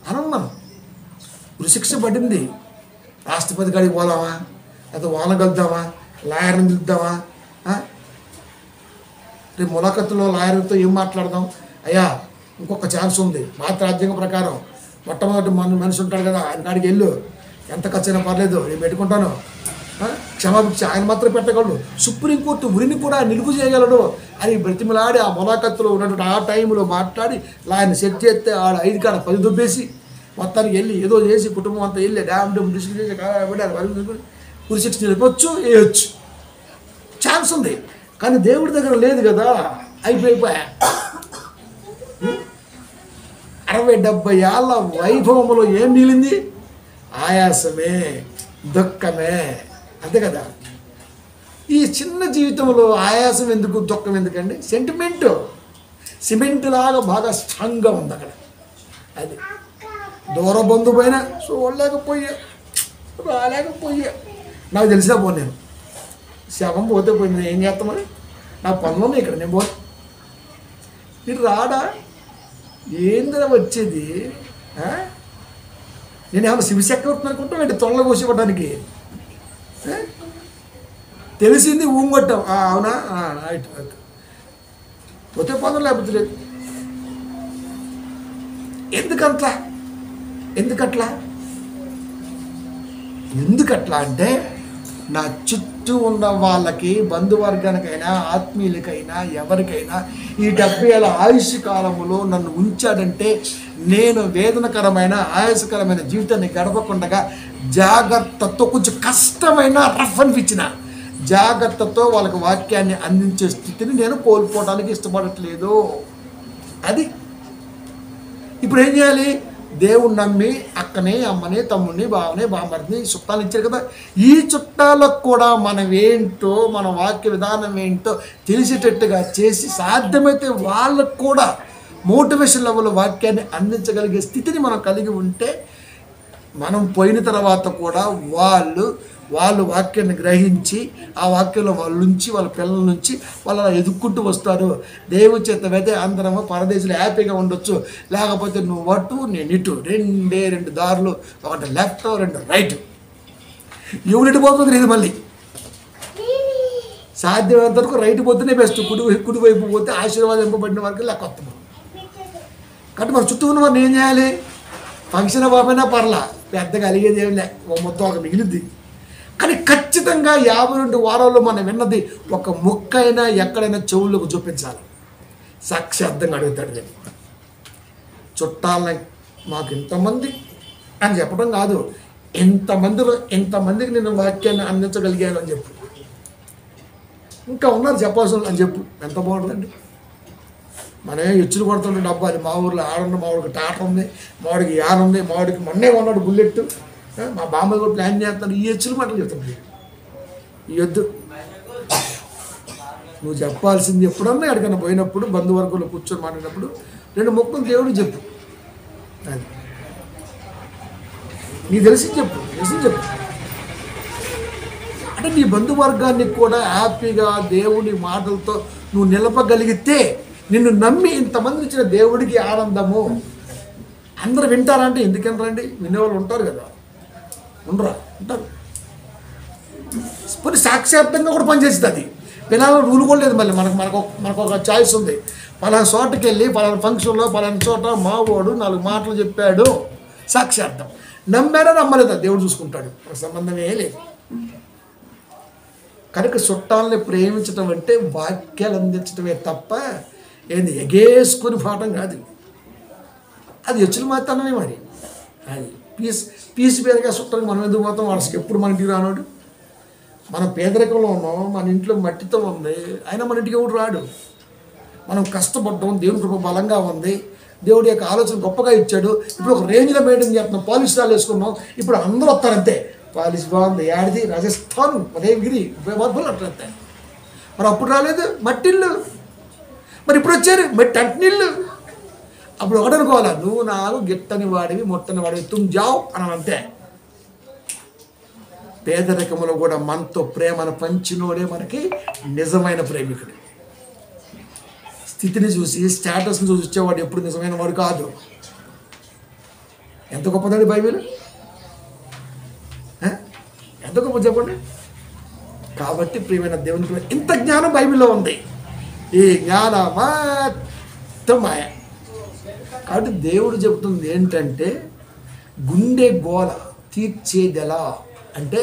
అనన్నాను. ఉరిశిక్ష పడింది, రాష్ట్రపతి కాడికి పోదామా, లేదా వాళ్ళని కలుద్దామా, లాయర్ని పిలుద్దామా? రేపు ములాఖత్తులో లాయర్తో ఏం మాట్లాడదాం? అయ్యా ఇంకొక ఛాన్స్ ఉంది, భారత రాజ్యాంగం ప్రకారం మొట్టమొదటి మనిషి ఉంటాడు కదా, ఆయన కాడికి వెళ్ళు, ఎంత ఖర్చు అయినా పర్లేదు నేను పెట్టుకుంటాను, క్షమాభిక్ష ఆయన మాత్రం పెట్టగలడు, సుప్రీంకోర్టు ఉరిని కూడా నిలుపు చేయగలడు అని బ్రతిమలాడి ఆ మొలాఖత్తులో ఉన్నటువంటి ఆ టైంలో మాట్లాడి ఆయన సెట్ చేస్తే ఆడ 5 కాడ 10 దుబ్బేసి మొత్తానికి వెళ్ళి ఏదో చేసి కుటుంబం అంతా వెళ్ళి డ్యామ్ డిస్క్ చేసి ఉరి 6 నిలపచ్చు, వేయచ్చు, ఛాన్స్ ఉంది. కానీ దేవుడి దగ్గర లేదు కదా, అయిపోయా 60-70 ఏళ్ళ వైభవంలో ఏం మిగిలింది? ఆయాసమే, దుఃఖమే, అంతే కదా. ఈ చిన్న జీవితంలో ఆయాసం ఎందుకు, దుఃఖం ఎందుకండి? సిమెంట్ లాగా బాగా స్ట్రాంగ్గా ఉంది అక్కడ. అది దూర బంధు పైన చూడలేకపోయా, రాలేకపోయా, నాకు తెలిసా పో, నేను శవం పోతే పోయింది, ఏం చేస్తామని నా పనులు ఇక్కడ నేను పో, మీరు రాడా ఏందిరా వచ్చేది? నేను ఏమన్నా శివశక్తి అవుతుంది అనుకుంటాం ఏంటి తొనలు కోసివ్వడానికి? తెలిసింది ఊంగొట్టాం, అవునా రైట్, పోతే పనులు లేకపోతే లేదు. ఎందుకట్లా అంటే నా చుట్టూ ఉన్న వాళ్ళకి, బంధువర్గానికైనా ఆత్మీయులకైనా ఎవరికైనా ఈ 70 ఏళ్ళ ఆయుష్ కాలంలో నన్ను ఉంచాడంటే నేను వేదనకరమైన ఆయాసకరమైన జీవితాన్ని గడపకుండా జాగ్రత్తతో, కొంచెం కష్టమైన రఫ్ అనిపించిన జాగ్రత్తతో వాళ్ళకి వాక్యాన్ని అందించే స్థితిని నేను కోల్పోవడానికి ఇష్టపడట్లేదు. అది ఇప్పుడు ఏం చేయాలి? దేవుణ్ణి నమ్మి అక్కని, అమ్మని, తమ్ముడిని, బావని, బామ్మర్దిని చుట్టాలు ఇచ్చారు కదా, ఈ చుట్టాలకు కూడా మనం ఏంటో, మన వాక్య విధానం ఏంటో తెలిసేటట్టుగా చేసి సాధ్యమైతే వాళ్ళకు కూడా మోటివేషన్ లెవెల్ వాక్యాన్ని అందించగలిగే స్థితిని మనం కలిగి ఉంటే మనం పోయిన తర్వాత కూడా వాళ్ళు వాక్యాన్ని గ్రహించి ఆ వాక్యంలో వాళ్ళ నుంచి, వాళ్ళ పిల్లల నుంచి వాళ్ళు అలా ఎదుక్కుంటూ వస్తారు. దేవుని చేతమైతే అందరము పరదేశంలో హ్యాపీగా ఉండొచ్చు. లేకపోతే నువ్వు అటు నేను ఇటు, 2 దారులు, ఒకటి లెఫ్ట్ 2 రైట్, ఎవరిటి పోతుంది లేదు. మళ్ళీ సాధ్యమైనంత వరకు రైట్ పోతేనే బెస్ట్, కుడివైపు పోతే ఆశీర్వాదం ఇంపబడిన వరకు లెక్క వస్తాం. కాబట్టి మన చుట్టూ ఉన్న వారిని ఏం చేయాలి? ఫంక్షన్ బాబైనా పర్లా, పెద్దగా అలిగేది ఏం లే, మొత్తం ఒక మిగిలింది. కానీ ఖచ్చితంగా 52 వారాల్లో మనం విన్నది ఒక ముక్కైనా ఎక్కడైనా చెవులకు చూపించాలి. సాక్షార్థంగా అడుగుతాడు నేను, చుట్టాలని మాకు ఇంతమంది అని చెప్పడం కాదు, ఇంతమందికి నేను వాక్యాన్ని అందించగలిగాను అని చెప్పు. ఇంకా ఉన్నారు చెప్పాల్సిన అని చెప్పు. ఎంత బాగుంటుందండి. మనమే ఎచ్చులు కొడుతుంటే డబ్బాలు, మా ఊర్లో ఆడున్న, మా ఊరికి టాటర్ ఉంది, మావాడికి యాన్ ఉంది, మావాడికి మొన్నే కొన్నాడు బుల్లెట్, మా బామ్మ కూడా ప్లాన్ చేస్తాను. ఈ ఎచ్చులు మాటలు చెప్తాను. ఈ వద్దు, నువ్వు చెప్పాల్సింది ఎప్పుడన్నా ఎక్కడికైనా పోయినప్పుడు, బంధువర్గంలో కూర్చొని మాట్లాడినప్పుడు 2 మొక్కలు దేవుడికి చెప్పు. అది నీకు తెలిసి చెప్పు. అంటే నీ బంధువర్గాన్ని కూడా హ్యాపీగా దేవుని మాటలతో నువ్వు నిలపగలిగితే, నిన్ను నమ్మి ఇంతమంది ఇచ్చిన దేవుడికి ఆనందము. అందరూ వింటారంటే ఎందుకంటారండి? వినేవాళ్ళు ఉంటారు కదా, ఉంటారు. పోనీ సాక్షార్థంగా కూడా పనిచేస్తుంది. అది పిల్లల రూల్ కూడా లేదు. మళ్ళీ మనకు ఒక చాయిస్ ఉంది. పలానా చోటకి వెళ్ళి పలానా ఫంక్షన్లో పలానా చోట మావాడు 4 మాటలు చెప్పాడు, సాక్షార్థం. నమ్మాడా నమ్మలేదా దేవుడు చూసుకుంటాడు, సంబంధమే లేదు. కనుక చుట్టాలని ప్రేమించడం అంటే వాక్యాలు అందించడమే తప్ప ఏంది ఎగేసుకొని పాఠం కాదు. అది ఎచ్చులు మాత్రమే. మరి అది పీస్ పేదగా చుట్టానికి మనం ఎందుకు పోతాం? వాళ్ళకి ఎప్పుడు మన ఇంటికి రానాడు. మనం పేదరికంలో ఉన్నాం, మన ఇంట్లో మట్టితో ఉంది, అయినా మన ఇంటికి ఎవడు రాడు. మనం కష్టపడ్డాం, దేవుని కృప బలంగా ఉంది, దేవుడి యొక్క ఆలోచన గొప్పగా ఇచ్చాడు. ఇప్పుడు ఒక రేంజ్లో మెయింటైన్ చేస్తున్నాం, పాలిష్ రాళ్ళు వేసుకున్నాం, ఇప్పుడు అందరూ వస్తారంతే. పాలిష్ బాగుంది, యాడిది రాజస్థాన్, ఉదయగిరి, బర్బులు అట్లంతే. మరి అప్పుడు రాలేదు మట్టిళ్ళు, మరి ఇప్పుడు వచ్చారు మట్టి అంటినీళ్ళు. అప్పుడు ఒకటనుకోవాలా, నువ్వు నాకు గిట్టని వాడివి, మొట్టని వాడివి, తుమ్ జావ్ అని అంతే. పేదరికములో కూడా మనతో ప్రేమను పంచినోడే మనకి నిజమైన ప్రేమికుడు. స్థితిని చూసి, స్టేటస్ని చూసి వచ్చేవాడు ఎప్పుడు నిజమైన వాడు కాదు. ఎంత గొప్పదండి బైబిల్, ఎంత గొప్ప చెప్పండి. కాబట్టి ప్రియమైన దేవుని ఇంత జ్ఞానం బైబిల్లో ఉంది. ఈ జ్ఞానం మొత్తం మాయ. కాబట్టి దేవుడు చెబుతుంది ఏంటంటే, గుండె గోల తీర్చేదెలా అంటే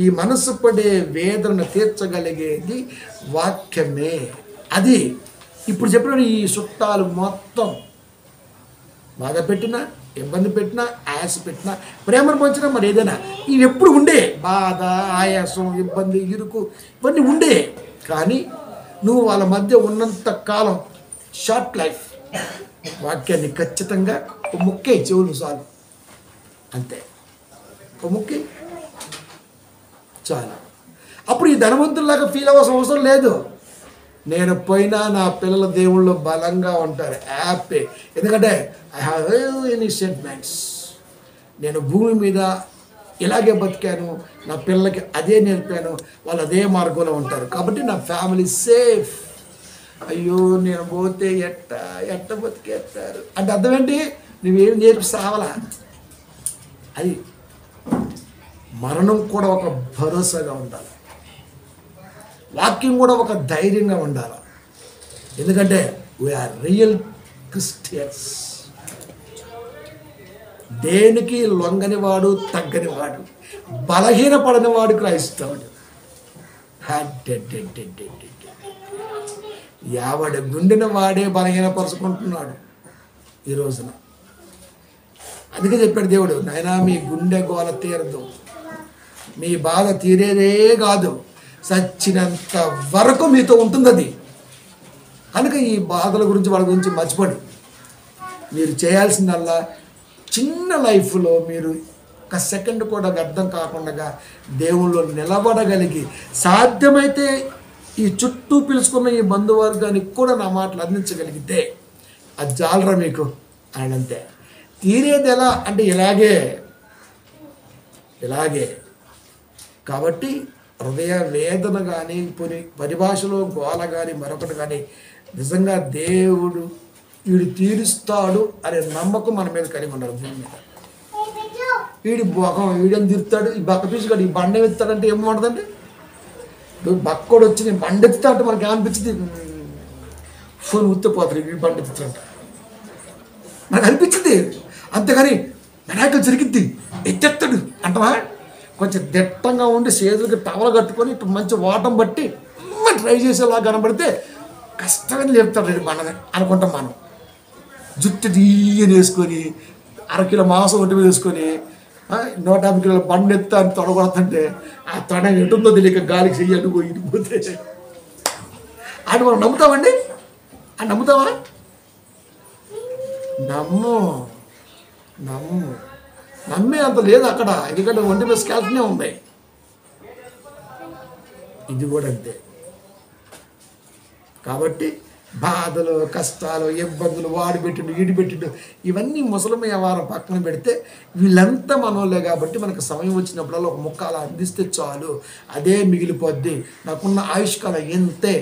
ఈ మనసు పడే వేదనను తీర్చగలిగేది వాక్యమే. అది ఇప్పుడు చెప్పిన ఈ చుట్టాలు మొత్తం బాధ పెట్టినా, ఇబ్బంది పెట్టినా, ఆయాస పెట్టినా, ప్రేమను పంచినా, మరి ఏదైనా ఇవి ఎప్పుడు ఉండే. బాధ, ఆయాసం, ఇబ్బంది, ఇరుకు ఇవన్నీ ఉండే. కానీ నువ్వు వాళ్ళ మధ్య ఉన్నంత కాలం షార్ట్ లైఫ్ వాక్యాన్ని ఖచ్చితంగా ఒక ముక్కే చెవులు చాలు, అంతే. ఒక ముక్కి చాలు. అప్పుడు ఈ ధనవంతుల్లాగా ఫీల్ అవ్వాల్సిన అవసరం లేదు. నేను పోయినా నా పిల్లల దేవుళ్ళు బలంగా ఉంటారు, హ్యాపీ. ఎందుకంటే ఐ హ్యావ్ ఎనీ సెంటిమెంట్స్. నేను భూమి మీద ఇలాగే బతికాను, నా పిల్లలకి అదే నేర్పాను, వాళ్ళు అదే మార్గంలో ఉంటారు. కాబట్టి నా ఫ్యామిలీ సేఫ్. అయ్యో నేను పోతే ఎట్ట బతికేస్తారు అంటే అర్థం ఏంటి? నువ్వేం నేర్పిస్తావలా. అది మరణం కూడా ఒక భరోసాగా ఉండాలి, వాక్యం కూడా ఒక ధైర్యంగా ఉండాలి. ఎందుకంటే వీఆర్ రియల్ క్రిస్టియన్స్. దేనికి లొంగనివాడు, తగ్గనివాడు, బలహీనపడనివాడు క్రైస్తవుడు. యావడి గుండెని వాడే బలహీనపరుచుకుంటున్నాడు ఈ రోజున. అందుకే చెప్పాడు దేవుడు, నాయనా మీ గుండె గోల తీరదు, మీ బాధ తీరేదే కాదు, చచ్చినంత వరకు మీతో ఉంటుంది అది. కనుక ఈ బాధల గురించి వాళ్ళ గురించి మర్చిపోండి. మీరు చేయాల్సిందల్లా చిన్న లైఫ్లో మీరు ఒక సెకండ్ కూడా వ్యర్థం కాకుండా దేవుళ్ళు నిలబడగలిగి, సాధ్యమైతే ఈ చుట్టూ పిలుచుకున్న ఈ బంధువర్గానికి కూడా నా మాటలు అందించగలిగితే అది జాలరా మీకు అని. అంతే. తీరేది ఎలా అంటే ఇలాగే. కాబట్టి హృదయ వేదన కానీ, పరిభాషలో గోల కానీ, మరొకటి కానీ, నిజంగా దేవుడు వీడు తీరుస్తాడు అనే నమ్మకం మన మీద కలిగి ఉండాలి. దీని మీద వీడని తిరుతాడు, ఈ బక్క పీసుగాడు ఈ బండ ఎత్తాడంటే ఏమంటుందండి? బక్కోడు వచ్చి నేను బండ ఎత్తుతా అంటే మనకి ఏమనిపించింది? ఫోన్ ఉత్తిపోతాడు, ఈ బండ ఎత్తుతాడంట మనకు అనిపించింది. అంతేగాని వినాయకుడు జరిగిద్ది ఎత్తెత్తాడు అంటవా? కొంచెం దిట్టంగా ఉండి చేతులకి టవల కట్టుకొని మంచి వాటం బట్టి ట్రై చేసేలా కనబడితే కష్టమని లేపుతాడు ఇది బండని అనుకుంటాం మనం. జుట్టు తీయని వేసుకొని, అరకిలో మాంసం ఒంటి మీద వేసుకొని 150 కిలోల బండ ఎత్తా అని తొడగొడుతుంటే ఆ తొడ ఎటుందో తెలియక గాలికి చెయ్యి అడ్డుపోయి ఇటుపోతే అది మనం నమ్ముతామండి? అది నమ్ముతావా? నమ్మే అంత లేదు అక్కడ. ఎందుకంటే ఒంటి మీద స్కాల్ప్నే ఉంది. ఇది కూడా అంతే. కాబట్టి బాధలు, కష్టాలు, ఇబ్బందులు, వాడు పెట్టిండు, ఈడు పెట్టిండు, ఇవన్నీ ముసలమ్మ వ్యవహారం పక్కన పెడితే వీళ్ళంతా మనోళ్ళే. కాబట్టి మనకు సమయం వచ్చినప్పుడల్లా ఒక ముక్క అలా అందిస్తే చాలు, అదే మిగిలిపోద్ది. నాకున్న ఆయుష్కాలం ఎంతే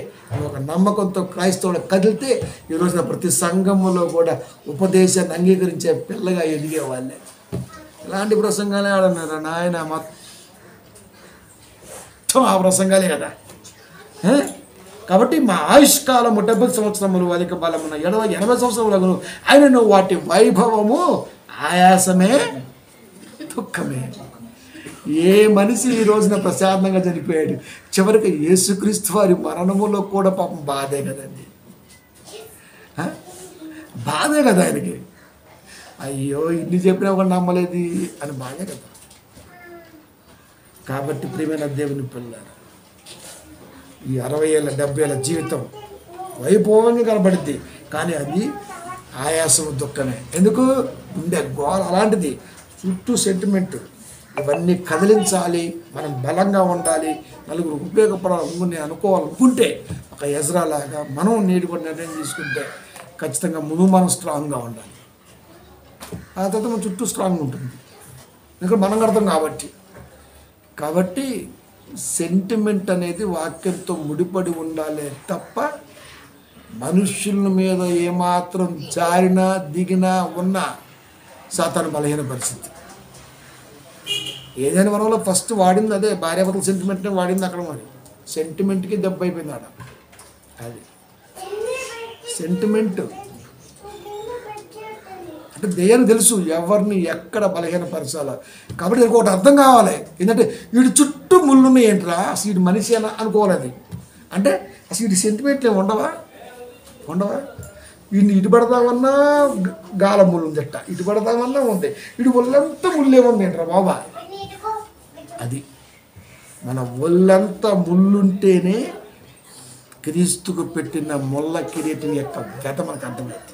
ఒక నమ్మకంతో క్రైస్తవుడు కదిలితే ఈ రోజున ప్రతి సంఘములో కూడా ఉపదేశాన్ని అంగీకరించే పిల్లగా ఎదిగే వాళ్ళే. ఇలాంటి ప్రసంగాలే ఆడన్నారు నాయన, మొత్తం ఆ ప్రసంగాలే కదా. కాబట్టి మా ఆయుష్కాలము 70 సంవత్సరములు, అధిక బలమున 80 సంవత్సరములను, ఆయనను వాటి వైభవము ఆయాసమే దుఃఖమే. ఏ మనిషి ఈ రోజున ప్రశాంతంగా చనిపోయాడు? చివరికి యేసుక్రీస్తు వారి మరణములో కూడా పాపం బాధే కదండి, బాధే కదా ఆయనకి. అయ్యో ఇన్ని చెప్పినా కూడా నమ్మలేదు అని బాధే కదా. కాబట్టి ప్రియమైన దేవుని పిల్లలు, ఈ 60 ఏళ్ళ 70 ఏళ్ళ జీవితం వైభవంగా కనబడుద్ది, కానీ అది ఆయాసం దుఃఖమే. ఎందుకు? ఉండే గోల అలాంటిది, చుట్టూ సెంటిమెంట్, ఇవన్నీ కదిలించాలి. మనం బలంగా ఉండాలి, నలుగురు ఉపయోగపడాలని అనుకోవాలనుకుంటే ఒక ఎజ్రా లాగా మనం నేటి కూడా నిర్ణయం తీసుకుంటే ఖచ్చితంగా ముందు మనం స్ట్రాంగ్గా ఉండాలి. ఆ తర్వాత మన చుట్టూ స్ట్రాంగ్ ఉంటుంది, ఎందుకంటే మనం కడతాం కాబట్టి సెంటిమెంట్ అనేది వాక్యంతో ముడిపడి ఉండాలి తప్ప మనుష్యుల మీద ఏమాత్రం జారినా దిగినా ఉన్నా సాతాను బలహీన పరిస్థితి. ఏదైనా వరంలో ఫస్ట్ వాడింది అదే, భార్యాభర్తల సెంటిమెంట్నే వాడింది. అక్కడ మరి సెంటిమెంట్కి దెబ్బ అయిపోయింది ఆడ. అది సెంటిమెంట్ అంటే దెయ్యానికి తెలుసు ఎవరిని ఎక్కడ బలహీనపరచాలో. కాబట్టి దీనికి ఒకటి అర్థం కావాలి, ఏంటంటే వీడి చుట్టూ ముళ్ళున్నాయి ఏంట్రా, అసలు వీడి మనిషి అని అనుకోవాలి. అది అంటే అసలు వీడి సెంటిమెంట్లు ఏమి ఉండవా? వీడిని ఇటు పడదామన్నా గాల ముళ్ళు ఉంది, ఇటు పడదామన్నా ఉంది, వీడి ఒళ్ళంతా ముళ్ళేముంది ఏంట్రా బాబా. అది మన ఒళ్ళంతా ముళ్ళుంటేనే క్రీస్తుకు పెట్టిన ముళ్ళ కిరీటం యొక్క గత మనకు అర్థమైంది.